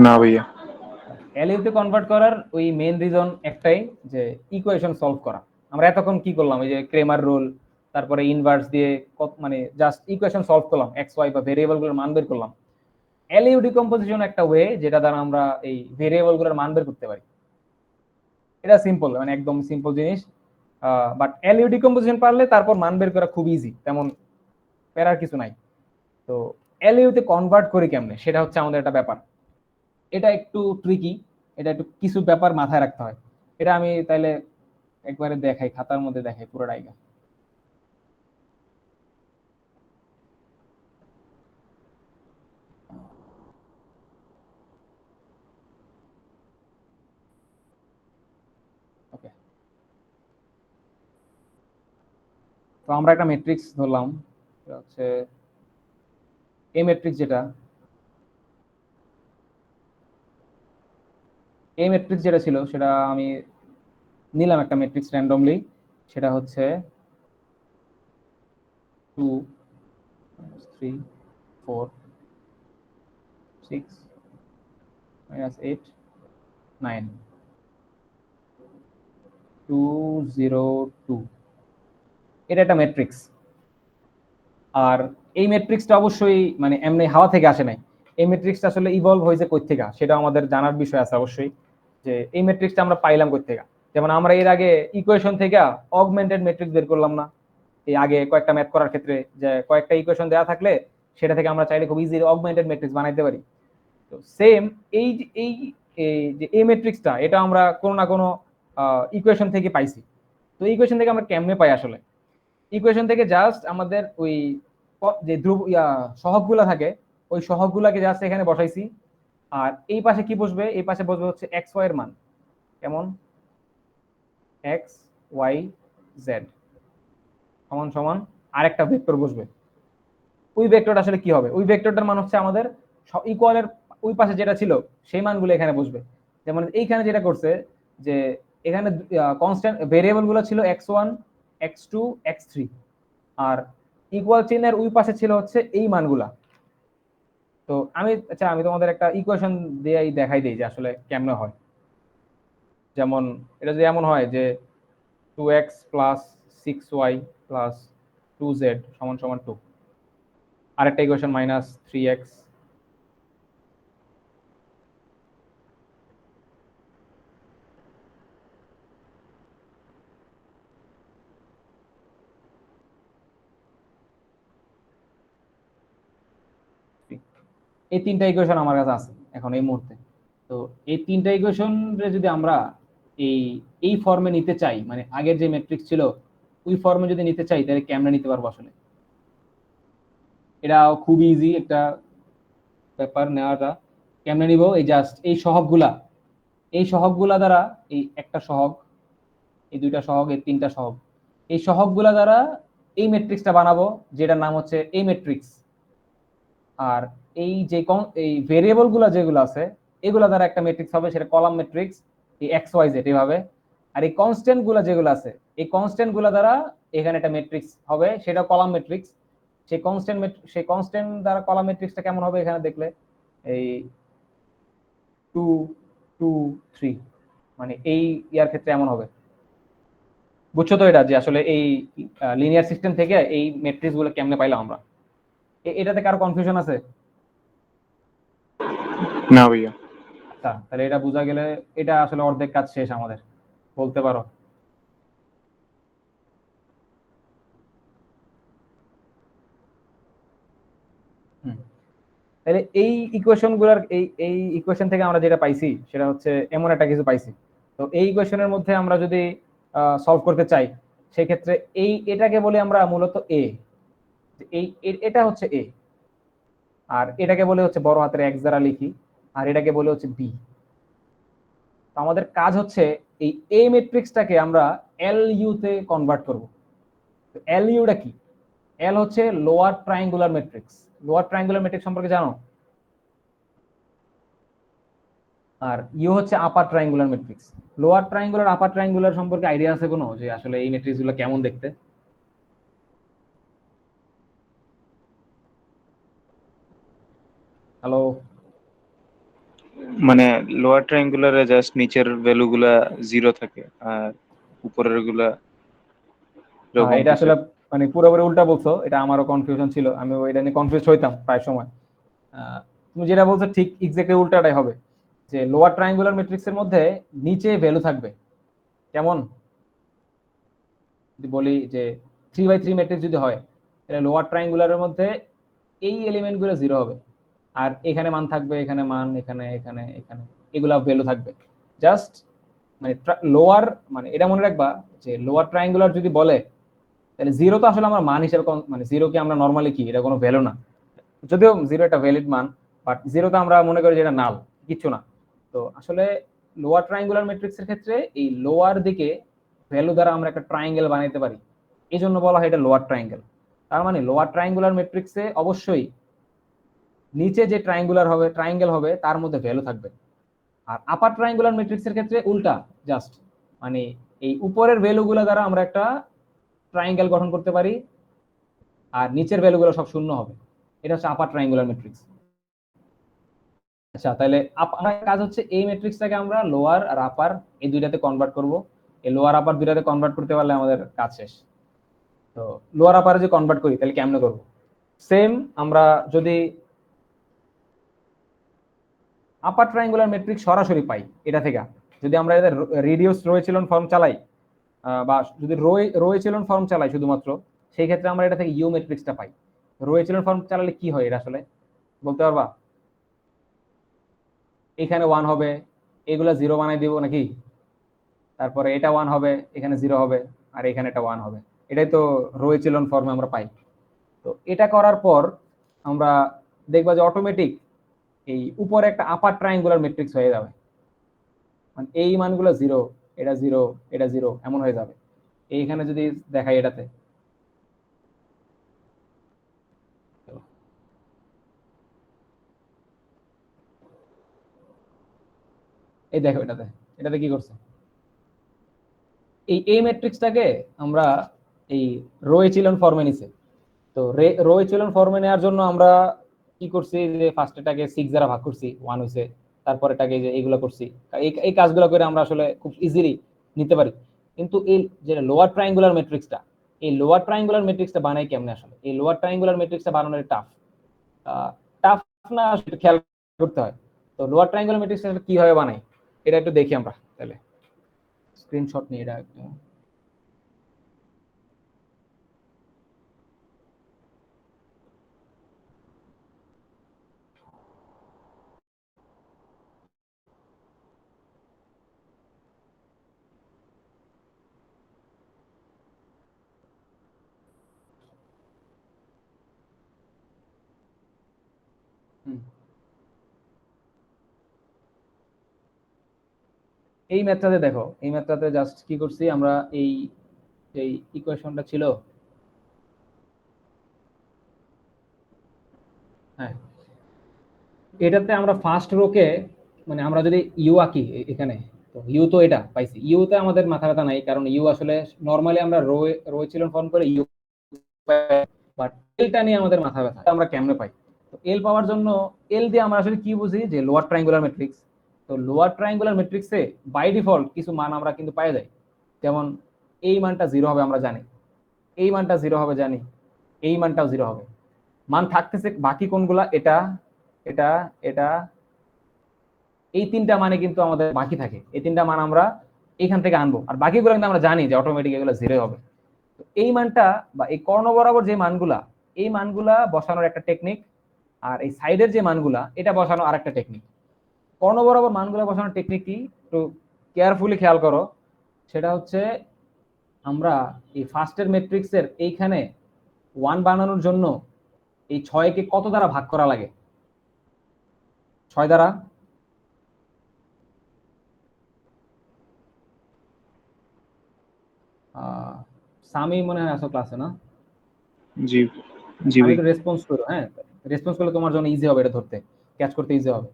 Speaker 4: না ভাইয়া।
Speaker 2: এল ইউ তে কনভার্ট করার ওই মেইন রিজন একটাই, যে ইকুয়েশন সলভ করা। আমরা এতক্ষণ কি করলাম, এই যে ক্রেমার রুল, তারপরে ইনভার্স দিয়ে মানে জাস্ট ইকুয়েশন সলভ করলাম, এক্স ওয়াই বা ভেরিয়েবল গুলোর মান বের করলাম। এলইউ ডিকম্পোজিশন একটা ওয়ে যেটা দ্বারা আমরা এই ভেরিয়েবল গুলোর মান বের করতে পারি। এটা সিম্পল, মানে একদম সিম্পল জিনিস। বাট এলইউ ডিকম্পোজিশন পারলে তারপর মান বের করা খুব ইজি, তেমন প্যারার কিছু নাই। তো এলইউ তে কনভার্ট করি কেমনে, সেটা হচ্ছে আমাদের একটা ব্যাপার। এটা একটু ট্রিকি, এটা একটু কিছু ব্যাপার মাথায় রাখতে হয়। এটা আমি তাইলে একবারে দেখাই, খাতার মধ্যে দেখাই পুরোটাই। ওকে, তো আমরা একটা ম্যাট্রিক্স ধরলাম, এটা হচ্ছে এ ম্যাট্রিক্স, যেটা ছিল সেটা আমি নিলাম একটা ম্যাট্রিক্স র্যান্ডমলি, সেটা হচ্ছে 2 3 4 6 -8 9 2 0 2। এটা একটা ম্যাট্রিক্স। আর এই ম্যাট্রিক্সটা অবশ্যই মানে এমনি হাওয়া থেকে আসে নাই। এই ম্যাট্রিক্সটা আসলে ইভলভ হয়েছে কই থেকে, সেটা আমাদের জানার বিষয় আছে অবশ্যই, যে এই ম্যাট্রিক্সটা আমরা পাইলাম কই থেকে। যেমন আমরা এর আগে ইকুয়েশন থেকে অগমেন্টেড ম্যাট্রিক্স বের করলাম না, এই আগে কয়েকটা ম্যাথ করার ক্ষেত্রে, যে কয়েকটা ইকুয়েশন দেওয়া থাকলে সেটা থেকে আমরা চাইলে খুব ইজি অগমেন্টেড ম্যাট্রিক্স বানাইতে পারি। তো সেম এই যে এই ম্যাট্রিক্সটা, এটা আমরা কোনো না কোনো ইকুয়েশন থেকে পাইছি। তো ইকুয়েশন থেকে আমরা কেমনে পাই আসলে? ইকুয়েশন থেকে জাস্ট আমাদের ওই যে ধ্রুব সহগগুলা থাকে, ওই সহগগুলাকে জাস্ট এখানে বসাইছি। আর এই পাশে কি বসবে? এই পাশে বসবে হচ্ছে এক্স ওয়াই এর মান। কেমন? এক্স ওয়াই জেড সমান সমান আরেকটা ভেক্টর বসবে। ওই ভেক্টরটা আসলে কি হবে? ওই ভেক্টরটার মান হচ্ছে আমাদের ইকুয়ালের ওই পাশে যেটা ছিল সেই মানগুলো এখানে বসবে। যেমন এইখানে যেটা করছে, যে এখানে কনস্ট্যান্ট ভেরিয়েবল গুলো ছিল x1 x2 x3, আর ইকুয়াল চিহ্নের ওই পাশে ছিল হচ্ছে এই মানগুলা। তো আমি তোমাদের একটা ইকুয়েশন দিয়েই দেখাই দিই যে আসলে কেমনে হয়। যেমন এটা যদি এমন হয় যে 2x + 6y + 2z = 2, আরেকটা ইকুয়েশন -3x এই তিনটা ইকুয়েশন আমার কাছে আছে এখন এই মুহূর্তে। তো এই তিনটা ইকুয়েশন যদি আমরা এই এই ফর্মে নিতে চাই, মানে আগের যে ম্যাট্রিক্স ছিল ওই ফর্মে যদি নিতে চাই, তাহলে কেমনে নিতে পারবো আসলে? এটা খুব ইজি একটা ব্যাপার নেওয়াটা। কেমনে নিব? এই জাস্ট এই সহগগুলা দ্বারা, এই একটা সহগ, এই দুইটা সহগ, এই তিনটা সহগ, এই সহগগুলা দ্বারা এই ম্যাট্রিক্সটা বানাবো, যেটার নাম হচ্ছে এই ম্যাট্রিক্স। আর এই যে এই ভেরিয়েবল গুলা যেগুলো আছে, এগুলা দ্বারা একটা ম্যাট্রিক্স হবে, সেটা কলাম ম্যাট্রিক্স, এই এক্স ওয়াই জেড এভাবে। আর এই কনস্ট্যান্ট গুলা যেগুলো আছে, এই কনস্ট্যান্ট গুলা দ্বারা এখানে একটা ম্যাট্রিক্স হবে, সেটা কলাম ম্যাট্রিক্স। সেই কনস্ট্যান্ট দ্বারা কলাম ম্যাট্রিক্সটা কেমন হবে এখানে দেখলে, এই 2 2 3, মানে এই ইয়ার ক্ষেত্রে এমন হবে। বুঝছো তো এটা, যে আসলে এই লিনিয়ার সিস্টেম থেকে এই ম্যাট্রিক্স গুলো কেমনে পাইলাম আমরা? এটাতে কারো কনফিউশন আছে?
Speaker 4: না ভাইয়া।
Speaker 2: আচ্ছা, তাহলে এটা বোঝা গেলে এটা আসলে অর্ধেক কাজ শেষ আমাদের, বলতে পারো। হুম। তাহলে এই ইকুয়েশন গুলার এই ইকুয়েশন থেকে আমরা যেটা পাইছি সেটা হচ্ছে এমন একটা কিছু পাইছি। তো এই ইকুয়েশনের মধ্যে আমরা যদি সলভ করতে চাই, সেক্ষেত্রে এটাকে বলি আমরা মূলত এ। এটা হচ্ছে এ, আর এটাকে বলে হচ্ছে বড় হাতের এক্স দ্বারা লিখি, আর এটাকে বলে হচ্ছে বি। তো আমাদের কাজ হচ্ছে এই এ ম্যাট্রিক্সটাকে আমরা এল ইউ তে কনভার্ট করব। এল ইউটা কি? এল হচ্ছে lower triangular matrix. Lower triangular matrix সম্পর্কে জানো? আর ইউ হচ্ছে আপার ট্রায়াঙ্গুলার ম্যাট্রিক্স। লোয়ার ট্রায়াঙ্গুলার, আপার ট্রায়াঙ্গুলার সম্পর্কে আইডিয়া আছে কোনো, যে আসলে এই ম্যাট্রিক্স গুলো কেমন দেখতে? হ্যালো?
Speaker 4: মানে লোয়ার ট্রায়াঙ্গুলারে জাস্ট নিচের ভ্যালু গুলা 0 থাকে, আর উপরের গুলা এরকম
Speaker 2: এটা
Speaker 4: কিছু।
Speaker 2: আসলে মানে পুরোপুরি উল্টা বলছো, এটা আমারও কনফিউশন ছিল, আমি এটা নিয়ে কনফিউজ হইতাম প্রায় সময়। তুমি যেটা বলছো ঠিক এক্স্যাক্টলি উল্টাটাই হবে, যে লোয়ার ট্রায়াঙ্গুলার ম্যাট্রিক্সের মধ্যে নিচে ভ্যালু থাকবে। কেমন? যদি বলি যে 3/3 ম্যাট্রিক্স যদি হয়, তাহলে লোয়ার ট্রায়াঙ্গুলারের মধ্যে এই এলিমেন্ট গুলো 0 হবে, আর এখানে মান থাকবে, এখানে মান, এখানে এখানে এখানে এগুলা ভ্যালু থাকবে। জাস্ট মানে লোয়ার, মানে এটা মনে রাখবা যে লোয়ার ট্রায়াঙ্গুলার যদি বলে, তাহলে 0 তো আসলে আমরা মান হিসেবে মানে 0 কি আমরা নরমালি কি, এটা কোনো ভ্যালু না, যদিও 0 একটা ভ্যালিড মান, বাট 0 তো আমরা মনে করি যে এটা নাল, কিচ্ছু না। তো আসলে লোয়ার ট্রায়াঙ্গুলার ম্যাট্রিক্সের ক্ষেত্রে এই লোয়ার দিকে ভ্যালু দ্বারা আমরা একটা ট্রায়াঙ্গেল বানাইতে পারি। এই জন্য বলা হয় এটা লোয়ার ট্রায়াঙ্গেল। তার মানে লোয়ার ট্রায়াঙ্গুলার ম্যাট্রিক্সে অবশ্যই নিচে যে ট্রায়াঙ্গেল হবে তার মধ্যে ভ্যালু থাকবে। আর আপার ট্রায়াঙ্গুলার ম্যাট্রিক্সের ক্ষেত্রে উল্টা, জাস্ট মানে এই উপরের ভ্যালুগুলো দ্বারা আমরা একটা ট্রায়াঙ্গেল গঠন করতে পারি, আর নিচের ভ্যালুগুলো সব শূন্য হবে। এটা হচ্ছে আপার ট্রায়াঙ্গুলার ম্যাট্রিক্স। আচ্ছা, তাহলে আমার কাজ হচ্ছে এই ম্যাট্রিক্সটাকে আমরা লোয়ার আর আপার এই দুইটাতে কনভার্ট করব। এই লোয়ার আপার দুইটাতে কনভার্ট করতে পারলে আমাদের কাজ শেষ। তো লোয়ার আপারে যে কনভার্ট করি তাহলে কেমনে করব? সেম, আমরা যদি আপার ট্রায়াঙ্গুলার ম্যাট্রিক্স সরাসরি পাই এটা থেকে, যদি আমরা এদের রিডিউস রো এচেলন ফর্ম চালাই, বা যদি রো এচেলন ফর্ম চালাই শুধুমাত্র, সেই ক্ষেত্রে আমরা এটা থেকে ইউ ম্যাট্রিক্সটা পাই। রো এচেলন ফর্ম চালালে কি হয় এটা আসলে বলতে পারবা? এখানে 1 হবে, এগুলা 0 বানাই দিব নাকি? তারপরে এটা 1 হবে, এখানে 0 হবে, আর এখানে এটা 1 হবে। এটাই তো রো এচেলন ফর্মে আমরা পাই। তো এটা করার পর আমরা দেখবা যে অটোমেটিক এই উপরে একটা আপার ট্রায়াঙ্গুলার ম্যাট্রিক্স হয়ে যাবে। মানে এই মানগুলো 0, এটা 0, এটা 0 এমন হয়ে যাবে। এইখানে যদি দেখাই এটাতে, এই দেখো এটাতে এটাতে কি করছে, এই ম্যাট্রিক্সটাকে আমরা এই রো এচেলন ফর্মে নিছে। তো রো এচেলন ফর্মে নেওয়ার জন্য আমরা কি করছি, যে ফার্স্ট এটাকে 6 দ্বারা ভাগ করছি, 1 হইছে। তারপর এটাকে যে এইগুলো করছি, এই কাজগুলো করে আমরা আসলে খুব ইজিলি নিতে পারি। কিন্তু এই যে লোয়ার ট্রায়াঙ্গুলার ম্যাট্রিক্সটা, এই লোয়ার ট্রায়াঙ্গুলার ম্যাট্রিক্সটা বানাই কেমনে আসলে? এই লোয়ার ট্রায়াঙ্গুলার ম্যাট্রিক্সটা বানানো টাফ। টাফ না, সেটা খেয়াল করতে হয়। তো লোয়ার ট্রায়াঙ্গুলার ম্যাট্রিক্সটা কিভাবে বানাই এটা একটু দেখি আমরা। তাহলে স্ক্রিনশট নিয়ে এটা একটু। এই ম্যাথটাতে দেখো, এই ম্যাথটাতে জাস্ট কি করছি আমরা, এই ইকুয়েশনটা ছিল, হ্যাঁ, এটাতে আমরা ফার্স্ট রোকে, মানে আমরা যদি ইউ আঁকি এখানে, তো ইউ তো এটা পাইছি, ইউতে আমাদের মাথা ব্যথা নাই, কারণ ইউ আসলে নর্মালি আমরা রো এচেলন ফর্ম করে ইউ, বাট এলটা নিয়ে আমাদের মাথা ব্যথা, আমরা কেমনে পাই? তো এল পাওয়ার জন্য, এল দিয়ে আমরা আসলে কি বুঝি, যে লোয়ার ট্রায়াঙ্গুলার ম্যাট্রিক্স। তো লোয়ার ট্রায়াঙ্গুলার ম্যাট্রিক্সে বাই ডিফল্ট কিছু মান আমরা কিন্তু পাই যাই। যেমন এই মানটা 0 হবে আমরা জানি, এই মানটা 0 হবে জানি, এই মানটাও 0 হবে। মান থাকতেছে বাকি কোনগুলা, এটা, এটা, এটা, এই তিনটা মানে কিন্তু আমাদের বাকি থাকে। এই তিনটা মান আমরা এখান থেকে আনবো, আর বাকিগুলো কিন্তু আমরা জানি যে অটোমেটিক এগুলো 0 হবে। তো এই মানটা বা এই কর্ণ বরাবর যে মানগুলা, এই মানগুলা বসানোর একটা টেকনিক, আর এই সাইডের যে মানগুলা এটা বসানো আর একটা টেকনিক। কর্ণ বরাবর মানগুলা বসানোর টেকনিক কি, একটু কেয়ারফুলি খেয়াল করো। সেটা হচ্ছে, আমরা এই ফার্স্টের ম্যাট্রিক্সের এইখানে 1 বানানোর জন্য এই 6 কে কত দ্বারা ভাগ করা লাগে? 6 দ্বারা। সামি মনে হয় আসো ক্লাসে না?
Speaker 4: জি জি
Speaker 2: আমি
Speaker 4: ভাই।
Speaker 2: তো রেসপন্স করো, হ্যাঁ, রেসপন্স করলে তোমার জন্য ইজি হবে, এটা ধরতে, ক্যাচ করতে ইজি হবে।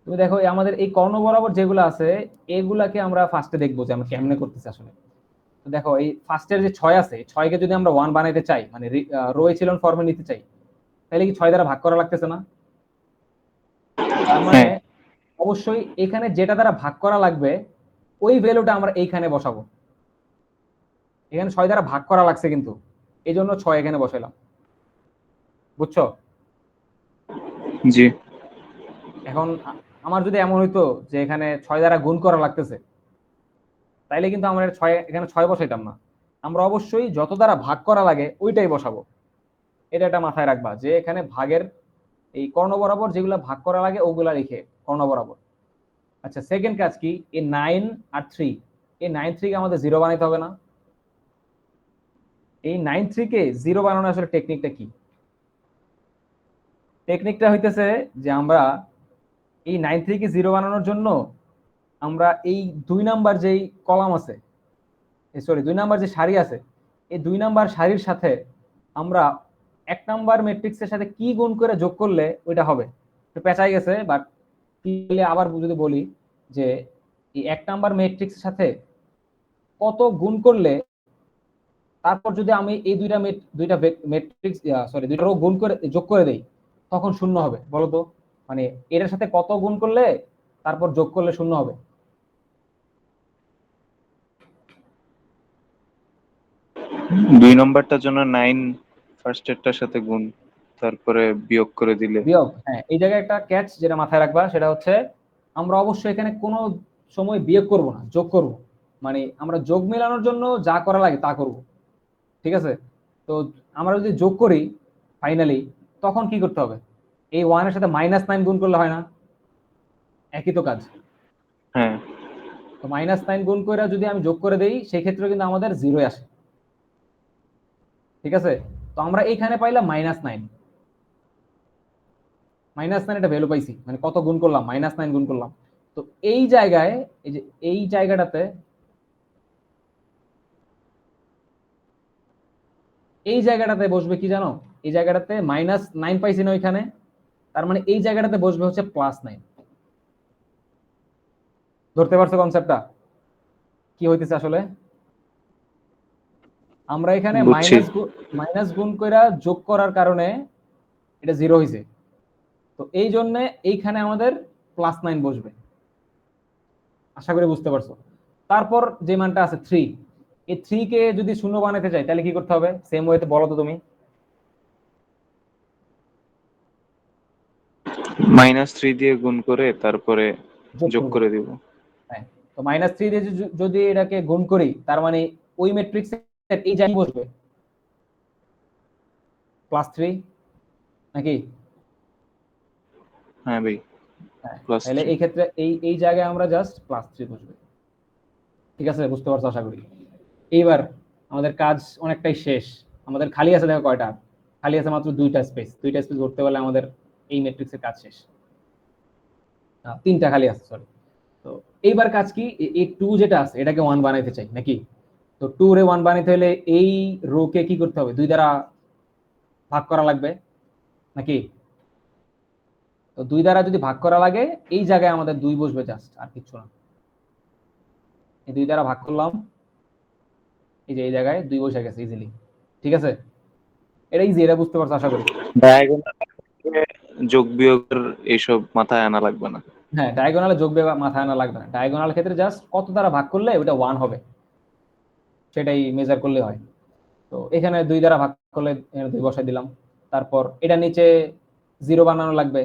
Speaker 2: তুমি দেখো আমাদের এই কর্ণ বরাবর যেগুলো আছে, এগুলাকে আমরা ফার্স্টে দেখবো যে আমরা কেমনে করতেছি আসলে। তো দেখো এই ফার্স্টের যে 6 আছে, 6 কে যদি আমরা 1 বানাইতে চাই, মানে রো এচেলন ফর্মে নিতে চাই, তাহলে কি 6 দ্বারা ভাগ করা লাগতেছে না? তার মানে
Speaker 4: হ্যাঁ
Speaker 2: অবশ্যই এখানে যেটা দ্বারা ভাগ করা লাগবে ওই ভ্যালুটা আমরা এইখানে বসাবো। এখানে 6 দ্বারা ভাগ করা লাগছে কিন্তু, এই জন্য 6 এখানে বসাইলাম। বুঝছো?
Speaker 4: জি।
Speaker 2: এখন আমার যদি এমন হইতো যে এখানে 6 দ্বারা গুণ করা লাগতেছে, তাইলে কিন্তু আমরা এখানে 6 বসাইতাম না। আমরা অবশ্যই যত দ্বারা ভাগ করা লাগে ওইটাই বসাবো। এটা একটা মাথায় রাখবা, যে এখানে ভাগের এই কর্ণ বরাবর যেগুলো ভাগ করা লাগে ওগুলা লিখে কর্ণ বরাবর। আচ্ছা, সেকেন্ড কাজ কি, এই 9 আর 3, এই 9 3 কে আমাদের 0 বানাইতে হবে না? এই 9 3 কে 0 বানানোর আসলে টেকনিকটা কি? টেকনিকটা হইতেছে যে আমরা এই 9 3 কে 0 বানানোর জন্য আমরা এই 2 নাম্বার যেই কলাম আছে, সরি 2 নাম্বার যে সারি আছে, এই 2 নাম্বার সারির সাথে আমরা 1 নাম্বার ম্যাট্রিক্সের সাথে কি গুণ করে যোগ করলে ওইটা হবে, একটু পেঁচাই গেছে, বাট আবার যদি বলি যে এই 1 নাম্বার ম্যাট্রিক্সের সাথে কত গুণ করলে, তারপর যদি আমি এই দুইটা ম্যাট্রিক্স দুইটা রো গুণ করে যোগ করে দেই, তখন শূন্য হবে। বলো তো, মানে এটার সাথে কত গুণ করলে তারপর যোগ করলে শূন্য হবে?
Speaker 4: দুই নম্বরটার জন্য 9 ফার্স্ট এরটার সাথে গুণ, তারপরে বিয়োগ করে দিলে।
Speaker 2: বিয়োগ, হ্যাঁ, এই জায়গায় একটা ক্যাচ যেটা মাথায় রাখবা, সেটা হচ্ছে আমরা অবশ্যই এখানে কোনো সময় বিয়োগ করব না, যোগ করব। মানে আমরা যোগ মেলানোর জন্য যা করা লাগে তা করব, ঠিক আছে? তো আমরা যদি যোগ করি ফাইনালি, তখন কি করতে হবে? এই 1 এর সাথে -9 গুণ করলে হয় না? একই তো কাজ।
Speaker 4: হ্যাঁ,
Speaker 2: তো -9 গুণ করে যদি আমি যোগ করে দেই, সেই ক্ষেত্রে কিন্তু আমাদের 0 আসে, ঠিক আছে? তো আমরা এইখানে পাইলাম -9, -9 এটা ভ্যালু পাইছি, মানে কত গুণ করলাম, -9 গুণ করলাম। তো এই জায়গায়, এই যে এই জায়গাটাতে, এই জায়গাটাতে বসবে কি জানো? এই জায়গাটাতে -9 পাইছি না ওইখানে, তার মানে এই জায়গাটাতে বসবে হচ্ছে +9। ধরতে পারছো কনসেপ্টটা কি হইতেছে আসলে? আমরা এখানে
Speaker 4: বুঝছি।
Speaker 2: মাইনাস গুণ কইরা যোগ করার কারণে এটা 0 হইছে। তো এই জন্য এইখানে আমাদের +9 বসবে। আশা করি বুঝতে পারছো। তারপর যে মানটা আছে 3, এই 3 কে যদি শূন্য বানাতে চাই তাহলে কি করতে হবে? সেম ওয়েতে বলো তো তুমি।
Speaker 4: -3 দিয়ে গুণ করে তারপরে
Speaker 2: যোগ
Speaker 4: যোগ
Speaker 2: করব,
Speaker 4: করে দিব।
Speaker 2: হ্যাঁ। তো -3 দিয়ে যদি এটাকে গুণ করি, তার মানে ওই ম্যাট্রিক্সের এই জায়গায় বসবে +3 নাকি?
Speaker 4: হ্যাঁ ভাই,
Speaker 2: হ্যাঁ, তাহলে
Speaker 4: +3।
Speaker 2: এই ক্ষেত্রে এই জায়গায় আমরা জাস্ট +3 বসবে। ঠিক আছে, বুঝতে পারছো আশা করি। এইবার আমাদের কাজ অনেকটাই শেষ। আমাদের খালি আছে, দেখো কয়টা খালি আছে? মাত্র 2টা স্পেস। 2টা স্পেস ধরতে পারলে আমাদের এই ম্যাট্রিক্সের কাজ শেষ। 3টা খালি আছে, সরি। তো এইবার কাজ কি? এই 2 যেটা আছে এটাকে 1 বানাইতে চাই নাকি? তো 2 রে 1 বানাইতে হলে এই রো কে কি করতে হবে? 2 দ্বারা ভাগ করা লাগবে নাকি? তো 2 দ্বারা যদি ভাগ করা লাগে, এই জায়গায় আমাদের 2 বসবে জাস্ট, আর কিছু না। এই 2 দ্বারা ভাগ করলাম, এই যে এই জায়গায় 2 বসে গেছে ইজিলি। ঠিক আছে, এটা ইজি, এটা বুঝতে পারছো আশা করি।
Speaker 4: ডায়াগোনাল যোগ বিয়োগের এইসব মাথায় আনা লাগবে না।
Speaker 2: হ্যাঁ, ডায়াগোনালে যোগ বিয়োগ মাথায় আনা লাগবে না। ডায়াগোনাল ক্ষেত্রে জাস্ট কত দ্বারা ভাগ করলে ওটা 1 হবে সেটাই মেজার করলে হয়। তো এখানে 2 দ্বারা ভাগ করলে এখানে 2 বসাই দিলাম। তারপর এটা নিচে 0 বানানো লাগবে।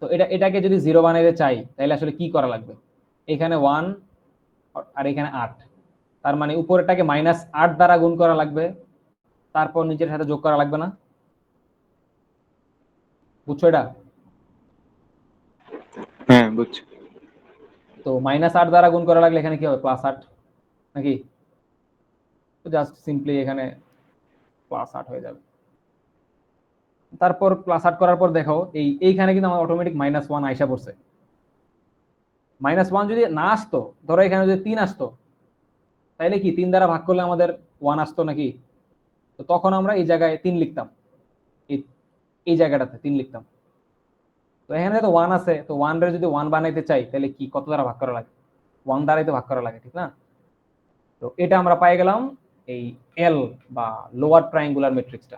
Speaker 2: তো এটাকে যদি 0 বানাইতে চাই তাহলে আসলে কি করা লাগবে? এখানে 1 আর এখানে 8, তার মানে উপরেরটাকে -8 দ্বারা গুণ করা লাগবে, তারপর নিচের সাথে যোগ করা লাগবে না? বুঝছো এটা?
Speaker 4: হ্যাঁ, বুঝছি।
Speaker 2: তো -8 দ্বারা গুণ করা লাগলে এখানে কি হবে? +8 নাকি? তো জাস্ট সিম্পলি এখানে +8 হয়ে যাবে। তারপর +8 করার পর দেখো এইখানে কিন্তু আমার অটোমেটিক -1 আইসা পড়ছে। -1 যদি না আসতো, ধরো এখানে যদি 3 আসতো, তাইলে কি 3 দ্বারা ভাগ করলে আমাদের 1 আসতো নাকি? তো তখন আমরা এই জায়গায় 3 লিখতাম, এই এই জায়গাটাতে 3 লিখতাম। তো এখানে তো 1 আছে, তো 1 রে যদি 1 বানাইতে চাই তাহলে কি কত দ্বারা ভাগ করা লাগে? 1 দ্বারাই তো ভাগ করা লাগে, ঠিক না? তো এটা আমরা পাই গেলাম এই এল বা লোয়ার ট্রায়াঙ্গুলার ম্যাট্রিক্সটা।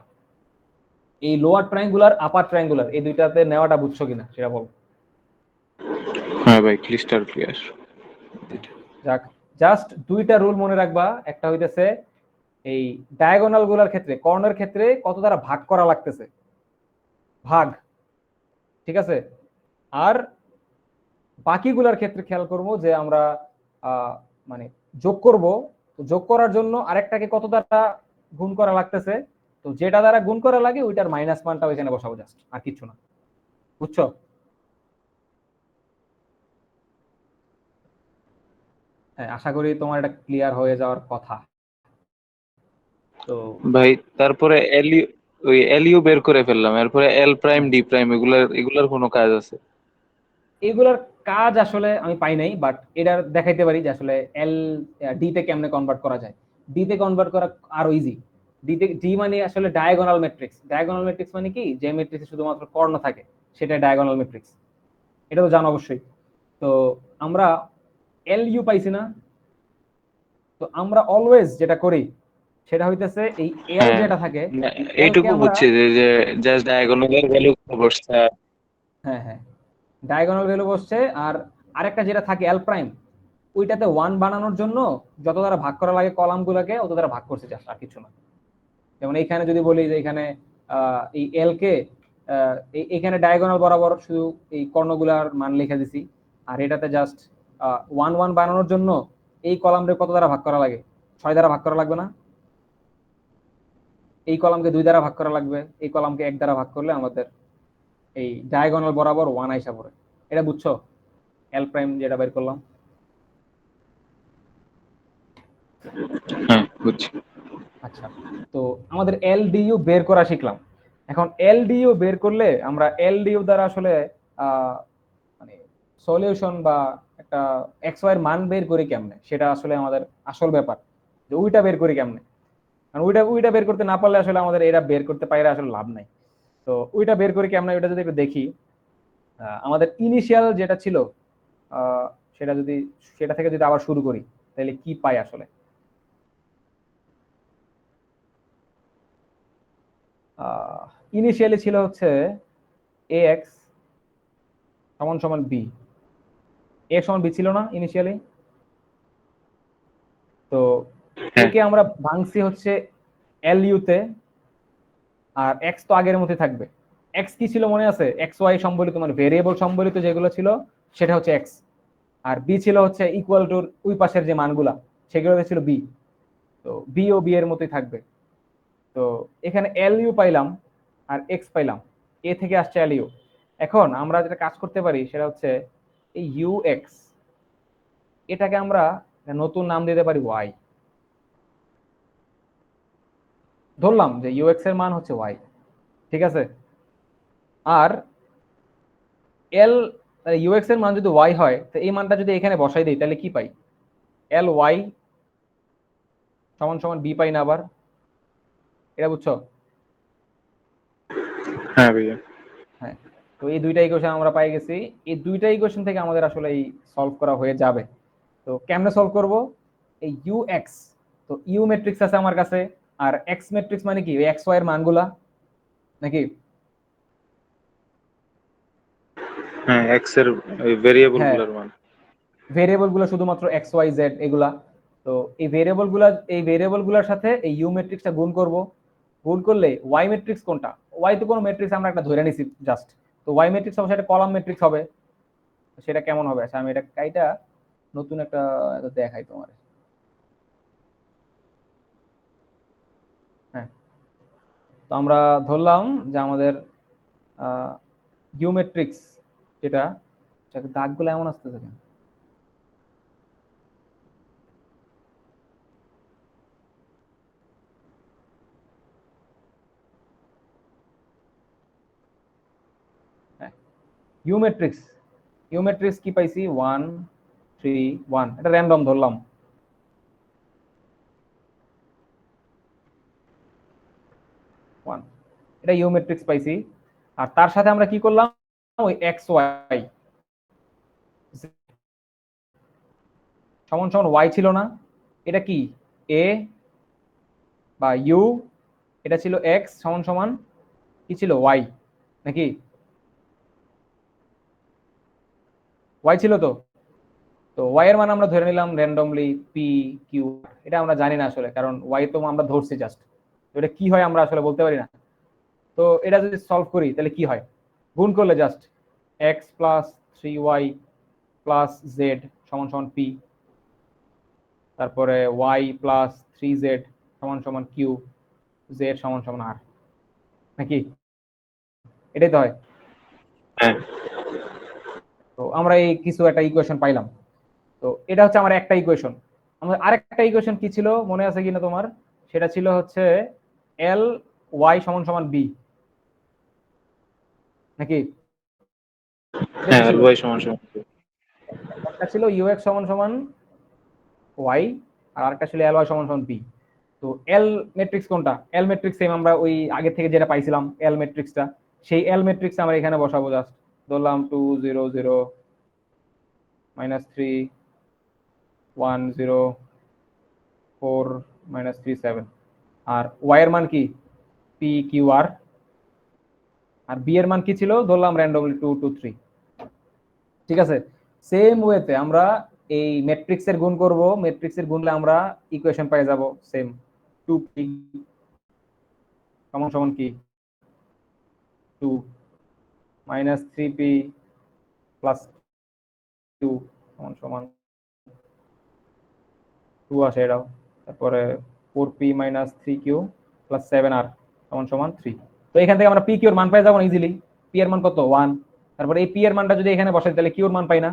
Speaker 2: এই লোয়ার ট্রায়াঙ্গুলার, আপার ট্রায়াঙ্গুলার, এই দুইটাতে নেওয়াটা বুঝছো কিনা সেটা বল।
Speaker 4: হ্যাঁ ভাই, ক্লিস্টার ক্লিয়ার।
Speaker 2: যাক, জাস্ট দুইটা রুল মনে রাখবা। একটা হইতেছে এই ডায়াগোনাল গুলার ক্ষেত্রে, কর্ণের ক্ষেত্রে কত দ্বারা ভাগ করা লাগতেছে, ভাগ, ঠিক আছে? আর বাকিগুলার ক্ষেত্রে খেয়াল করবো যে আমরা মানে যোগ করব, তো যোগ করার জন্য আরেকটাকে কত দ্বারা গুণ করা লাগতেছে, তো যেটা দ্বারা গুণ করা লাগে ওইটার মাইনাস মানটা ওইখানে বসাবো জাস্ট, আর কিছু না। বুঝছো? হ্যাঁ, আশা করি তোমার এটা ক্লিয়ার হয়ে যাওয়ার কথা। তো
Speaker 4: ভাই, তারপরে এলইউ, ওই এলইউ বের করে ফেললাম, এরপরে এল প্রাইম ডি প্রাইম এগুলার কোনো কাজ আছে?
Speaker 2: এগুলার কাজ আসলে আমি পাই নাই, বাট এটা দেখাইতে পারি যে আসলে এল ডি তে কেমনে কনভার্ট করা যায়। ডি তে কনভার্ট করা আরো ইজি। ডি মানে আসলে ডায়াগোনাল ম্যাট্রিক্স। ডায়াগোনাল ম্যাট্রিক্স মানে কি, যে ম্যাট্রিক্সে শুধুমাত্র কর্ণ থাকে সেটা ডায়াগোনাল ম্যাট্রিক্স। এটা তো জানো অবশ্যই। তো আমরা এল ইউ পাইছি না, তো আমরা অলওয়েজ যেটা করি সেটা হইতেছে এই এল
Speaker 4: হ্যাঁ,
Speaker 2: যেটা থাকে,
Speaker 4: না,
Speaker 2: এই এল কে
Speaker 4: এইটুকু
Speaker 2: আমরা,
Speaker 4: বুঝছি যে জাস্ট ডায়াগোনালের ভ্যালু বসছে।
Speaker 2: হ্যাঁ হ্যাঁ, ডায়াগোনাল ভ্যালু বসছে। আর আরেকটা যেটা থাকে এল প্রাইম, ওইটাতে ওয়ান বানানোর জন্য যত দ্বারা ভাগ করা লাগে কলাম গুলাকে অত দ্বারা ভাগ করছে, জাস্ট আর কিছু না। যেমন এইখানে যদি বলি যে এখানে এই এল কে এখানে ডায়াগোনাল বরাবর শুধু এই কর্ণগুলার মান লিখে দিছি, আর এটাতে জাস্ট ওয়ান ওয়ান বানানোর জন্য এই কলামকে কত দ্বারা ভাগ করা লাগে, 6 দ্বারা ভাগ করা লাগবে না? এই কলামকে 2 দ্বারা ভাগ করা লাগবে, এই কলামকে 1 দ্বারা ভাগ করলে আমাদের এই ডায়াগোনাল বরাবর ওয়ান আইসা পড়ে। এটা বুঝছো এল প্রাইম যেটা বের করলাম?
Speaker 4: হ্যাঁ, বুঝছি।
Speaker 2: আচ্ছা, তো আমাদের এলডিইউ বের করা শিখলাম। এখন এলডিইউ বের করলে আমরা এলডিইউ দ্বারা আসলে মানে সলিউশন বা একটা এক্স ওয়াই এর মান বের করি কেমনে, সেটা আসলে আমাদের আসল ব্যাপার, যে ওইটা বের করি কেমনে। কারণ ওইটা ওইটা বের করতে না পারলে আসলে আমাদের এটা বের করতে পাইলে আসলে লাভ নাই। তো ওইটা বের করি কেমনে, ওইটা যদি একটু দেখি। আমাদের ইনিশিয়াল যেটা ছিল, আহ, সেটা যদি, সেটা থেকে যদি আবার শুরু করি তাহলে কি পাই আসলে। ইনিশিয়ালি ছিল হচ্ছে এ এক্স সমান সমান বি। এ সমান বি ছিল না ইনিশিয়ালি? তো
Speaker 4: হ্যাঁ,
Speaker 2: একে আমরা ভাঙছি হচ্ছে এল ইউতে, আর এক্স তো আগের মধ্যে থাকবে। এক্স কি ছিল মনে আছে? এক্স ওয়াই সম্বলিত মানে ভেরিয়েবল সম্বলিত যেগুলো ছিল সেটা হচ্ছে এক্স, আর বি ছিল হচ্ছে ইকুয়াল টুর ওই পাশের যে মানগুলা সেগুলোতে ছিল বি। তো বি ও বি এর মতোই থাকবে। তো এখানে এল ইউ পাইলাম আর এক্স পাইলাম, এ থেকে আসছে এল ইউ। এখন আমরা যেটা কাজ করতে পারি সেটা হচ্ছে এই ইউ এক্স, এটাকে আমরা নতুন নাম দিতে পারি ওয়াই। ধরলাম যে ইউ এক্স এর মান হচ্ছে ওয়াই, ঠিক আছে? আর এল ইউ এক্স এর মান যদি ওয়াই হয়, তো এই মানটা যদি এখানে বসাই দিই তাহলে কি পাই? এল ওয়াই সমান সমান বি পাই না আবার? এটা বুঝছো?
Speaker 4: হ্যাঁ ভাইয়া।
Speaker 2: হ্যাঁ। তো এই দুইটা ইকুয়েশন আমরা পাই গেছি। এই দুইটা ইকুয়েশন থেকে আমাদের আসলে এই সলভ করা হয়ে যাবে। তো কেমনে সলভ করব? এই ইউ এক্স, তো ইউ ম্যাট্রিক্স আছে আমার কাছে, আর এক্স ম্যাট্রিক্স মানে কি, এক্স ওয়াই এর মানগুলা নাকি?
Speaker 4: হ্যাঁ, এক্স এর ভেরিয়েবল
Speaker 2: হ্যাঁ,
Speaker 4: গুলার মান।
Speaker 2: ভেরিয়েবল গুলো শুধুমাত্র এক্স ওয়াই জেড এগুলা। তো এই ভেরিয়েবল গুলার সাথে এই ইউ ম্যাট্রিক্সটা গুণ করব। গুণ করলে ওয়াই ম্যাট্রিক্স কোনটা, ওয়াই তো কোনো ম্যাট্রিক্স আমরা একটা ধরে নিছি জাস্ট। তো ওয়াই ম্যাট্রিক্স অবশ্যই একটা কলাম ম্যাট্রিক্স হবে। সেটা কেমন হবে? আচ্ছা আমি এটা কাইটা নতুন একটা দেখাই তোমার। হ্যাঁ, তো আমরা ধরলাম যে আমাদের ইউ ম্যাট্রিক্স যেটা, দাগগুলো এমন আসতেছে কেন? হ্যাঁ, ইউ ম্যাট্রিক্স, ইউ ম্যাট্রিক্স কি পাইছি? 1 3 1, এটা র্যান্ডম ধরলাম। 1, এটা ইউ ম্যাট্রিক্স পাইছি। আর তার সাথে আমরা কি করলাম, ওই এক্স ওয়াই সমান সমান ওয়াই ছিল না? এটা কি এ বা ইউ, এটা ছিল এক্স সমান সমান কি ছিল ওয়াই নাকি? ওয়াই ছিল তো। তো ওয়াই এর মান আমরা ধরে নিলাম র্যান্ডমলি পি কিউ। এটা আমরা জানি না আসলে, কারণ ওয়াই তো আমরা ধরছি জাস্ট, এটা কি হয় আমরা আসলে বলতে পারি না। তো এটা যদি সলভ করি তাহলে কি হয়? গুণ করলে just x plus 3y plus Z সমান সমান পি, তারপরে ওয়াই প্লাস 3z সমান সমান কিউ, জেড সমান সমান আর, নাকি? এটাই তো হয়।
Speaker 4: হ্যাঁ,
Speaker 2: তো আমরা এই কিছু একটা ইকুয়েশন পাইলাম। তো এটা হচ্ছে আমার একটা ইকুয়েশন। আমাদের আরেকটা ইকুয়েশন কি ছিল মনে আছে কিনা তোমার? সেটা ছিল হচ্ছে এল ওয়াই সমান সমান বি, নাকি? এটা
Speaker 4: হ্যাঁ,
Speaker 2: কি
Speaker 4: এল
Speaker 2: ছিল?
Speaker 4: ওয়াই সমান সমান।
Speaker 2: একটা ছিল ইউ এক্স সমান সমান ওয়াই, আর আরেকটা ছিল এল ওয়াই সমান সমান বি। তো এল ম্যাট্রিক্স কোনটা? এল ম্যাট্রিক্স সেম আমরা ওই আগে থেকে যেটা পাইছিলাম এল ম্যাট্রিক্সটা, সেই এল ম্যাট্রিক্স আমরা এখানে বসাবো। জাস্ট ধরলাম 2 0 0 -3 1 0 4 -3 7। আর ওয়াই এর মান কি? P Q R. আর বি এর মান কি ছিল? ধরলাম র্যান্ডমলি 2 2 3। ঠিক আছে, সেম ওয়েতে আমরা এই ম্যাট্রিক্সের গুণ করব। ম্যাট্রিক্সের গুণলে আমরা ইকুয়েশন পেয়ে যাব সেম। 2p সমান সমান কি? 2 -3p প্লাস 2 সমান সমান 2 আসে এটাও। তারপরে 4p - 3q প্লাস 7r সমান সমান 3। তো এখান থেকে আমরা p q এর মান পেয়ে যাব না ইজিলি। p এর মান কত? 1। তারপরে এই p এর মানটা যদি এখানে বসাই তাহলে q এর মান পাই না?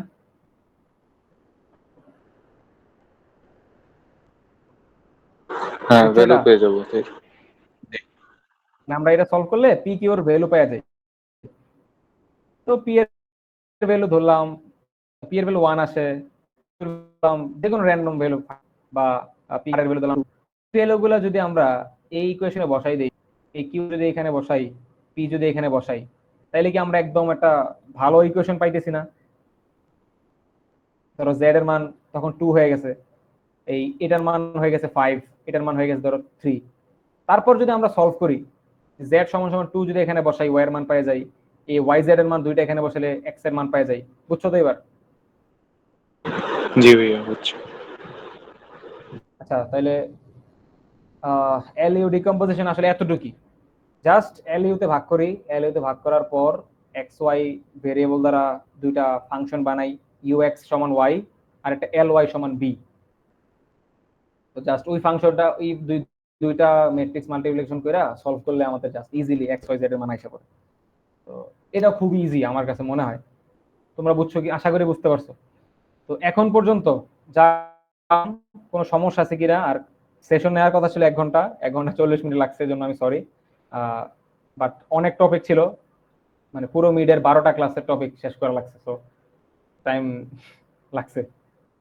Speaker 4: হ্যাঁ,
Speaker 2: বুঝছো
Speaker 4: ভ্যালু
Speaker 2: এটা?
Speaker 4: পেয়ে যাবো তাই।
Speaker 2: আমরা এটা সলভ করলে p q এর ভ্যালু পাওয়া যায়। তো p এর ভ্যালু ধরলাম, p এর ভ্যালু 1 আসে, যে কোনো র্যান্ডম ভ্যালু বা p এর ভ্যালু ধরলাম। ভ্যালুগুলো যদি আমরা এই ইকুয়েশনে বসাই দেই, এই q যদি এখানে বসাই, p যদি এখানে বসাই, তাহলে কি আমরা একদম একটা ভালো ইকুয়েশন পাইতেছি না? ধরো z এর মান তখন 2 হয়ে গেছে, এই এটার মান হয়ে গেছে 5, এটার মান হয়ে গেছে ধরো 3। তারপর যদি আমরা সলভ করি, z সমান সমান 2 যদি এখানে বসাই, y এর মান পেয়ে যাই, এই yz এর মান দুইটা এখানে বসালে x এর মান পেয়ে যাই। বুঝছো তো এবার?
Speaker 4: জি ভাইয়া, হচ্ছে।
Speaker 2: আচ্ছা, তাহলে এলইউ ডিকম্পোজিশন আসলে এতটুকুই। জাস্ট এলইউ তে ভাগ করি, এলইউ তে ভাগ করার পর এক্স ওয়াই ভেরিয়েবল দ্বারা দুইটা ফাংশন বানাই, ইউ এক্স সমান ওয়াই আর একটা এল ওয়াই সমান বি। তো জাস্ট ওই ফাংশনটা ওই দুইটা ম্যাট্রিক্স মাল্টিপ্লিকেশন করে সলভ করলে আমাদের just easily X Y Z এর মান আইসা পড়ে। তো এটা খুবই ইজি আমার কাছে মনে হয়। তোমরা বুঝছো কি? আশা করি বুঝতে পারছো। তো এখন পর্যন্ত যা কোনো সমস্যা আছে কিনা? আর সেশন নেওয়ার কথা ছিল 1 ঘন্টা, 1 ঘন্টা 40 মিনিট লাগছে, জন্য আমি সরি। বাট অনেক টপিক ছিল, মানে পুরো মিডের 12টা ক্লাসের টপিক শেষ করা লাগছে, তো টাইম লাগছে।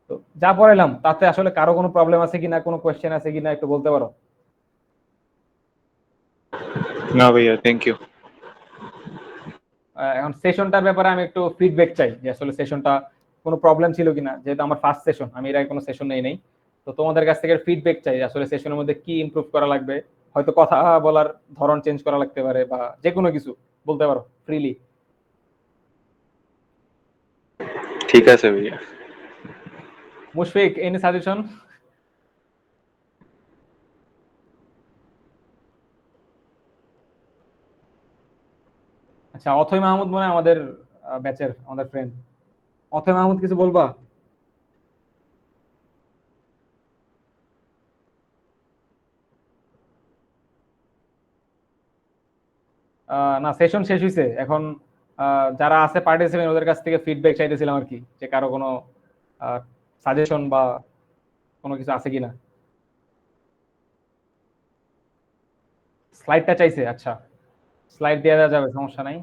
Speaker 2: তো যা পড়াইলাম তাতে আসলে কারো কোনো প্রবলেম আছে কিনা, কোনো কোয়েশ্চেন আছে কিনা একটু বলতে পারো?
Speaker 4: না ভাইয়া, থ্যাংক ইউ।
Speaker 2: এখন সেশনটার ব্যাপারে আমি একটু ফিডব্যাক চাই, যে আসলে সেশনটা কোনো প্রবলেম ছিল কিনা, যেহেতু আমার ফার্স্ট সেশন, আমি এর আগে কোনো সেশন নেই নেই। তো তোমাদের কাছ থেকে ফিডব্যাক চাই আসলে সেশনের মধ্যে কি ইমপ্রুভ করা লাগবে। হয়তো কথা বলার ধরন চেঞ্জ করা লাগতে পারে, বা যে কোনো কিছু বলতে পারো ফ্রিলি।
Speaker 4: ঠিক আছে ভাইয়া।
Speaker 2: Mushfiq, any suggestion? আচ্ছা, অথৈ মাহমুদ মনে হয় আমাদের ব্যাচের, আমাদের ফ্রেন্ড। অথৈ মাহমুদ, কিছু বলবা? না, সেশন শেষ হয়েছে এখন। যারা আছে পার্টিসিপেন্ট ওদের কাছ থেকে ফিডব্যাক চাইতেছিলাম আর কি, যে কারো কোনো সাজেশন বা কোনো কিছু আছে কিনা। স্লাইডটা চাইছে? আচ্ছা, স্লাইড দেওয়া যাবে, সমস্যা নাই।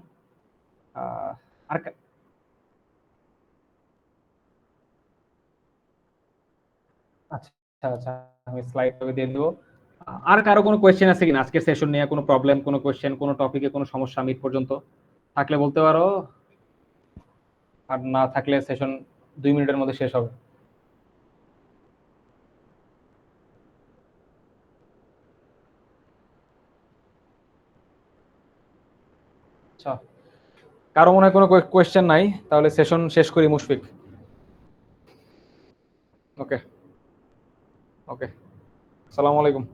Speaker 2: আহ, আর আচ্ছা আচ্ছা, আমি স্লাইড দিয়ে দেবো। আর কারো কোনো কোয়েশ্চেন আছে কিনা আজকের সেশন নিয়ে? কোনো প্রবলেম, কোনো কোয়েশ্চেন, কোনো টপিকে কোনো সমস্যা মিড পর্যন্ত থাকলে বলতে পারো। আর না থাকলে সেশন 2 মিনিটের মধ্যে শেষ হবে। আচ্ছা, কারো মনে হয় কোনো কোয়েশ্চেন নাই, তাহলে সেশন শেষ করি মুশফিক। ওকে, ওকে, আসসালামু আলাইকুম।